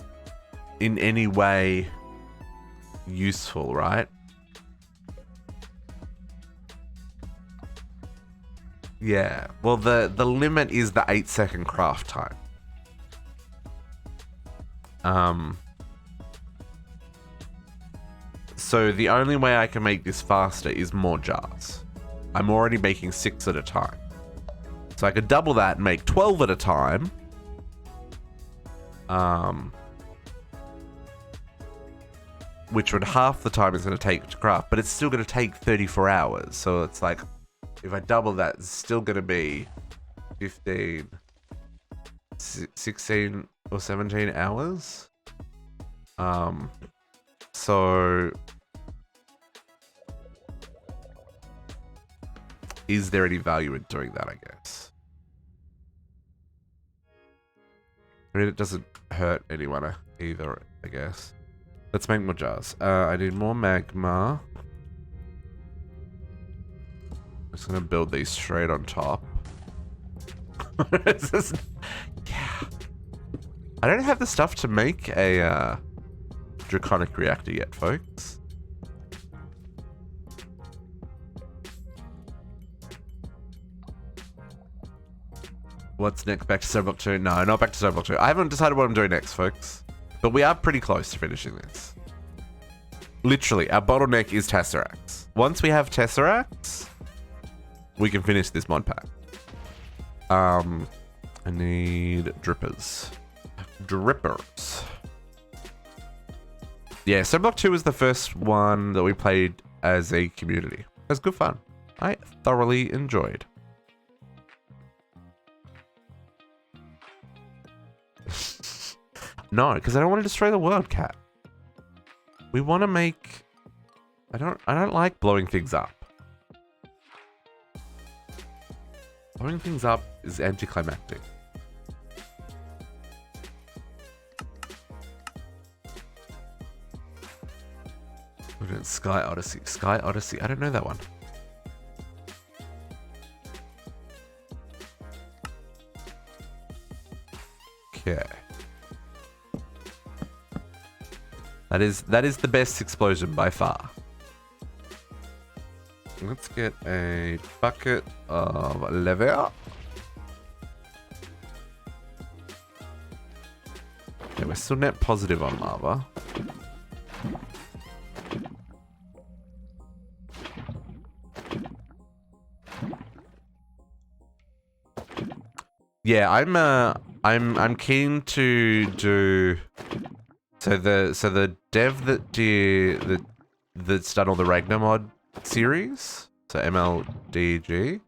in any way useful, right? Yeah. Well, the limit is the 8-second craft time. So the only way I can make this faster is more jars. I'm already making 6 at a time. So I could double that and make 12 at a time. Which would half the time it's going to take to craft, but it's still going to take 34 hours. So it's like, if I double that, it's still going to be 15, 16 or 17 hours. So is there any value in doing that, I guess? I mean, it doesn't hurt anyone either, I guess. Let's make more jars. I need more magma. I'm just gonna build these straight on top. Yeah. I don't have the stuff to make a draconic reactor yet, folks. What's next? Back to Serverblock 2? No, not back to Serverblock 2. I haven't decided what I'm doing next, folks. But we are pretty close to finishing this. Literally, our bottleneck is Tesseracts. Once we have Tesseracts, we can finish this mod pack. I need drippers. Drippers. Yeah, Serverblock 2 was the first one that we played as a community. It was good fun. I thoroughly enjoyed. No, because I don't want to destroy the world, Cat. We want to make... I don't like blowing things up. Blowing things up is anticlimactic. Sky Odyssey. Sky Odyssey. I don't know that one. Okay. That is the best explosion by far. Let's get a bucket of lava. Okay, we're still net positive on lava. Yeah, I'm keen to do. So the dev that's done all the Ragnar mod series, so MLDG,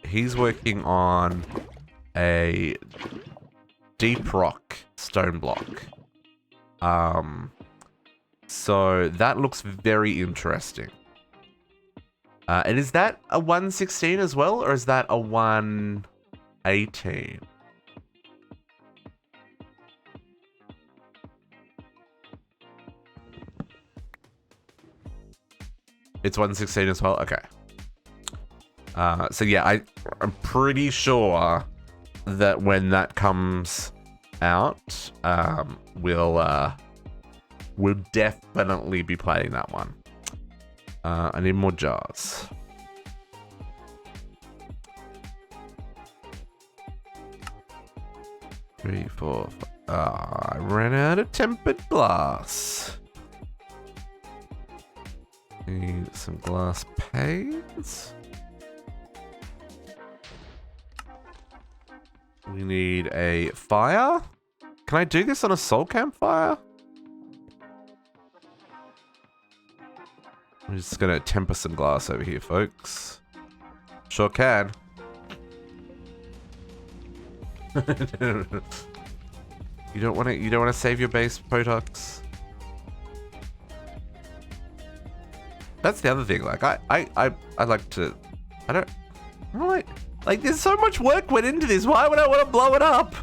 he's working on a deep rock stone block. So that looks very interesting. And is that a 116 as well, or is that a 118? It's 116 as well? Okay. So yeah, I'm pretty sure that when that comes out, we'll definitely be playing that one. I need more jars. Three, four, five. I ran out of tempered glass. Need some glass panes. We need a fire. Can I do this on a soul campfire? I'm just gonna temper some glass over here, folks. Sure can. You don't want to save your base, Potox? That's the other thing. Like I like to. I don't like. There's so much work went into this. Why would I want to blow it up?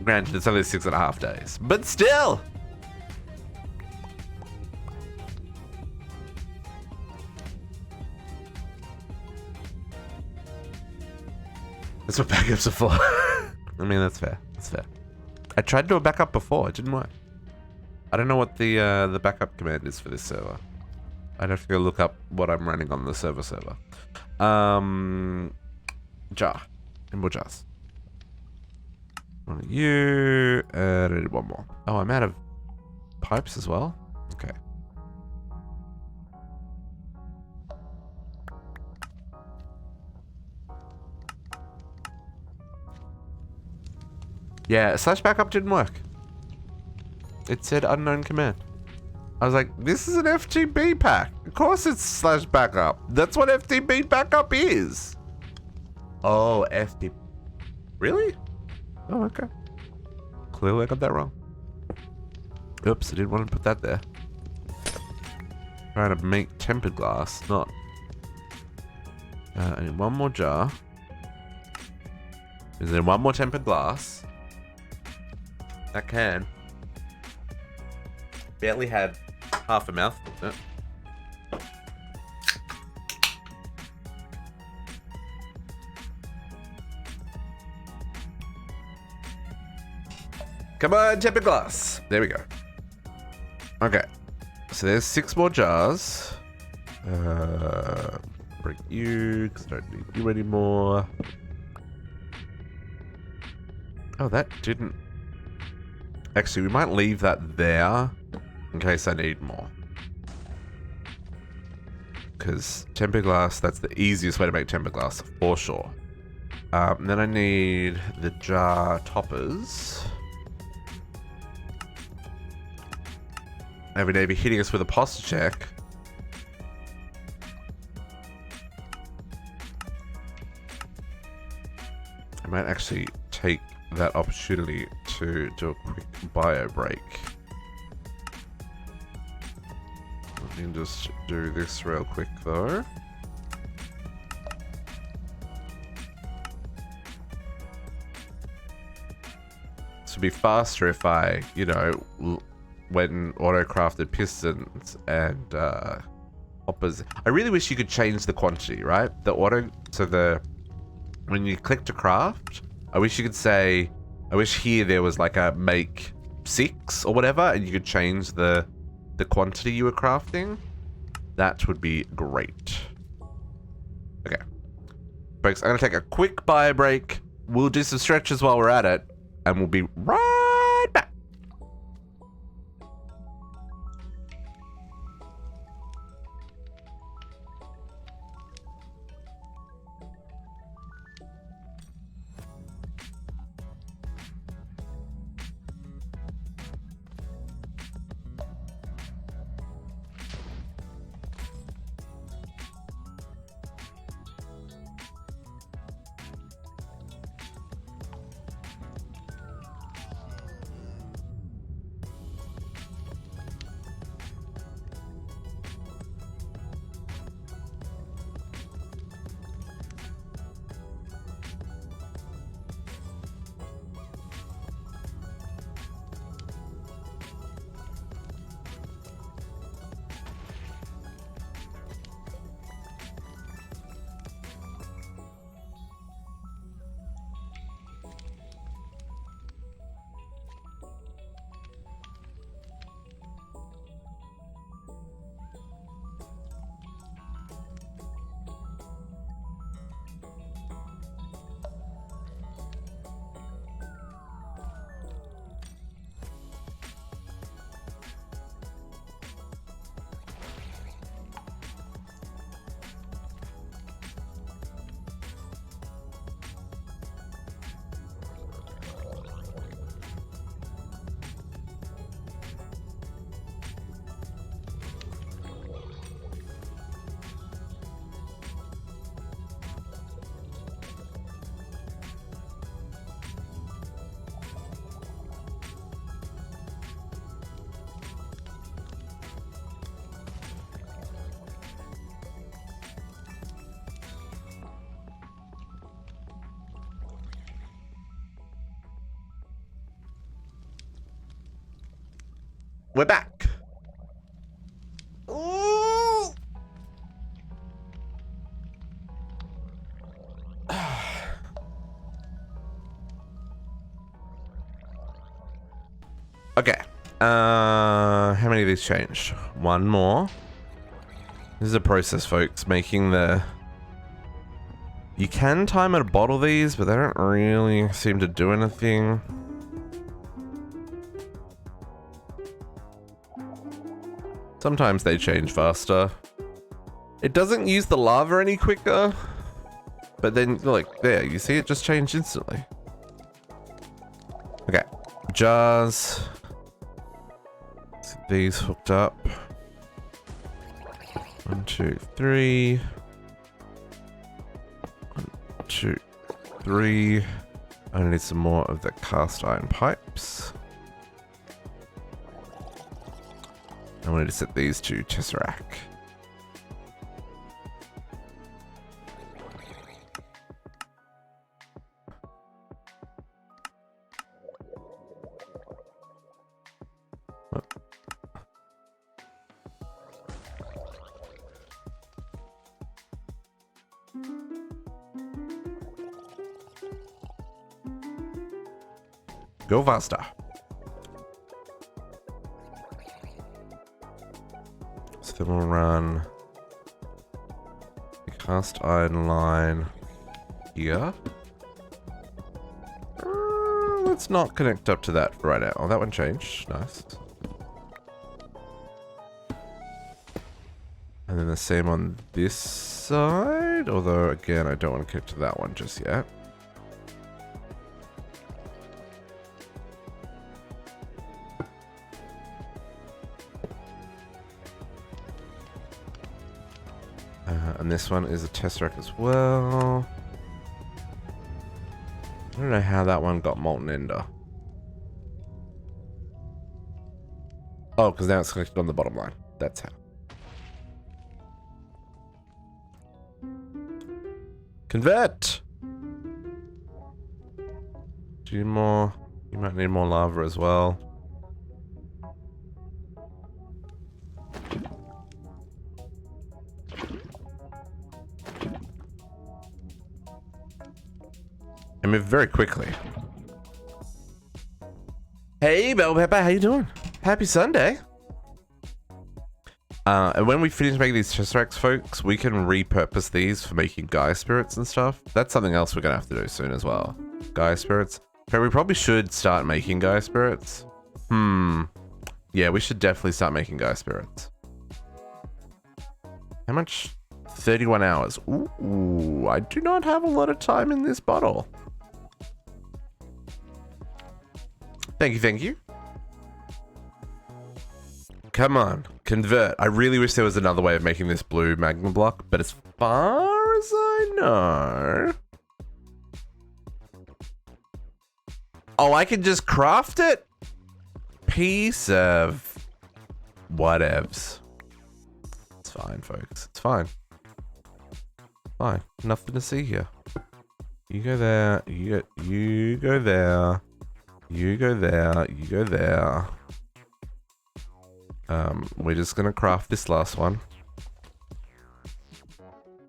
Granted, it's only 6.5 days, but still. That's what backups are for. I mean, that's fair. That's fair. I tried to do a backup before. It didn't work. I don't know what the backup command is for this server. I'd have to go look up what I'm running on the server. Jar. And more jars. One of you. And I need one more. Oh, I'm out of pipes as well? Okay. Yeah, slash backup didn't work. It said unknown command. I was like, this is an FTB pack. Of course it's slash backup. That's what FTB backup is. Oh, FTB. Really? Oh, okay. Clearly I got that wrong. Oops, I didn't want to put that there. Trying to make tempered glass, not. I need one more jar. Is there one more tempered glass? That can. Barely had half a mouthful of it. Come on, tempered glass. There we go. Okay. So there's 6 more jars. Break you, because I don't need you anymore. Oh, that didn't... Actually, we might leave that there in case I need more. Because tempered glass, that's the easiest way to make tempered glass, for sure. Then I need the jar toppers. Every day be hitting us with a posture check. I might actually take that opportunity to do a quick bio break. Let me just do this real quick though. This would be faster if I, you know, when auto-crafted pistons and hoppers. I really wish you could change the quantity, right? When you click to craft, I wish you could say, I wish here there was like a make 6 or whatever, and you could change the quantity you were crafting. That would be great. Okay. Folks, I'm gonna take a quick bio break. We'll do some stretches while we're at it, and we'll be right back. We're back. Ooh. Okay. How many of these changed? One more. This is a process, folks. Making the... You can time and bottle these, but they don't really seem to do anything. Sometimes they change faster. It doesn't use the lava any quicker, but then, like, there, you see it just changed instantly. Okay, jars. Let's get these hooked up. 1, 2, 3. 1, 2, 3. I need some more of the cast iron pipes. I wanted to set these to Tesseract. Go faster. So then we'll run the cast iron line here. Let's not connect up to that for right now. Oh, that one changed. Nice. And then the same on this side. Although, again, I don't want to connect to that one just yet. And this one is a Tesseract as well. I don't know how that one got molten ender. Oh, because now it's connected on the bottom line. That's how. Convert! Do you need more? You might need more lava as well. I move very quickly. Hey, Bell Pepper, how you doing? Happy Sunday. And when we finish making these Tesseracts, folks, we can repurpose these for making Gaia Spirits and stuff. That's something else we're going to have to do soon as well. Gaia Spirits. Okay, we probably should start making Gaia Spirits. Yeah, we should definitely start making Gaia Spirits. How much? 31 hours. Ooh, I do not have a lot of time in this bottle. Thank you, thank you. Come on, convert. I really wish there was another way of making this blue magma block, but as far as I know... Oh, I can just craft it? Piece of... whatevs. It's fine, folks. It's fine. Fine. Nothing to see here. You go there. You go there. You go there. You go there. We're just gonna craft this last one.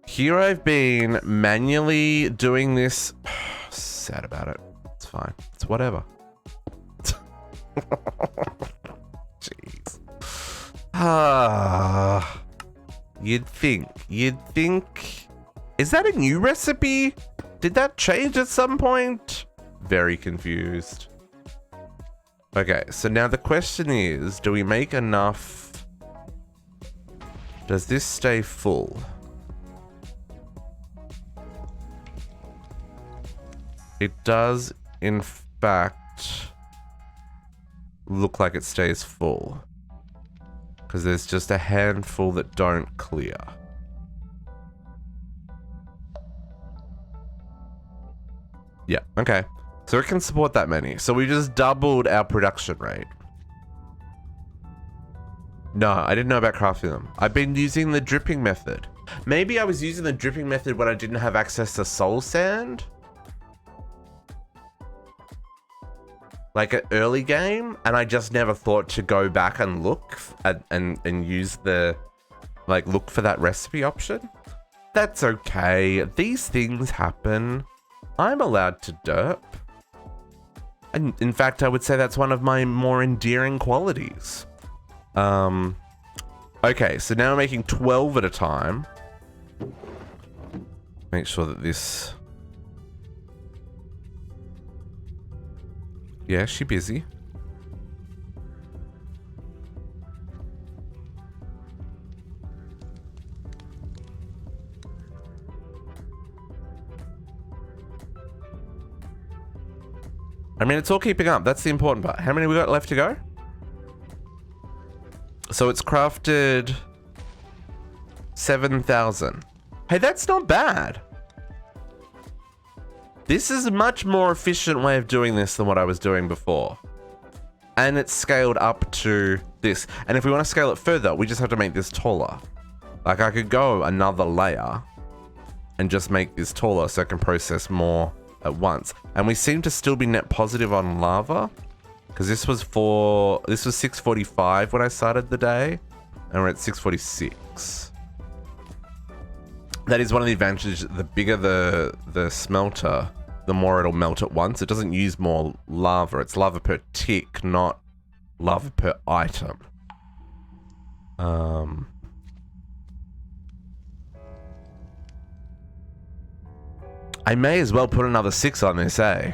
Here I've been manually doing this. Sad about it. It's fine. It's whatever. Jeez. You'd think. Is that a new recipe? Did that change at some point? Very confused. Okay, so now the question is, do we make enough? Does this stay full? It does, in fact, look like it stays full. Because there's just a handful that don't clear. Yeah, okay. So it can support that many. So we just doubled our production rate. No, I didn't know about crafting them. I've been using the dripping method. Maybe I was using the dripping method when I didn't have access to soul sand. Like an early game, and I just never thought to go back and look and use the, like, look for that recipe option. That's okay. These things happen. I'm allowed to derp. And in fact, I would say that's one of my more endearing qualities. Okay, so now we're making 12 at a time. Make sure that this... Yeah, she busy. I mean, it's all keeping up. That's the important part. How many we got left to go? So it's crafted 7,000. Hey, that's not bad. This is a much more efficient way of doing this than what I was doing before. And it's scaled up to this. And if we want to scale it further, we just have to make this taller. Like, I could go another layer and just make this taller so I can process more at once. And we seem to still be net positive on lava, because this was 645 when I started the day, and we're at 646. That is one of the advantages. The bigger the smelter, the more it'll melt at once. It doesn't use more lava. It's lava per tick, not lava per item. I may as well put another 6 on this, eh?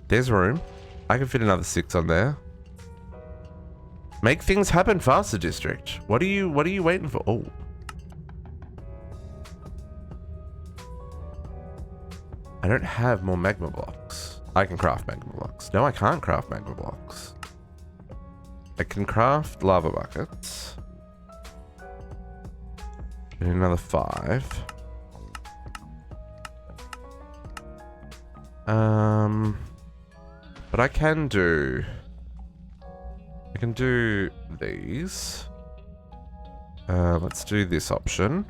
There's room. I can fit another 6 on there. Make things happen faster, District. What are you waiting for? Oh. I don't have more magma blocks. I can craft magma blocks. No, I can't craft magma blocks. I can craft lava buckets. And another 5. But I can do these. Let's do this option.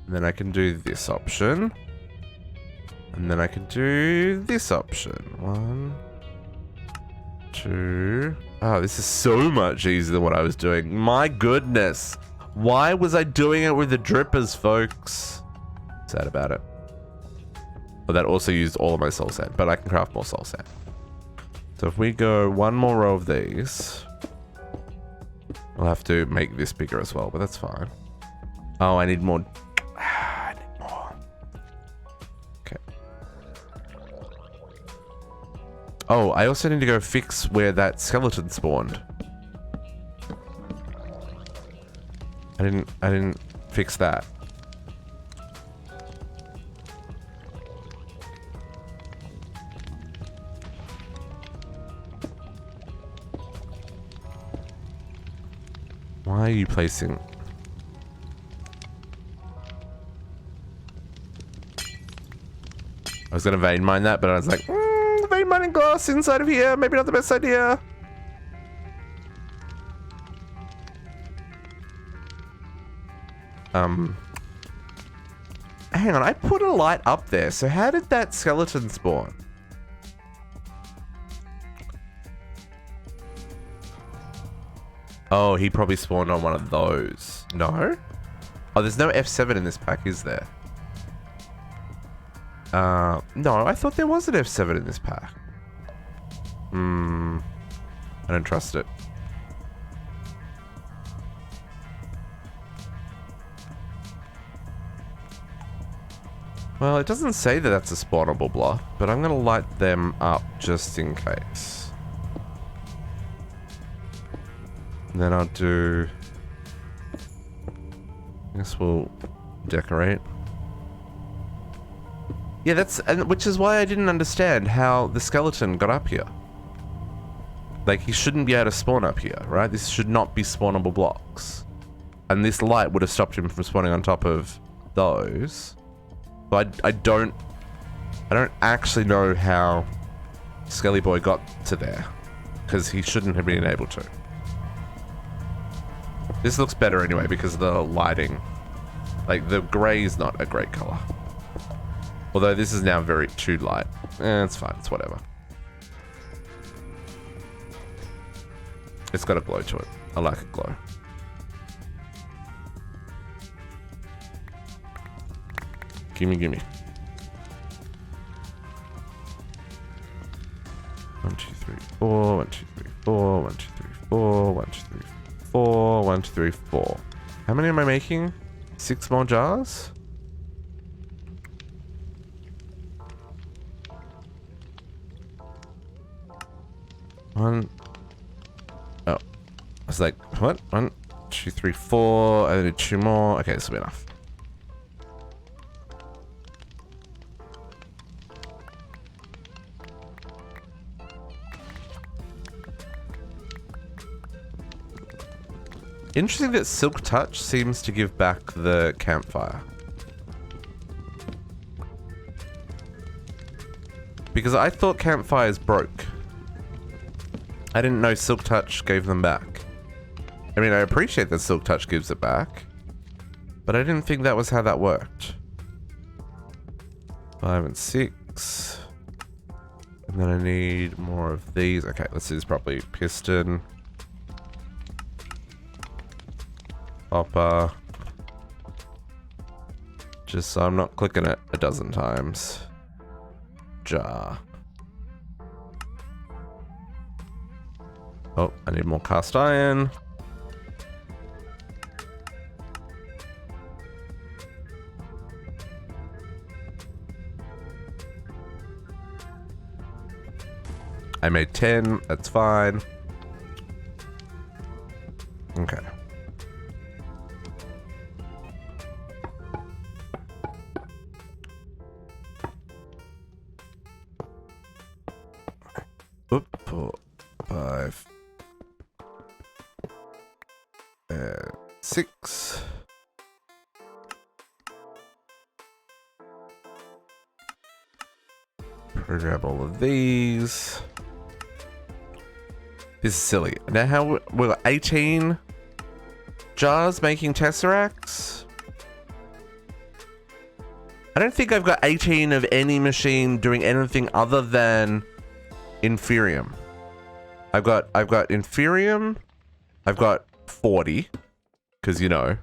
And then I can do this option. And then I can do this option. 1, 2. Oh, this is so much easier than what I was doing. My goodness. Why was I doing it with the drippers, folks? Sad about it. But that also used all of my soul sand, but I can craft more soul sand. So if we go one more row of these, I'll have to make this bigger as well, but that's fine. Oh, I need more. I need more. Okay. Oh, I also need to go fix where that skeleton spawned. I didn't fix that. Why are you placing? I was gonna vein mine that, but I was like, vein mining glass inside of here, maybe not the best idea. Hang on, I put a light up there, so how did that skeleton spawn? Oh, he probably spawned on one of those. No? Oh, there's no F7 in this pack, is there? No, I thought there was an F7 in this pack. I don't trust it. Well, it doesn't say that that's a spawnable block, but I'm going to light them up just in case. And then I'll do... I guess we'll decorate. Yeah, which is why I didn't understand how the skeleton got up here. Like, he shouldn't be able to spawn up here, right? This should not be spawnable blocks. And this light would have stopped him from spawning on top of those. But I don't actually know how Skelly Boy got to there, because he shouldn't have been able to. This looks better anyway because of the lighting. Like, the grey is not a great color. Although this is now very too light. It's fine, it's whatever. It's got a glow to it. I like a glow. Gimme, gimme. 1, 2, 3, 4. 1, 2, 3, 4. 1, 2, 3, 4. 1, 2, 3, 4. 1, 2, 3, 4. How many am I making? 6 more jars? One. Oh. I was like, what? 1, 2, 3, 4. I did 2 more. Okay, this will be enough. Interesting that Silk Touch seems to give back the campfire. Because I thought campfires broke. I didn't know Silk Touch gave them back. I mean, I appreciate that Silk Touch gives it back, but I didn't think that was how that worked. 5 and 6. And then I need more of these. Okay, let's do this properly. Piston. Hopper. Just so I'm not clicking it a dozen times. Jar. Oh, I need more cast iron. I made 10, that's fine. Okay. Oop, 4, 5, 6. Grab all of these. This is silly. Now how we've got 18 jars making Tesseracts? I don't think I've got 18 of any machine doing anything other than Inferium. I've got Inferium. I've got 40. Because, you know,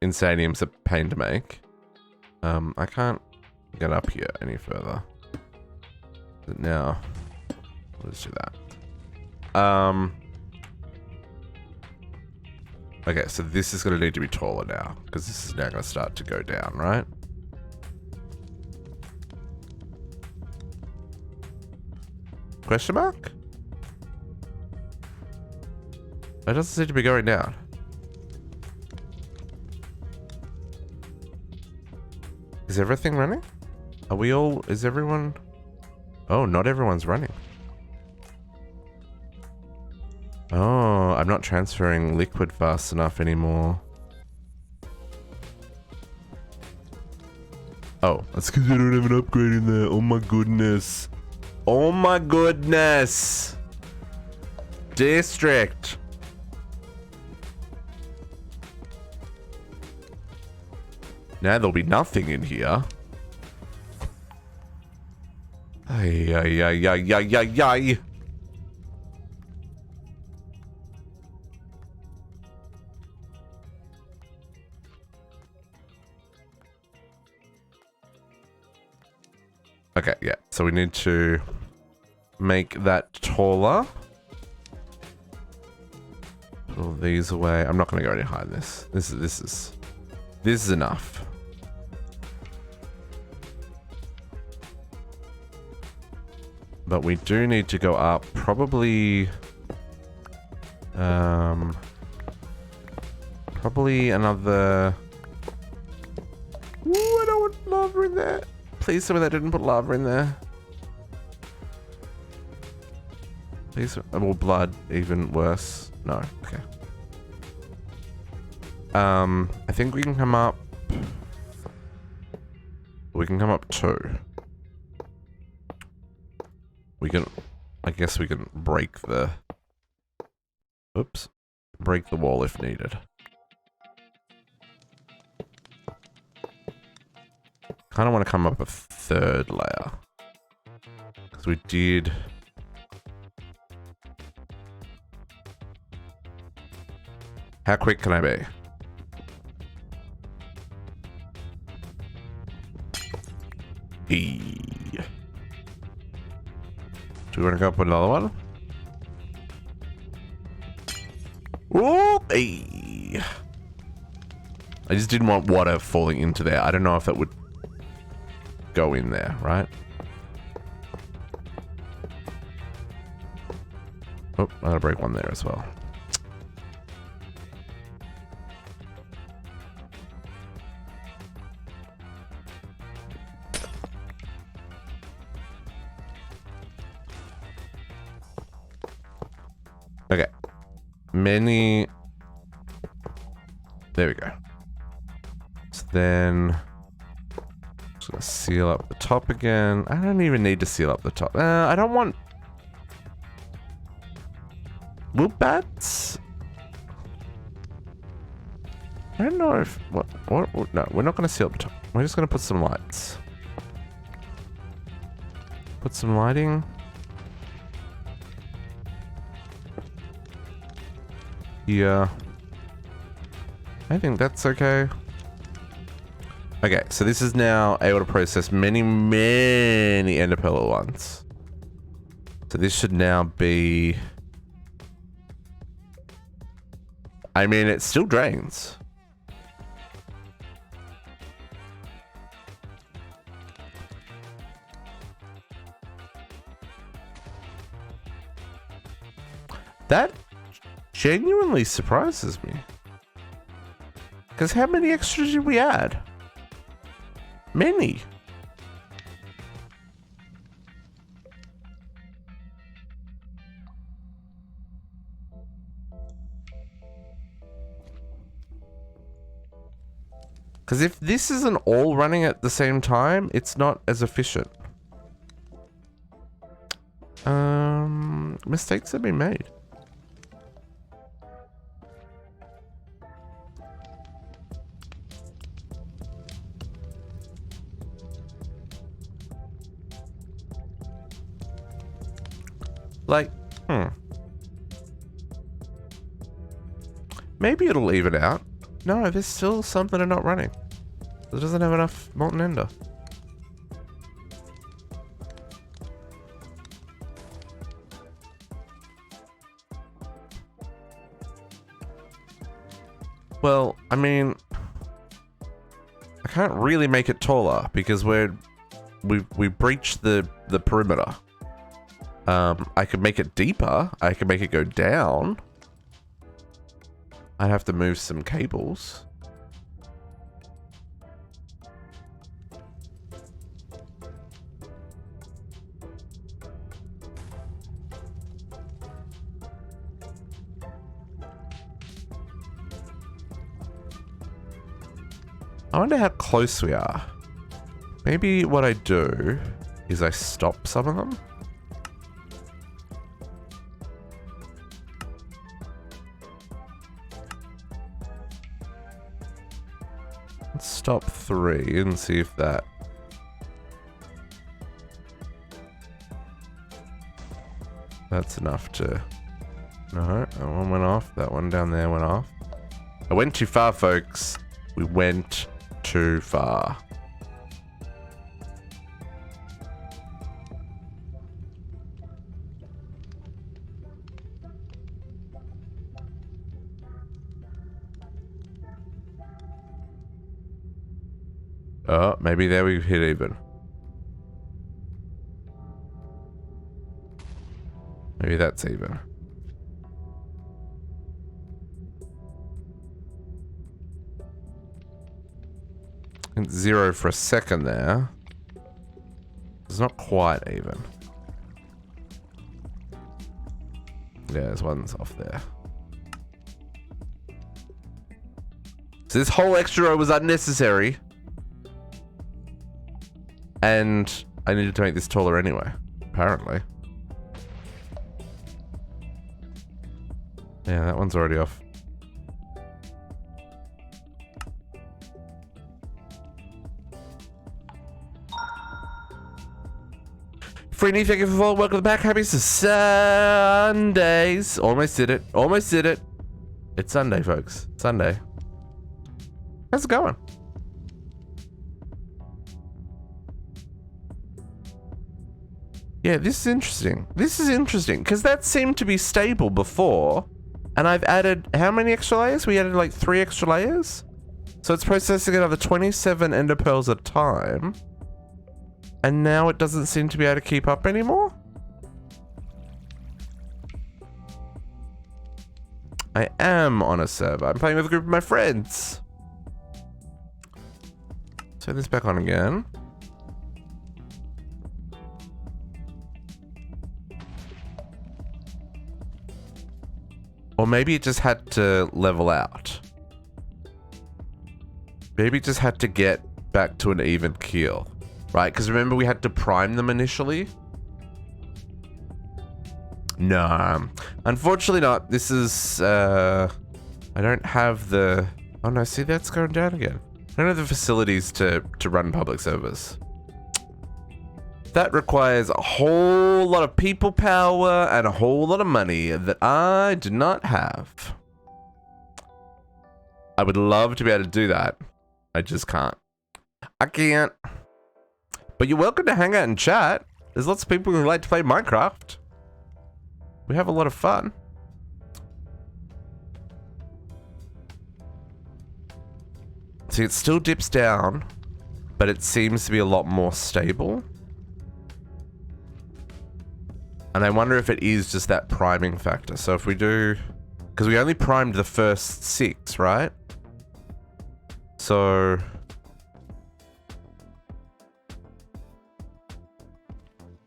Insanium's a pain to make. I can't get up here any further. But now, let's do that. Okay, so this is going to need to be taller now. Because this is now going to start to go down, right? Question mark? It doesn't seem to be going down. Is everything running? Are we all... Is everyone... Oh, not everyone's running. Oh, I'm not transferring liquid fast enough anymore. Oh, that's because I don't have an upgrade in there. Oh my goodness. Oh my goodness. District. Now there'll be nothing in here. Ay, ay, ay, ay, ay, ay, ay. Okay, yeah. So we need to make that taller. Put all these away. I'm not going to go any higher than this. This is enough. But we do need to go up probably another... Ooh, I don't want lava in there. Please tell me that didn't put lava in there. Please, or blood, even worse. No, okay. I think we can come up... We can come up 2. We can... I guess we can break the... Oops. Break the wall if needed. Kind of want to come up a 3rd layer. Because we did... How quick can I be? Hey. Do we want to go up with another one? Ooh, hey. I just didn't want water falling into there. I don't know if that would go in there, right? Oh, I gotta break one there as well. Okay. Many... There we go. So then... Just gonna seal up the top again. I don't even need to seal up the top. I don't want... Whoop bats? I don't know if... What? No, we're not gonna seal up the top. We're just gonna put some lights. Put some lighting. Here. I think that's okay. Okay, so this is now able to process many, many enderpearl at once. So this should now be... I mean, it still drains. That genuinely surprises me. Because how many extras did we add? Many. Because if this isn't all running at the same time, it's not as efficient. Mistakes have been made. Like, maybe it'll even out. No, there's still some that are not running. It doesn't have enough molten ender. Well, I mean, I can't really make it taller because we breached the perimeter. I could make it deeper. I could make it go down. I'd have to move some cables. I wonder how close we are. Maybe what I do is I stop some of them. Let's stop 3 and see if that... That's enough to... No, that one went off. That one down there went off. I went too far, folks. We went too far. Oh, maybe there we hit even. Maybe that's even. It's 0 for a second there. It's not quite even. Yeah, there's one's off there. So this whole extra row was unnecessary. And I needed to make this taller anyway, apparently. Yeah, that one's already off. Freeney, thank you for following. Welcome back. Happy Sundays. Almost did it. Almost did it. It's Sunday, folks. Sunday. How's it going? Yeah, this is interesting. This is interesting because that seemed to be stable before, and I've added how many extra layers? We added like 3 extra layers, so it's processing another 27 ender pearls at a time, and now it doesn't seem to be able to keep up anymore. I am on a server. I'm playing with a group of my friends. Turn this back on again. Or maybe it just had to level out. Maybe it just had to get back to an even keel. Right? Because remember we had to prime them initially? No. Unfortunately not. This is... I don't have the... Oh no, see that's going down again. I don't have the facilities to run public servers. That requires a whole lot of people power and a whole lot of money that I do not have. I would love to be able to do that. I just can't. I can't. But you're welcome to hang out and chat. There's lots of people who like to play Minecraft. We have a lot of fun. See, it still dips down, but it seems to be a lot more stable. And I wonder if it is just that priming factor. So if we do... Because we only primed the first 6, right? So...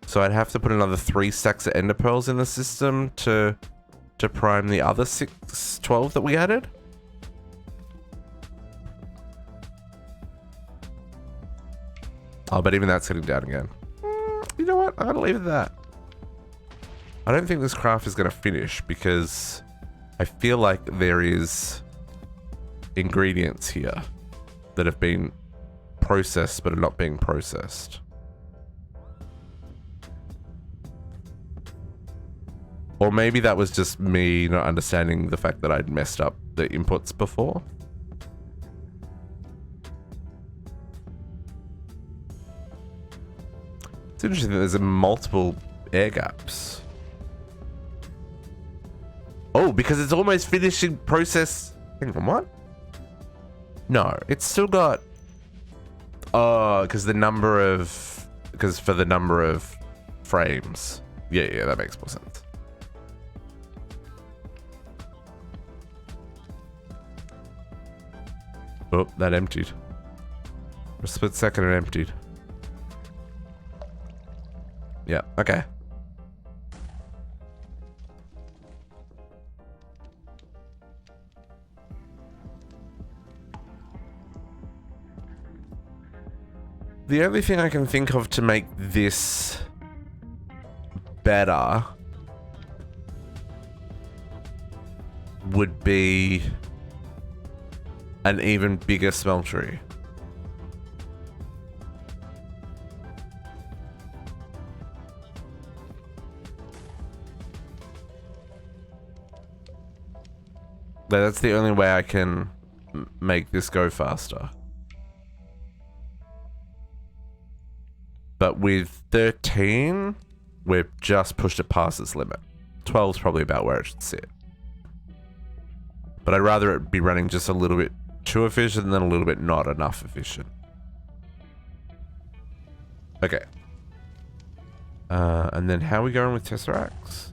So I'd have to put another 3 stacks of ender pearls in the system to prime the other 12 that we added. Oh, but even that's getting down again. You know what? I'm gonna leave it at that. I don't think this craft is gonna finish because I feel like there is ingredients here that have been processed but are not being processed. Or maybe that was just me not understanding the fact that I'd messed up the inputs before. It's interesting that there's multiple air gaps. Oh, because it's almost finishing process. Hang on, what? No, it's still got... Oh, because the number of... Because for the number of frames. Yeah, that makes more sense. Oh, that emptied. For a split second it emptied. Yeah, okay. The only thing I can think of to make this better would be an even bigger smeltery. That's the only way I can make this go faster. But with 13, we've just pushed it past its limit. 12 is probably about where it should sit. But I'd rather it be running just a little bit too efficient than a little bit not enough efficient. Okay. And then how are we going with Tesseracts?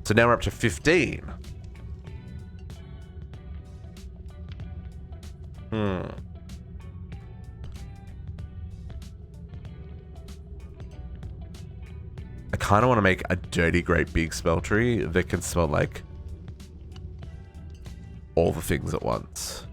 So now we're up to 15. I kind of want to make a dirty, great big smeltery that can smell like all the things at once.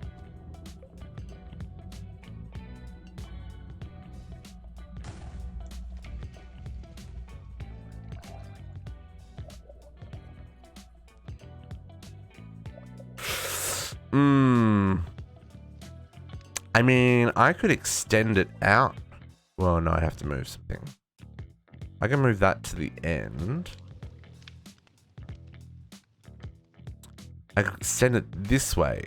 I mean, I could extend it out. Well, no, I'd have to move something. I can move that to the end. I could extend it this way.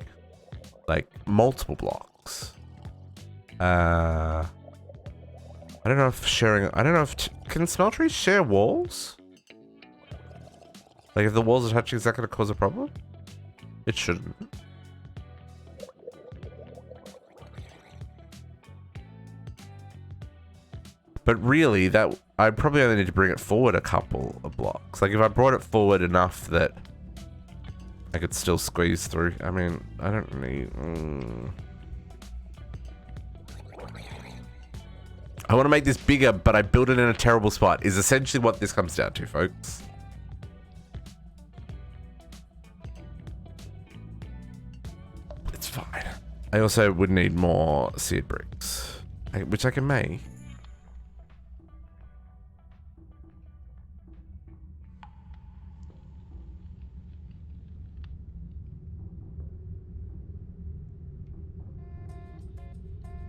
Like, multiple blocks. I don't know if sharing... I don't know if... Can smelteries share walls? Like, if the walls are touching, is that going to cause a problem? It shouldn't. But really, that I probably only need to bring it forward a couple of blocks. Like, if I brought it forward enough that I could still squeeze through. I mean, I don't need... I want to make this bigger, but I built it in a terrible spot, is essentially what this comes down to, folks. It's fine. I also would need more seed bricks, which I can make.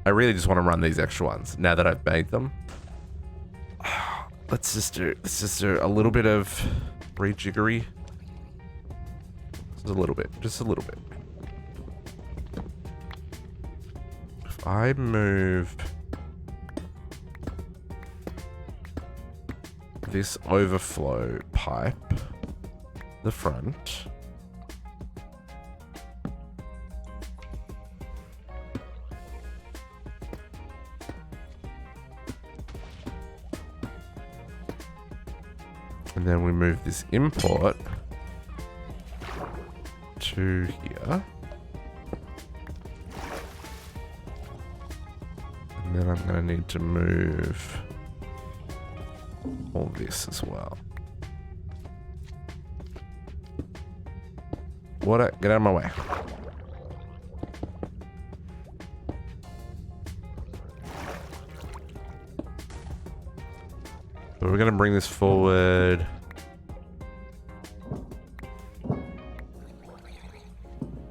I really just want to run these extra ones now that I've made them. Let's just do a little bit of rejiggery. Just a little bit. Just a little bit. If I move this overflow pipe the front, and then we move this import to here, and then I'm going to need to move all this as well. Water, get out of my way. So we're going to bring this forward.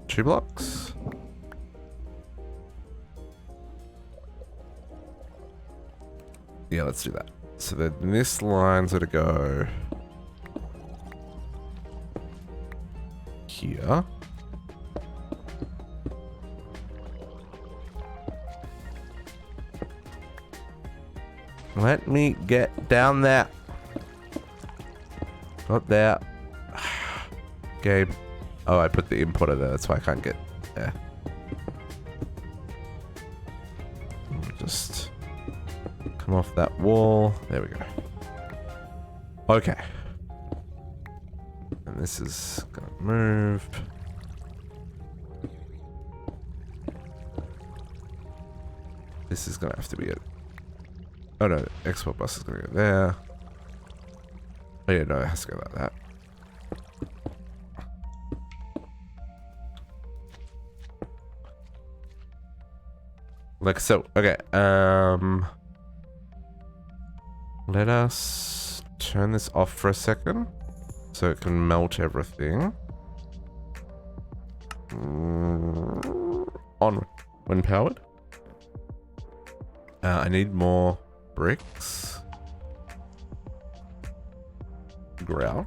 Two blocks. Yeah, let's do that. So then this line's going to go here. Let me get down there. Not there. Gabe. Oh, I put the importer there. That's why I can't get there. Just come off that wall. There we go. Okay. And this is gonna move. This is gonna have to be it. Oh no, the export bus is gonna go there. Oh yeah, no, it has to go like that. Like so. Okay. Let us turn this off for a second so it can melt everything. On when powered. I need more bricks. Grout.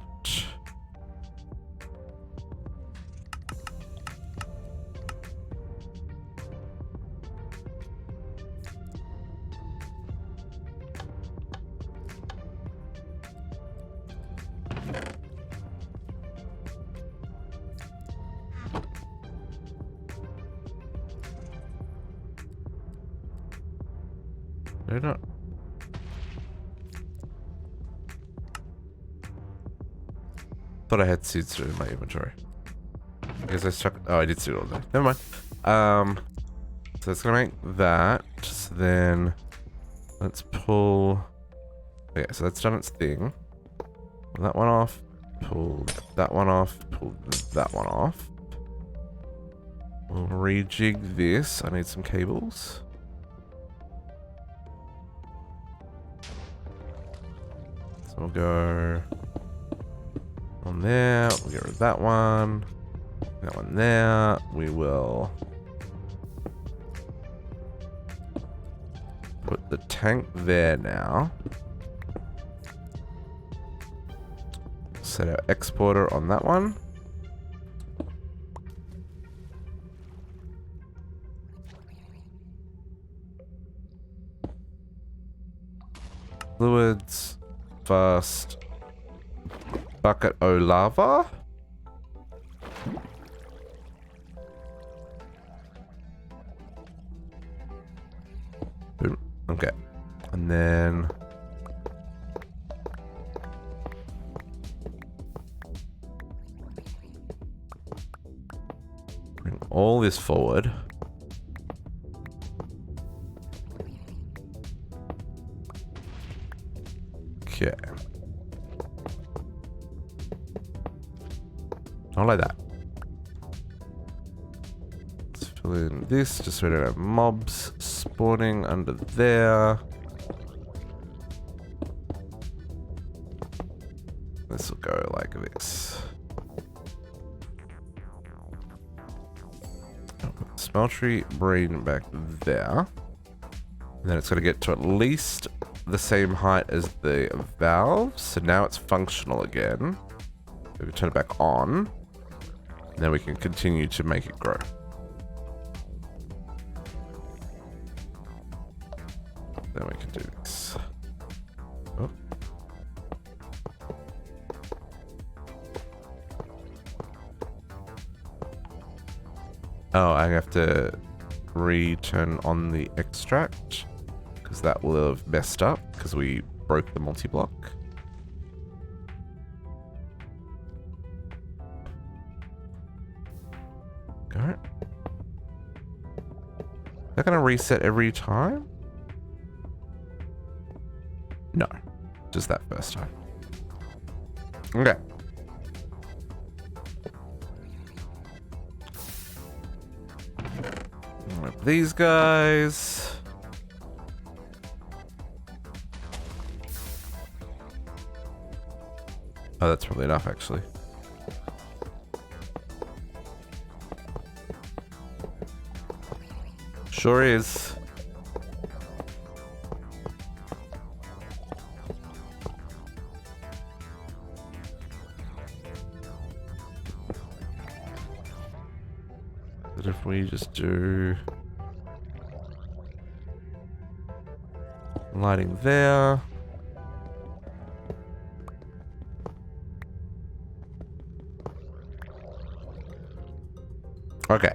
They're not. Thought I had seeds in my inventory. I guess I stuck. Oh, I did seed all day. Never mind. So that's gonna make that. So then let's pull. Okay, so that's done its thing. Pull that one off. Pull that one off. Pull that one off. We'll rejig this. I need some cables. So we'll go on there. We'll get rid of that one. That one there. We will put the tank there now. Set our exporter on that one. Fluids. Fast. Bucket o lava. Boom. Okay. And then bring all this forward. Okay. Not like that. Let's fill in this just so we don't have mobs spawning under there. This will go like this. I'll put the smeltery brain back there. And then it's got to get to at least the same height as the valve. So now it's functional again. We can turn it back on. then we can continue to make it grow. Then we can do this. Oh. Oh, I have to return on the extract because that will have messed up because we broke the multi-block. Go. Is that gonna reset every time? No, just that first time. Okay. These guys. Oh, that's probably enough, actually. Sure is. But if we just do lighting there. Okay.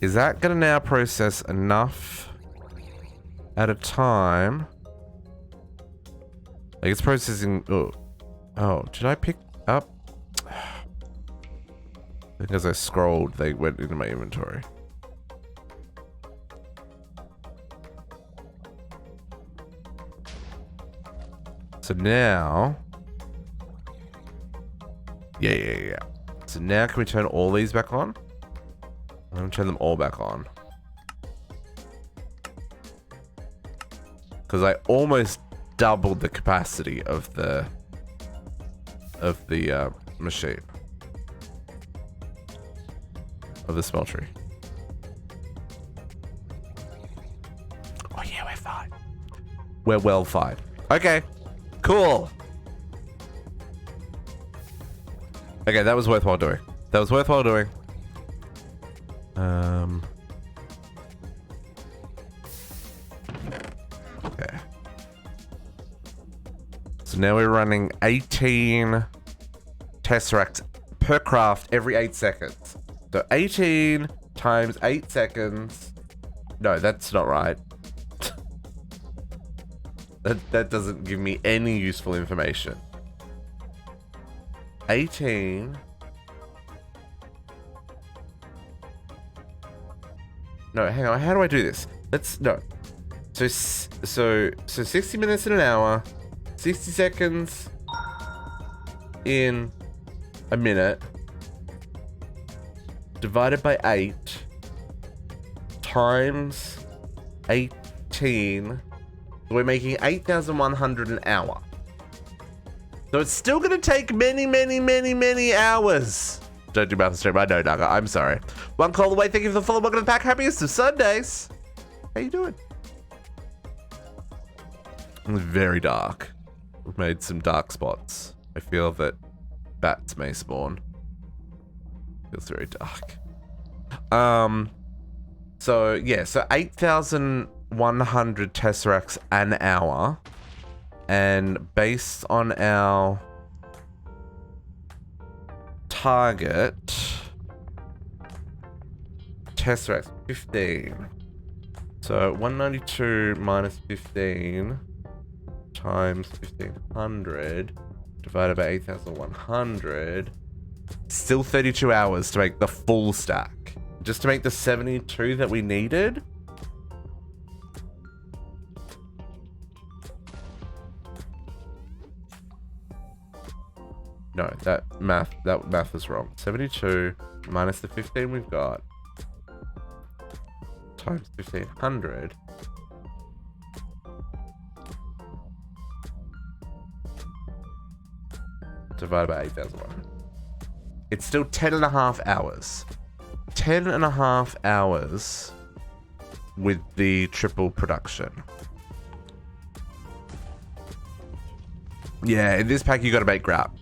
Is that gonna now process enough at a time? Like it's processing. Oh, did I pick up? Because I scrolled, they went into my inventory. So now, yeah. So now can we turn all these back on? I'm gonna turn them all back on. Because I almost doubled the capacity of the machine. Of the smeltery. Oh yeah, we're fine. We're well fine. Okay, cool. Okay, that was worthwhile doing. That was worthwhile doing. Okay. So now we're running 18 Tesseracts per craft every 8 seconds. So 18 times 8 seconds. No, that's not right. That doesn't give me any useful information. 18. No, hang on. How do I do this? No. So 60 minutes in an hour, 60 seconds in a minute, divided by 8 times 18. We're making 8,100 an hour. So it's still going to take many hours. Don't do math stream. I know, Naga. I'm sorry. One call away. Thank you for the follow. Welcome to the pack. Happiest of Sundays. How you doing? It's very dark. We've made some dark spots. I feel that bats may spawn. Feels very dark. So yeah, so 8,100 Tesseracts an hour, and based on our target, Tesseracts 15. So 192 minus 15 times 1,500 divided by 8,100. Still 32 hours to make the full stack. Just to make the 72 that we needed. No, that math is wrong. 72 minus the 15 we've got times 1,500. Divided by 8,100. It's still 10.5 hours. 10.5 hours with the triple production. Yeah, in this pack you gotta make grab.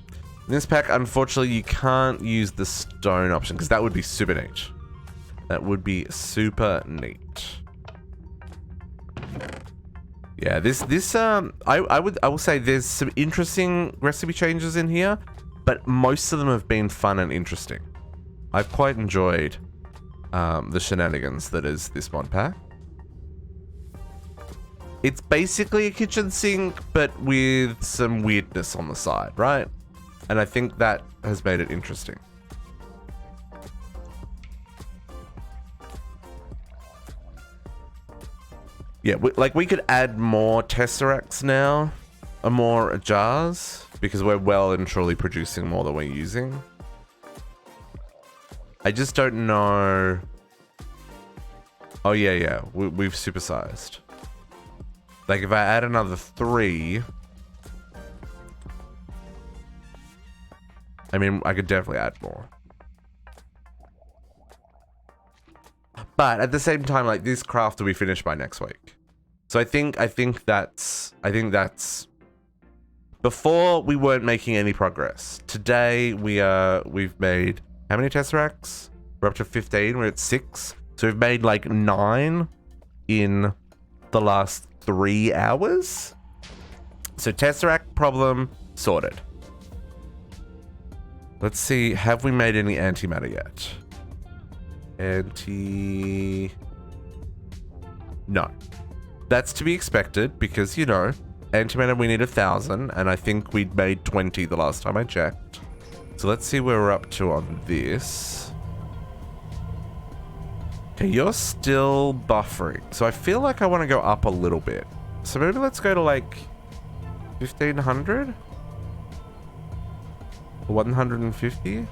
In this pack, unfortunately, you can't use the stone option because that would be super neat. That would be super neat. Yeah, I will say there's some interesting recipe changes in here, but most of them have been fun and interesting. I've quite enjoyed the shenanigans that is this mod pack. It's basically a kitchen sink, but with some weirdness on the side, right? And I think that has made it interesting. Yeah, we could add more Tesseracts now, or more jars, because we're well and truly producing more than we're using. I just don't know. Oh yeah, we've supersized. Like if I add another 3, I mean, I could definitely add more. But at the same time, like this craft will be finished by next week. So I think that's before we weren't making any progress. Today we've made how many Tesseracts? We're up to 15, we're at 6. So we've made like 9 in the last 3 hours. So Tesseract problem sorted. Let's see, have we made any antimatter yet? No. That's to be expected because, you know, antimatter we need 1,000 and I think we'd made 20 the last time I checked. So let's see where we're up to on this. Okay, you're still buffering. So I feel like I want to go up a little bit. So maybe let's go to like 1,500? 150?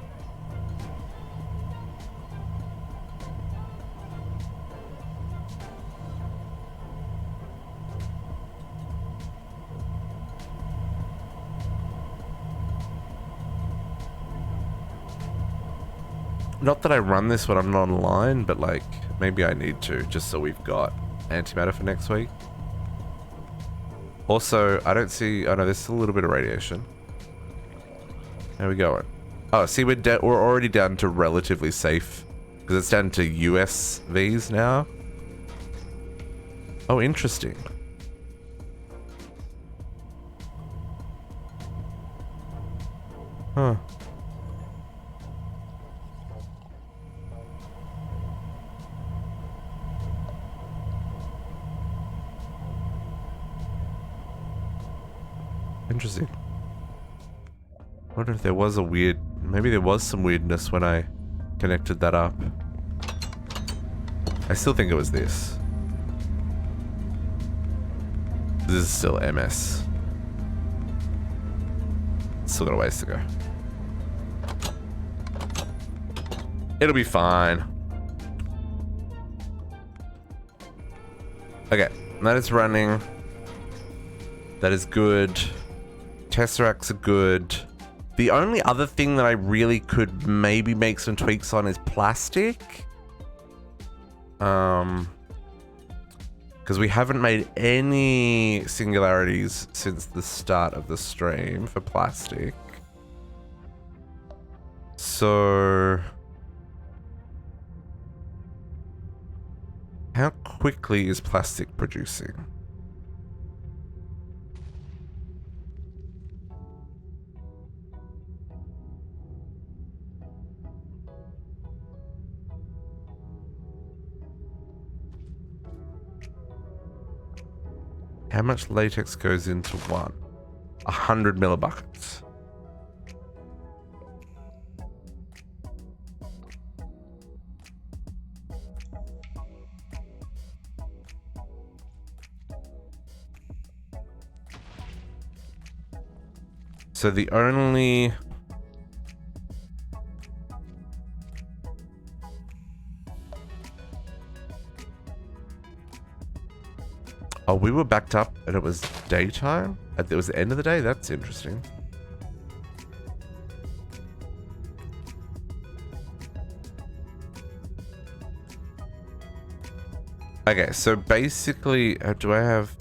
Not that I run this when I'm not online, but like maybe I need to just so we've got antimatter for next week. Also, I don't see. Oh no, there's still a little bit of radiation. How we going? Oh, see, we're already down to relatively safe because it's down to US Vs now. Oh, interesting. Huh. Interesting. I wonder if there was a weird... Maybe there was some weirdness when I connected that up. I still think it was this. This is still MS. Still got a ways to go. It'll be fine. Okay, that is running. That is good. Tesseracts are good. The only other thing that I really could maybe make some tweaks on is plastic. Because we haven't made any singularities since the start of the stream for plastic. So... how quickly is plastic producing? How much latex goes into one? 100 millibuckets. So the only... oh, we were backed up and it was daytime? It was the end of the day? That's interesting. Okay, so basically, do I have...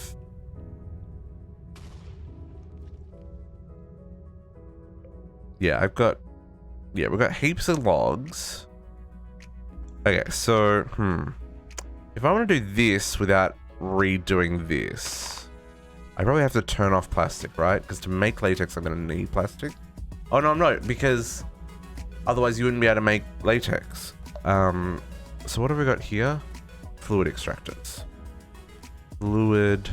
Yeah, we've got heaps of logs. Okay, so, if I want to do this without redoing this, I probably have to turn off plastic, right? Because to make latex, I'm going to need plastic. Oh, no, I'm not, because otherwise you wouldn't be able to make latex. So what have we got here? Fluid extractors. Fluid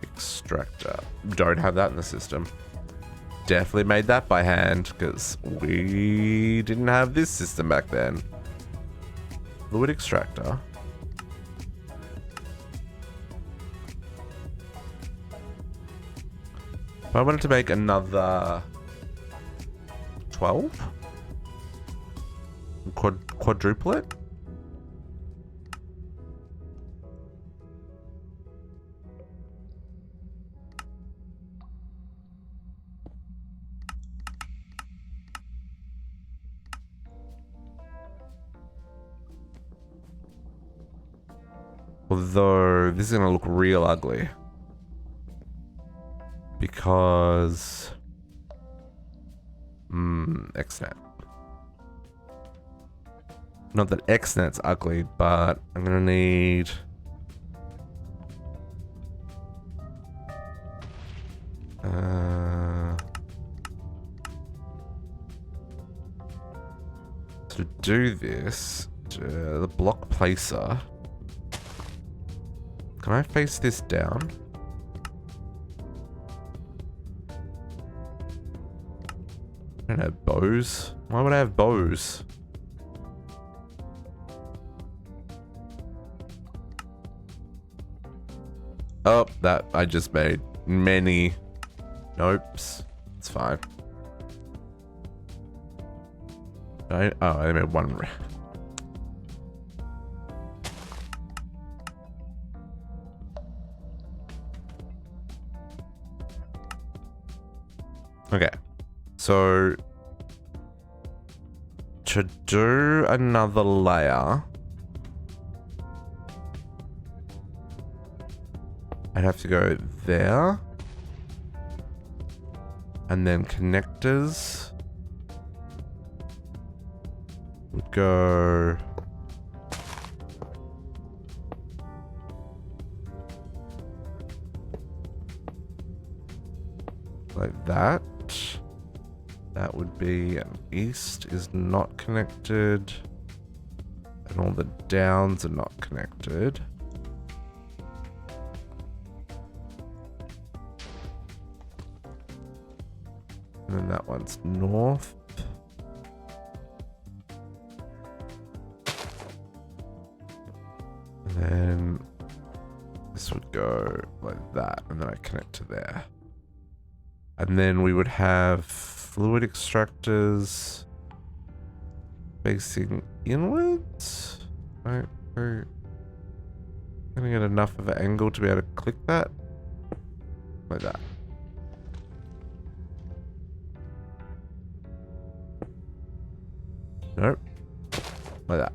extractor. Don't have that in the system. Definitely made that by hand, because we didn't have this system back then. Fluid extractor. If I wanted to make another 12? Quadruple it? Although, this is going to look real ugly. Because... XNet. Not that XNet's ugly, but I'm going to need... to do this, the block placer... Can I face this down? I don't have bows. Why would I have bows? Oh, that I just made many nopes. It's fine. I made one. Okay, so to do another layer, I'd have to go there, and then connectors would go like that. That would be an east is not connected, and all the downs are not connected. And then that one's north. And then this would go like that, and then I connect to there. And then we would have fluid extractors facing inwards. Right, we're gonna get enough of an angle to be able to click that. Like that. Nope. Like that.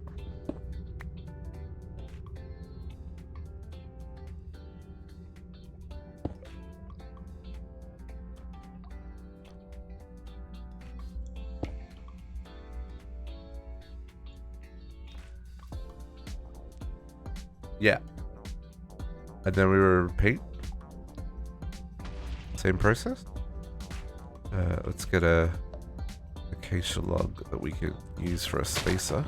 Yeah. And then we will repeat. Same process. Let's get a acacia log that we could use for a spacer.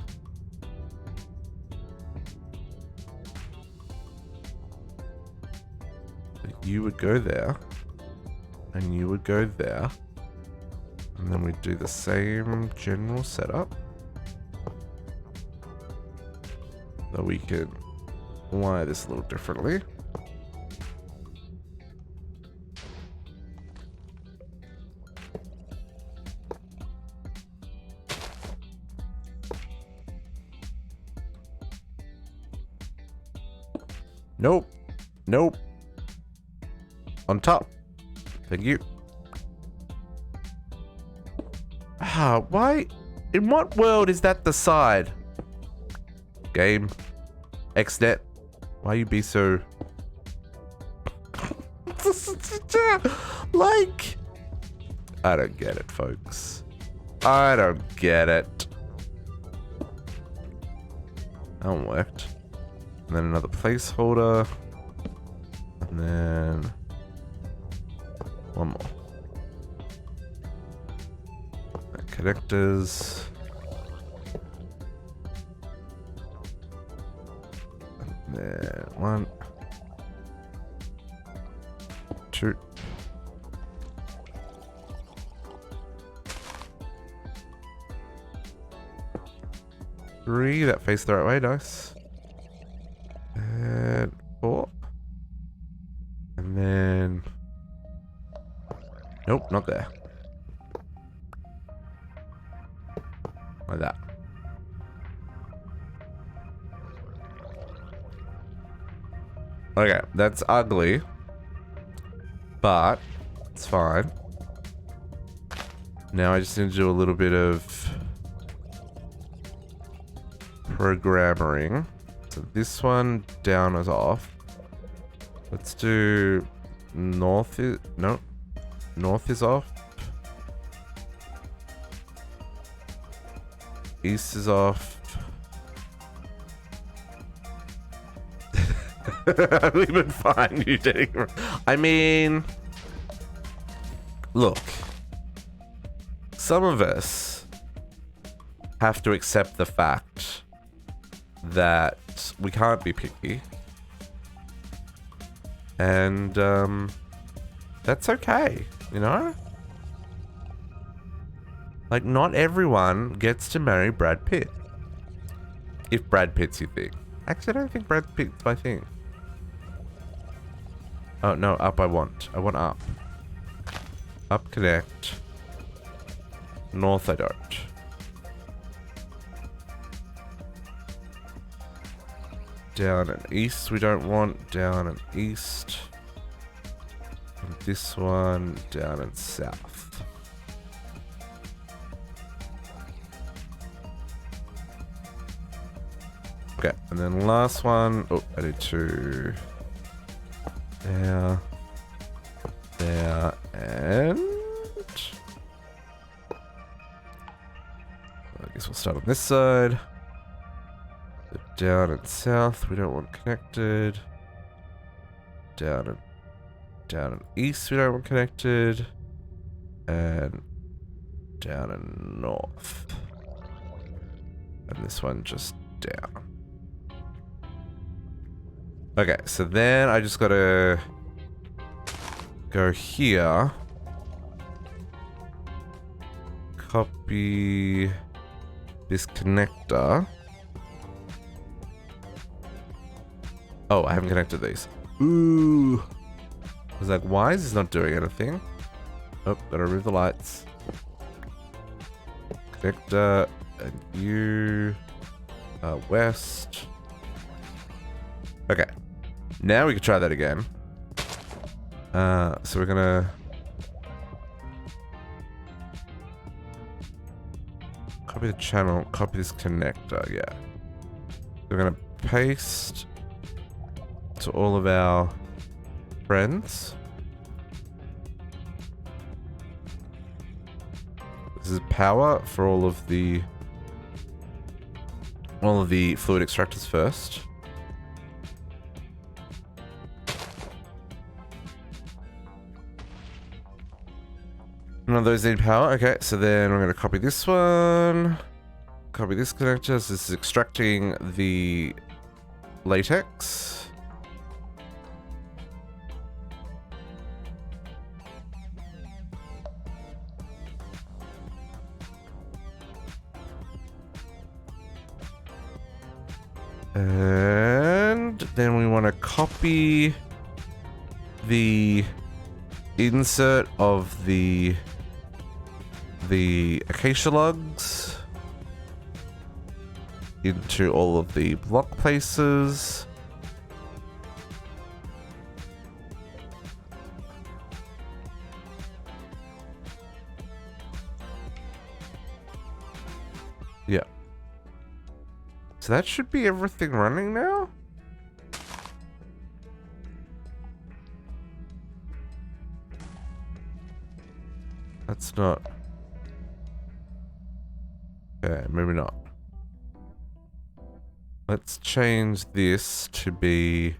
You would go there, and you would go there, and then we'd do the same general setup. Though we could wire this a little differently. Nope. Nope. On top. Thank you. Ah, why? In what world is that the side? Game. XNet. Why you be so... like... I don't get it, folks. I don't get it. That one worked. And then another placeholder. And then one more. And connectors. And then 1, 2. That faced the right way, nice. And 4. And then... Nope, not there. Like that. Okay, that's ugly. But, it's fine. Now I just need to do a little bit of... programming. So this one down is off. Let's do north is no. North is off. East is off. We've been fine, you didn't. I mean, look. Some of us have to accept the fact that we can't be picky, and that's okay, you know? Like, not everyone gets to marry Brad Pitt. If Brad Pitt's your thing. Actually, I don't think Brad Pitt's my thing. Oh, no, up I want. I want up. Up connect. North I don't. Down and east we don't want. Down and east. And this one down and south. Okay, and then last one. Oh, I did 2. There. There and... I guess we'll start on this side. Down and south, we don't want connected. Down and east, we don't want connected. And down and north. And this one just down. Okay, so then I just gotta go here. Copy this connector. Oh, I haven't connected these. Ooh. I was like, why is this not doing anything? Oh, gotta remove the lights. Connector, and you... west. Okay. Now we can try that again. So we're gonna... copy the channel, copy this connector, yeah. We're gonna paste... to all of our friends. This is power for all of the fluid extractors first. None of those need power. Okay, so then we're going to copy this one. Copy this connector. So this is extracting the latex. And then we want to copy the insert of the acacia logs into all of the block places. Yeah. So that should be everything running now? That's not. Okay, maybe not. Let's change this to be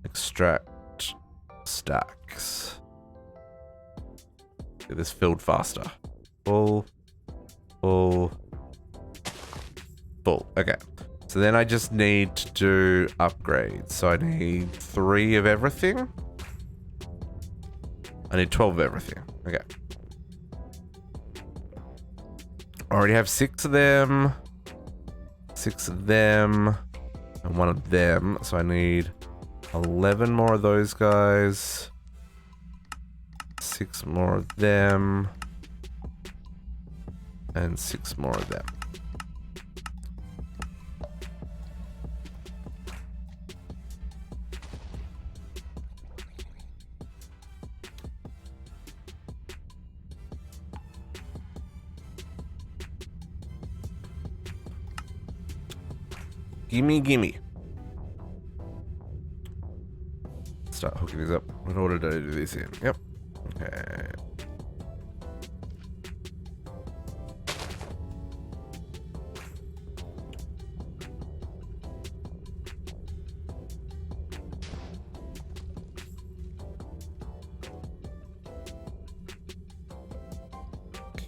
extract stacks. Get this filled faster. Full. Okay. So then I just need to do upgrades. So I need 3 of everything. I need 12 of everything. Okay. I already have 6 of them. 6 of them. And 1 of them. So I need 11 more of those guys. 6 more of them. And 6 more of them. Gimme. Start hooking these up. What order did I do these in? Yep. Okay.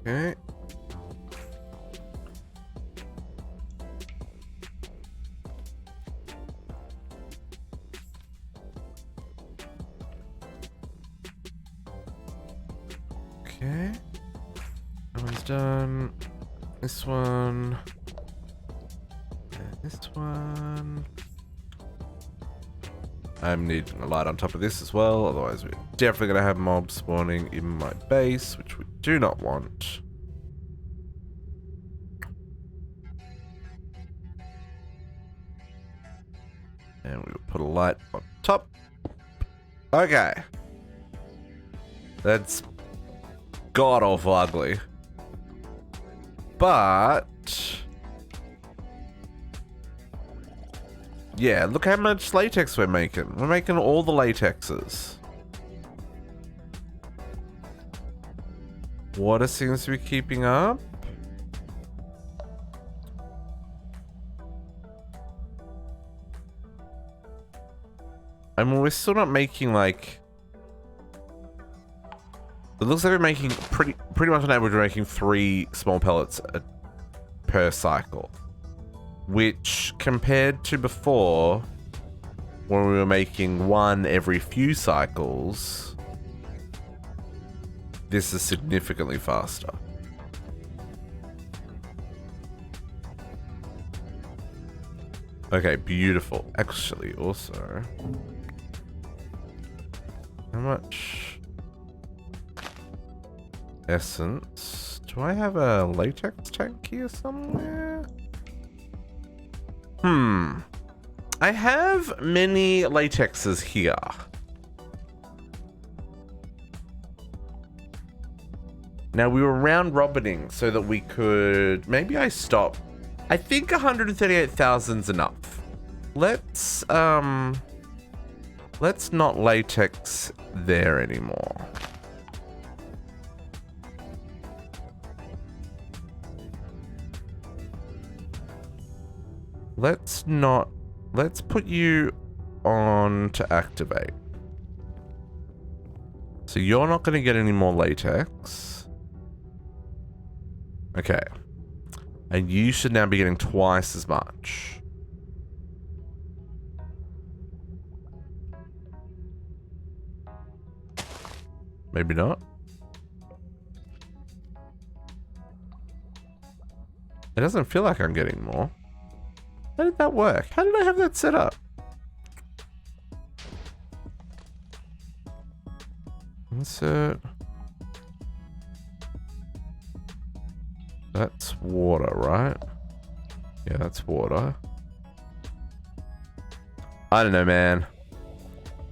Okay. Okay. That one's done. This one. And this one. I'm needing a light on top of this as well, otherwise we're definitely going to have mobs spawning in my base, which we do not want. And we will put a light on top. Okay. That's god-awful ugly. But yeah, look how much latex we're making. We're making all the latexes. Water seems to be keeping up. I mean, we're still not making like... It looks like we're making pretty much on average, we're making 3 small pellets per cycle. Which, compared to before, when we were making 1 every few cycles, this is significantly faster. Okay, beautiful. Actually, also... How much essence? Do I have a latex tank here somewhere? I have many latexes here. Now we were round robining so that we could... Maybe I stop. I think 138,000's enough. Let's not latex there anymore. Let's put you on to activate. So you're not going to get any more latex. Okay. And you should now be getting twice as much. Maybe not. It doesn't feel like I'm getting more. How did that work? How did I have that set up? Insert. That's water, right? Yeah, that's water. I don't know, man.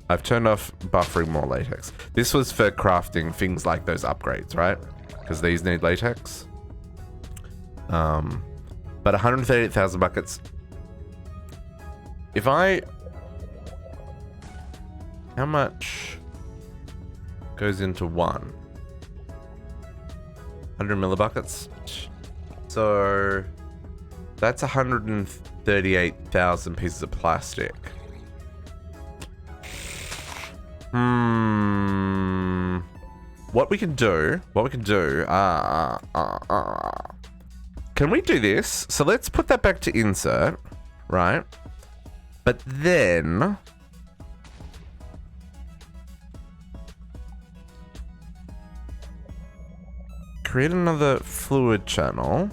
I've turned off buffering more latex. This was for crafting things like those upgrades, right? Because these need latex. But 138,000 buckets. If I... How much goes into 1. 100 millibuckets. So that's 138,000 pieces of plastic. What we can do, can we do this? So let's put that back to insert, right? But then create another fluid channel,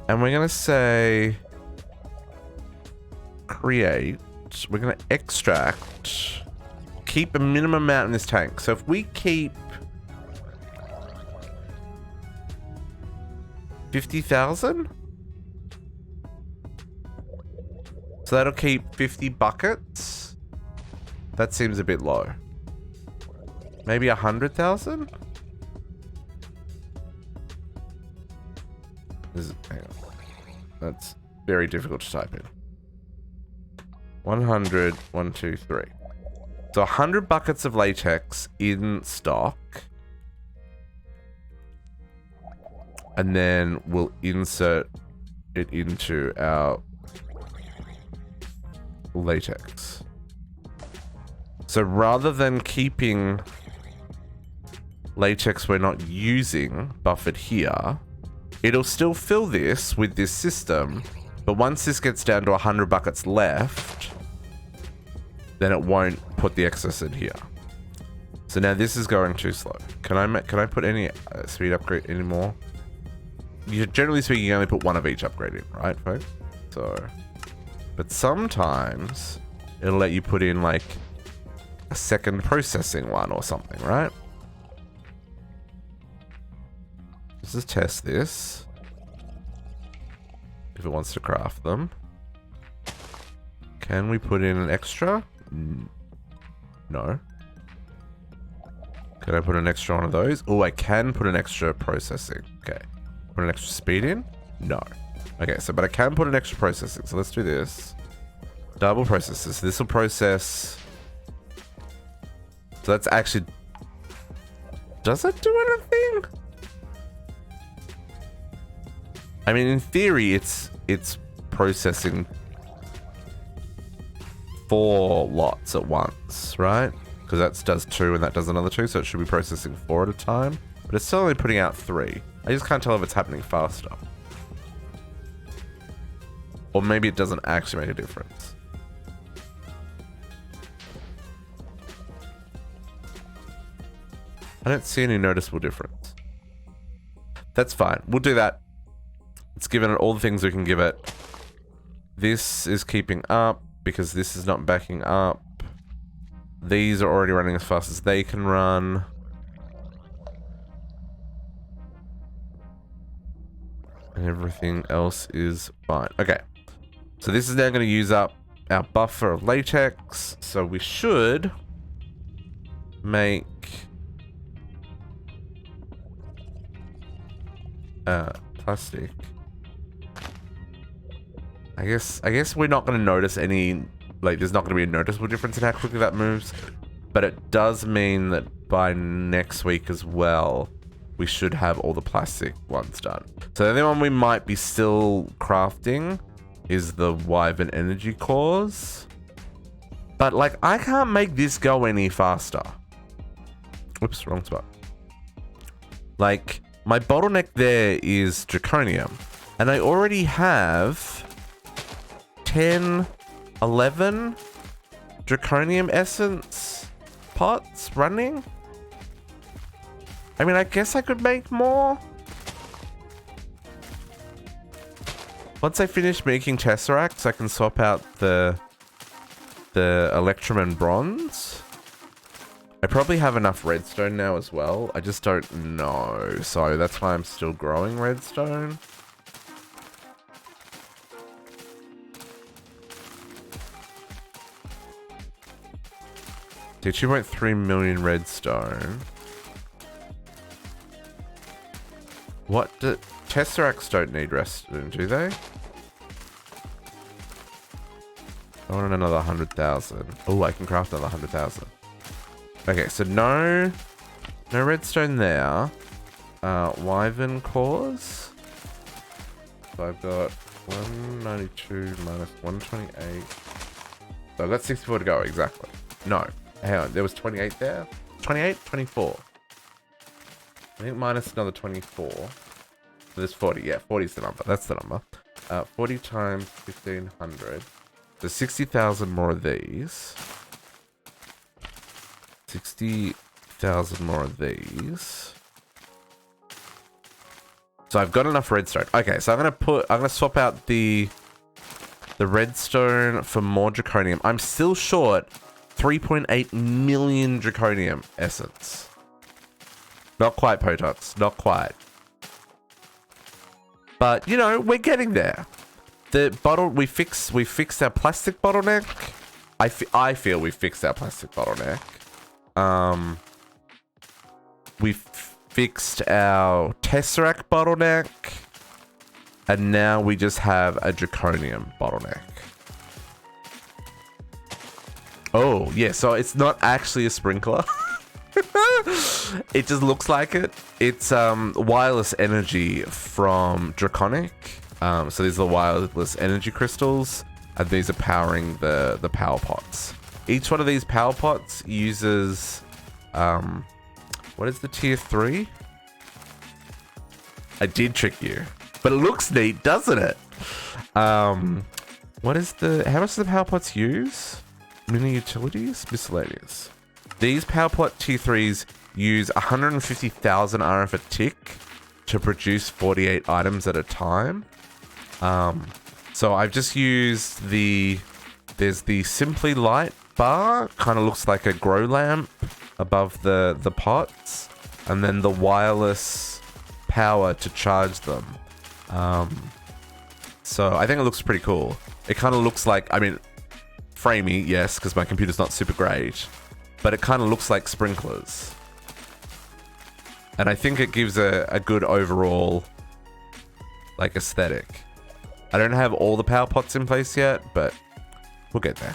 and we're gonna say create, we're gonna extract, keep a minimum amount in this tank. So if we keep 50,000, so that'll keep 50 buckets. That seems a bit low. Maybe 100,000. Hang on. That's very difficult to type in. 100, 1, 2, 3. So 100 buckets of latex in stock. And then we'll insert it into our latex. So rather than keeping latex we're not using buffered here, it'll still fill this with this system, but once this gets down to 100 buckets left, then it won't put the excess in here. So now this is going too slow. Can I put any speed upgrade anymore? Generally speaking, you only put one of each upgrade in, right, folks? So, but sometimes it'll let you put in like a second processing one or something, right? Let's just test this. If it wants to craft them. Can we put in an extra? No. Can I put an extra one of those? Oh, I can put an extra processing. Okay. Put an extra speed in? No. Okay, so, but I can put an extra processing. So let's do this. Double processes. This will process. So that's actually. Does it do anything? I mean, in theory, it's processing 4 lots at once, right? Because that does 2 and that does another 2, so it should be processing 4 at a time. But it's still only putting out 3. I just can't tell if it's happening faster. Or maybe it doesn't actually make a difference. I don't see any noticeable difference. That's fine. We'll do that. It's given it all the things we can give it. This is keeping up because this is not backing up. These are already running as fast as they can run. And everything else is fine. Okay. So this is now going to use up our buffer of latex. So we should make plastic. I guess we're not going to notice any, like, there's not going to be a noticeable difference in how quickly that moves, but it does mean that by next week as well, we should have all the plastic ones done. So the only one we might be still crafting is the Wyvern energy cores, but like, I can't make this go any faster. Whoops, wrong spot. Like, my bottleneck there is draconium, and I already have 10, 11 draconium essence pots running. I mean, I guess I could make more. Once I finish making Tesseracts, I can swap out the Electrum and Bronze. I probably have enough redstone now as well. I just don't know. So that's why I'm still growing redstone. Okay, 2.3 million redstone. What do Tesseracts don't need redstone, do they? I want another 100,000. Oh, I can craft another 100,000. Okay, so no redstone there. Wyvern cores. So I've got 192 minus 128. So I've got 64 to go, exactly. No, hang on, there was 28 there? 28? 24. I think minus another 24. So there's 40, yeah, 40 is the number, that's the number. 40 times 1500. So 60,000 more of these. 60,000 more of these. So I've got enough redstone. Okay, so I'm gonna swap out the redstone for more draconium. I'm still short 3.8 million draconium essence. Not quite, Potox. Not quite. But you know, we're getting there. The bottle we fixed our plastic bottleneck. I feel we fixed our plastic bottleneck. We fixed our Tesseract bottleneck. And now we just have a draconium bottleneck. Oh, yeah, so it's not actually a sprinkler. It just looks like it. It's wireless energy from Draconic. So these are the wireless energy crystals, and these are powering the power pots. Each one of these power pots uses what is the tier 3? I did trick you. But it looks neat, doesn't it? What is how much do the power pots use? Mini utilities? Miscellaneous. These power pot tier 3s use 150,000 RF a tick to produce 48 items at a time. So I've just used there's the Simply Light bar, kind of looks like a grow lamp above the pots, and then the wireless power to charge them. So I think it looks pretty cool. It kind of looks like, I mean, framey, yes, because my computer's not super great, but it kind of looks like sprinklers. And I think it gives a good overall, like, aesthetic. I don't have all the power pots in place yet, but we'll get there.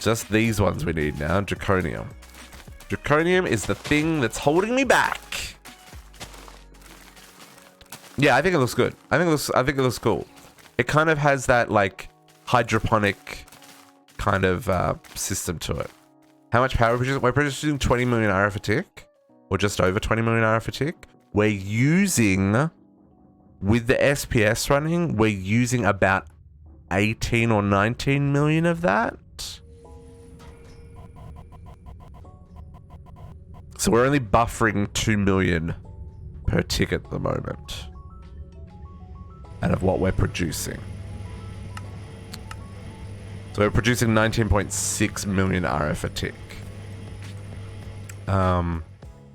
Just these ones we need now, Draconium. Draconium is the thing that's holding me back. Yeah, I think it looks good. I think it looks cool. It kind of has that like hydroponic kind of system to it. How much power we're producing? We're producing 20 million RF a tick, or just over 20 million RF a tick. We're using, with the SPS running, we're using about 18 or 19 million of that. So we're only buffering 2 million per tick at the moment out of what we're producing. So we're producing 19.6 million RF a tick.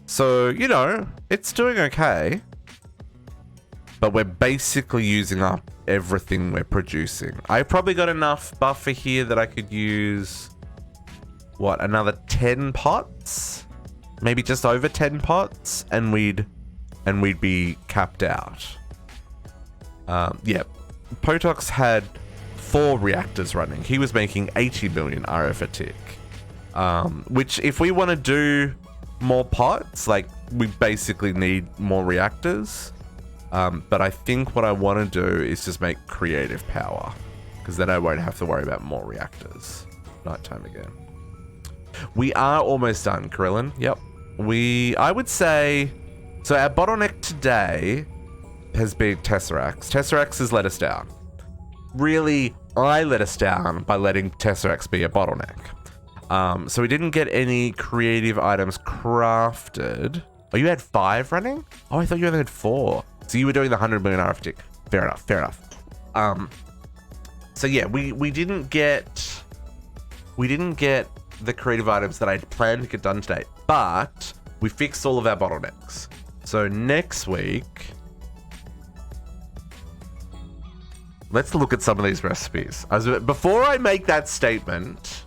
So, you know, it's doing okay. But we're basically using up everything we're producing. I probably got enough buffer here that I could use, what, another 10 pots? Maybe just over 10 pots, and we'd be capped out. Yeah, Potox had 4 reactors running. He was making 80 million RF a tick. Which, if we want to do more pots, like, we basically need more reactors. But I think what I want to do is just make creative power, because then I won't have to worry about more reactors. Nighttime again. We are almost done, Krillin. Yep. I would say, so our bottleneck today has been Tesseracts. Tesseracts has let us down. Really, I let us down by letting Tesseracts be a bottleneck. So we didn't get any creative items crafted. Oh, you had 5 running? Oh, I thought you only had 4. So you were doing the 100 million RF tick. Fair enough, fair enough. So yeah, we didn't get the creative items that I'd planned to get done today, but we fixed all of our bottlenecks. So next week, let's look at some of these recipes. Before I make that statement,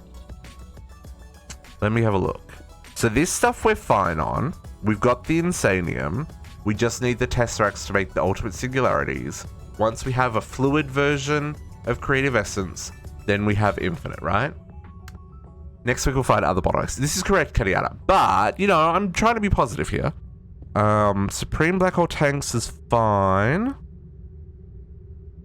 let me have a look. So this stuff we're fine on. We've got the Insanium. We just need the Tesseracts to make the ultimate singularities. Once we have a fluid version of Creative Essence, then we have Infinite, right? Next week we'll find other bottlenecks. This is correct, Kenyatta. But, you know, I'm trying to be positive here. Supreme Black Hole Tanks is fine.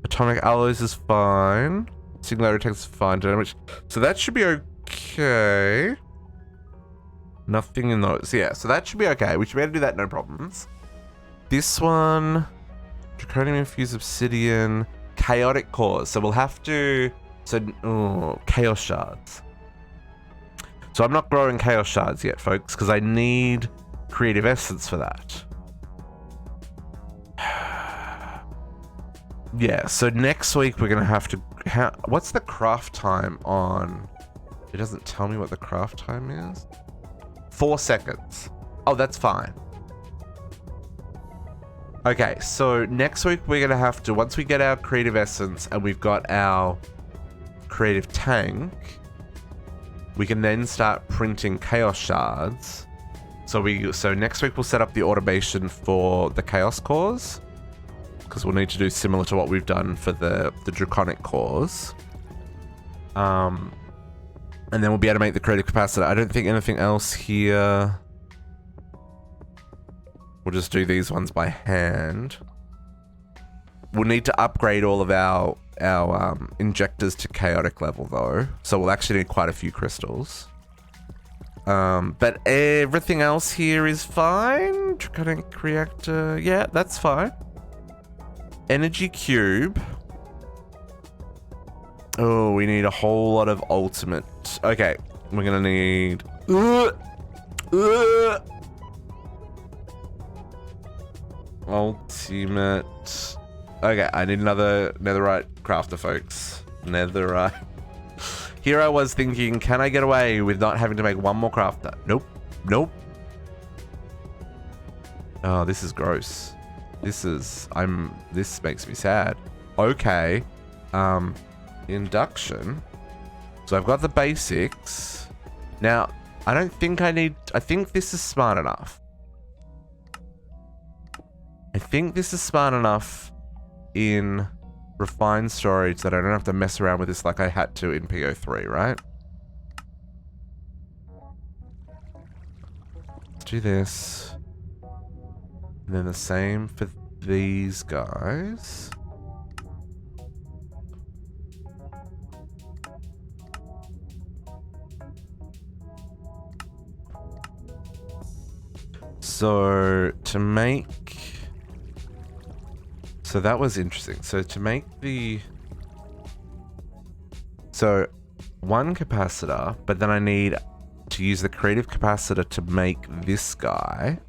Atomic Alloys is fine. Singularity Tanks is fine. Damage. So that should be okay. Nothing in those. Yeah, so that should be okay. We should be able to do that, no problems. This one, Draconium Infused Obsidian, Chaotic Cores. So we'll have to, Chaos Shards. So I'm not growing Chaos Shards yet, folks, because I need Creative Essence for that. Yeah, so next week we're going to have to, what's the craft time on, it doesn't tell me what the craft time is. 4 seconds. Oh, that's fine. Okay, so next week we're gonna have to, once we get our creative essence and we've got our creative tank, we can then start printing chaos shards. So next week we'll set up the automation for the chaos cores, because we'll need to do similar to what we've done for the draconic cores. And then we'll be able to make the creative capacitor. I don't think anything else here. We'll just do these ones by hand. We'll need to upgrade all of our injectors to chaotic level though. So we'll actually need quite a few crystals. But everything else here is fine. Draconic reactor, yeah, that's fine. Energy cube. Oh, we need a whole lot of ultimate. Okay, we're gonna need... Ultimate. Okay, I need another netherite crafter, folks. Netherite. Here I was thinking, can I get away with not having to make one more crafter? Nope. Nope. Oh, this is gross. This makes me sad. Okay. Induction. So I've got the basics. Now, I think this is smart enough. I think this is smart enough in refined storage that I don't have to mess around with this like I had to in PO3, right? Let's do this. And then the same for these guys. So to make... So that was interesting. So to make the... So one capacitor, but then I need to use the creative capacitor to make this guy.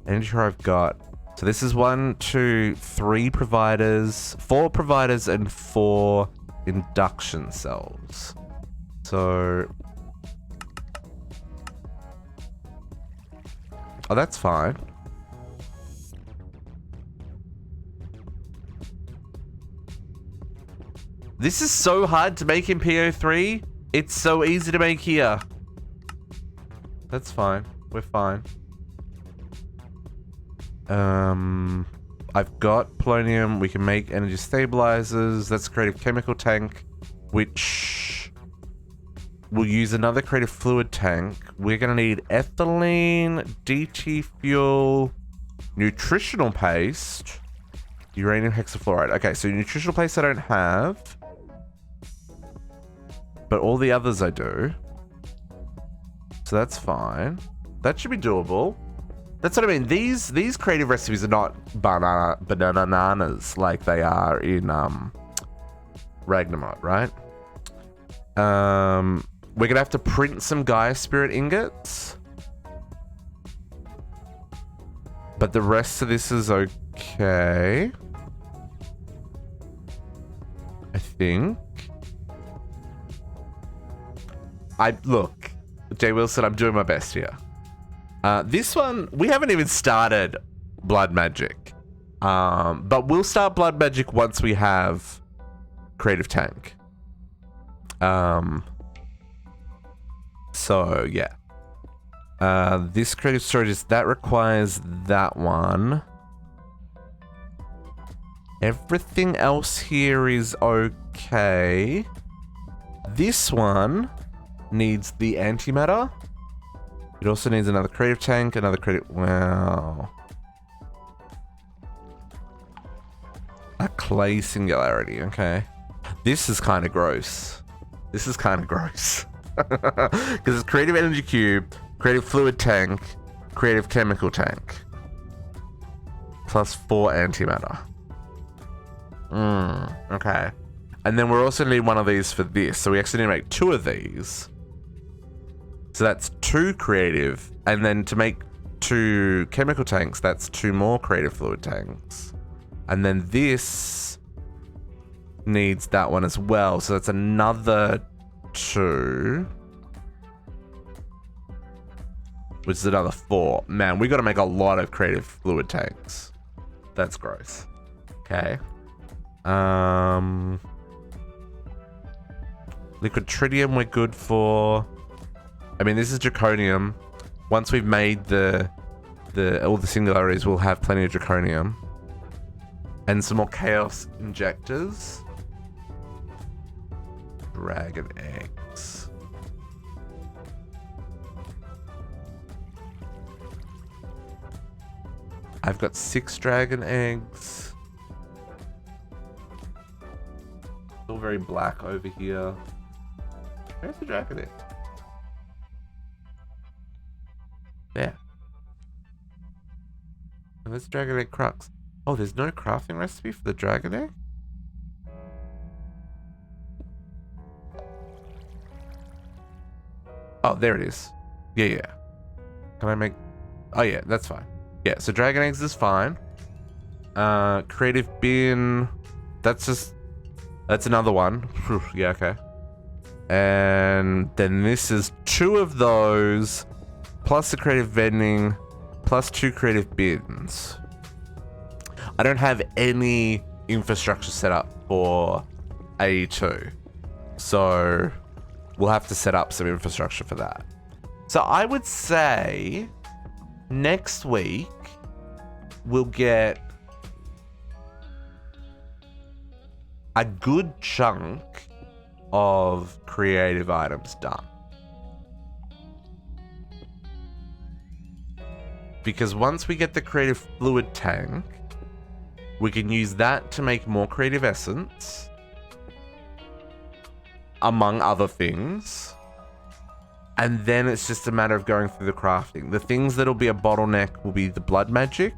And sure I've got... So this is 1, 2, 3 providers, 4 providers and 4 induction cells. So... Oh, that's fine. This is so hard to make in PO3. It's so easy to make here. That's fine. We're fine. I've got polonium. We can make energy stabilizers. That's a creative chemical tank, which we'll use another creative fluid tank. We're going to need ethylene, DT fuel, nutritional paste, uranium hexafluoride. Okay, so nutritional paste I don't have, but all the others I do. So that's fine. That should be doable. That's what I mean. These creative recipes are not bananas like they are in Ragnamot, right? We're gonna have to print some Gaia Spirit ingots, but the rest of this is okay, I think. Look, Jay Wilson, I'm doing my best here. This one, we haven't even started Blood Magic. But we'll start Blood Magic once we have Creative Tank. So, yeah. This creative storage, that requires that one. Everything else here is okay. This one needs the antimatter. It also needs another creative tank, another creative... Wow. A clay singularity, okay. This is kind of gross. This is kind of gross. Because it's creative energy cube, creative fluid tank, creative chemical tank. Plus 4 antimatter. Okay. And then we're also need one of these for this. So we actually need to make 2 of these. So that's 2 creative. And then to make 2 chemical tanks, that's 2 more creative fluid tanks. And then this needs that one as well. So that's another 2. Which is another 4. Man, we got to make a lot of creative fluid tanks. That's gross. Okay. Liquid tritium we're good for. I mean, this is draconium. Once we've made all the singularities, we'll have plenty of draconium. And some more chaos injectors. Dragon eggs. I've got 6 dragon eggs. Still very black over here. Where's the dragon egg? There. And there's dragon egg crux. Oh, there's no crafting recipe for the dragon egg? Oh, there it is. Yeah. Can I make... Oh, yeah, that's fine. Yeah, so dragon eggs is fine. Creative bin... That's another one. Yeah, okay. And then this is 2 of those, plus the creative vending, plus 2 creative bins. I don't have any infrastructure set up for AE2. So we'll have to set up some infrastructure for that. So I would say next week we'll get a good chunk of creative items done. Because once we get the creative fluid tank, we can use that to make more creative essence, among other things. And then it's just a matter of going through the crafting. The things that'll be a bottleneck will be the blood magic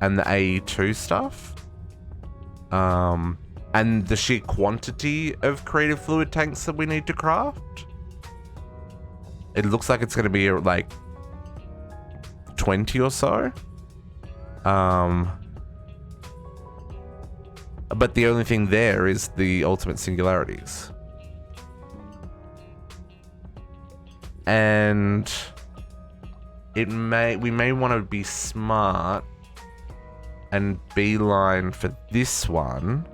and the AE2 stuff. And the sheer quantity of creative fluid tanks that we need to craft. It looks like it's going to be like 20 or so. But the only thing there is the ultimate singularities. And we may want to be smart and beeline for this one.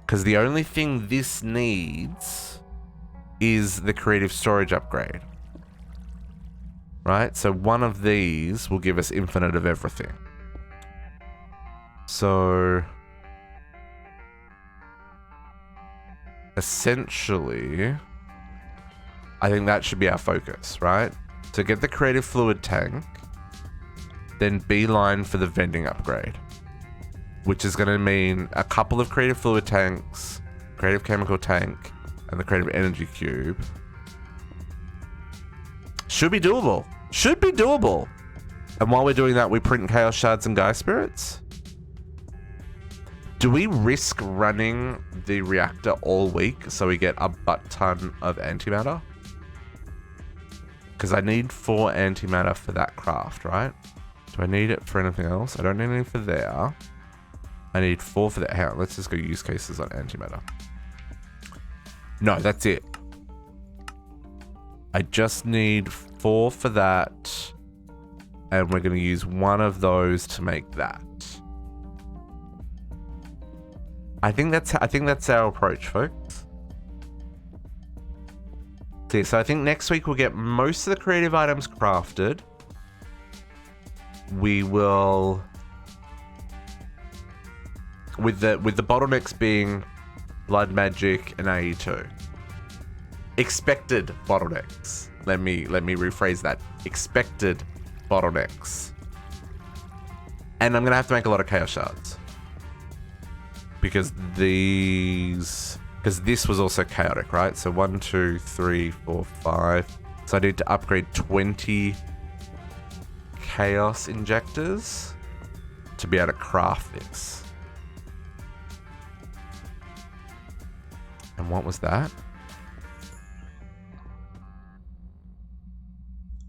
Because the only thing this needs is the creative storage upgrade. Right? So one of these will give us infinite of everything. So essentially, I think that should be our focus, right? So get the creative fluid tank, then beeline for the vending upgrade, which is going to mean a couple of creative fluid tanks, creative chemical tank, and the creative energy cube. Should be doable. Should be doable. And while we're doing that, we print chaos shards and Gaia spirits. Do we risk running the reactor all week so we get a butt ton of antimatter? Because I need 4 antimatter for that craft, right? Do I need it for anything else? I don't need any for there. I need 4 for that. Hang on, let's just go use cases on antimatter. No, that's it. I just need 4 for that. And we're going to use 1 of those to make that. I think that's our approach, folks. See, so I think next week we'll get most of the creative items crafted. We will, with the bottlenecks being Blood Magic, and AE2. Expected bottlenecks. Let me rephrase that. Expected bottlenecks. And I'm gonna have to make a lot of Chaos Shards. Because this was also chaotic, right? So 1, 2, 3, 4, 5. So I need to upgrade 20 Chaos Injectors to be able to craft this. And what was that?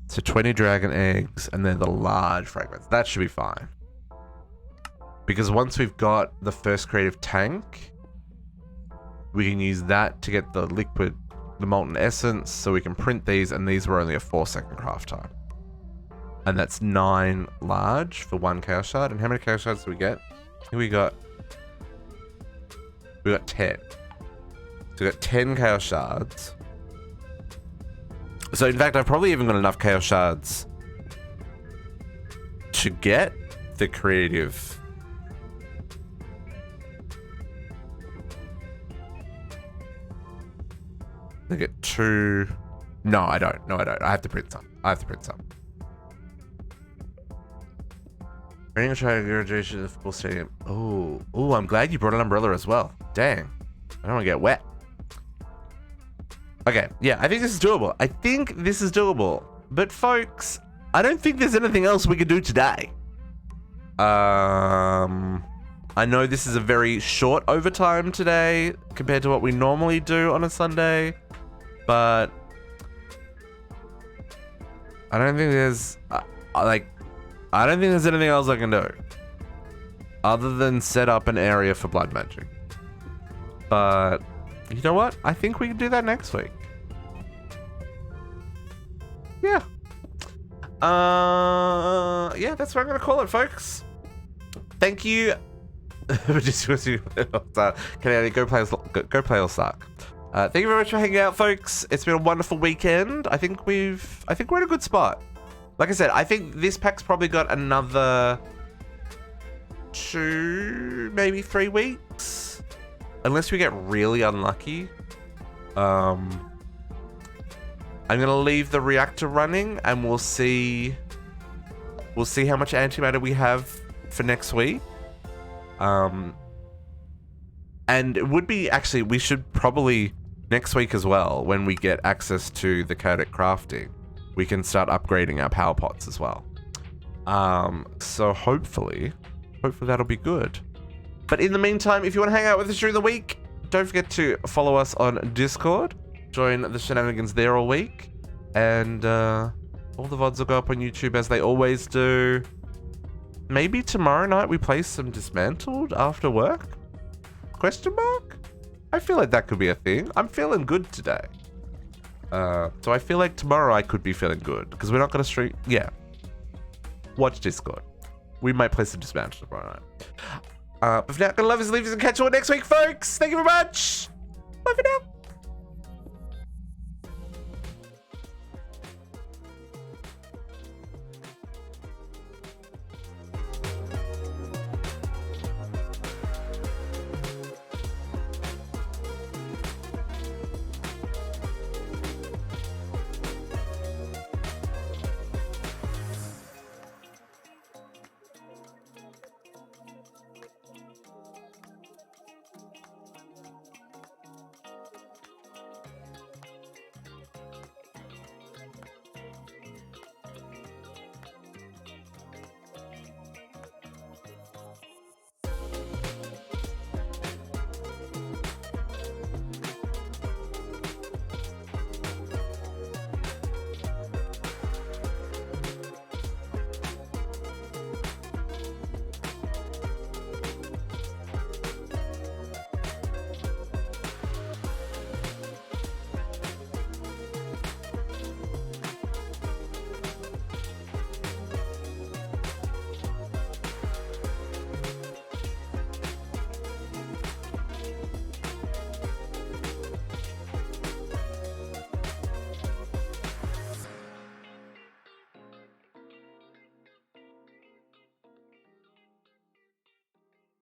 So 20 dragon eggs, and then the large fragments. That should be fine. Because once we've got the first creative tank, we can use that to get the liquid, the molten essence, so we can print these, and these were only a 4-second craft time. And that's 9 large for 1 Chaos Shard. And how many Chaos Shards do we get? I think we got 10. So we got 10 Chaos Shards. So in fact, I've probably even got enough Chaos Shards to get the creative. I get 2. No, I don't. No, I don't. I have to print some. Training a try graduation of full stadium. Oh, I'm glad you brought an umbrella as well. Dang. I don't want to get wet. Okay, yeah, I think this is doable. But folks, I don't think there's anything else we could do today. I know this is a very short overtime today compared to what we normally do on a Sunday, but I don't think there's I don't think there's anything else I can do other than set up an area for blood magic. But you know what? I think we can do that next week. Yeah. Yeah, that's what I'm gonna call it, folks. Thank you. Just go play or suck. Thank you very much for hanging out, folks. It's been a wonderful weekend. I think we're in a good spot. Like I said, I think this pack's probably got another 2, maybe 3 weeks, unless we get really unlucky. I'm gonna leave the reactor running, and we'll see how much antimatter we have for next week. And it would be actually, we should probably next week as well, when we get access to the chaotic crafting, we can start upgrading our power pots as well. So hopefully that'll be good. But in the meantime, if you want to hang out with us during the week, don't forget to follow us on Discord. Join the shenanigans there all week. And all the VODs will go up on YouTube as they always do. Maybe tomorrow night we play some Dismantled after work? Question mark? I feel like that could be a thing. I'm feeling good today. So I feel like tomorrow I could be feeling good, because we're not going to stream. Yeah. Watch Discord. We might play some Dismantled tomorrow night. But for now, gonna love is leave us and catch you all next week, folks. Thank you very much. Bye for now.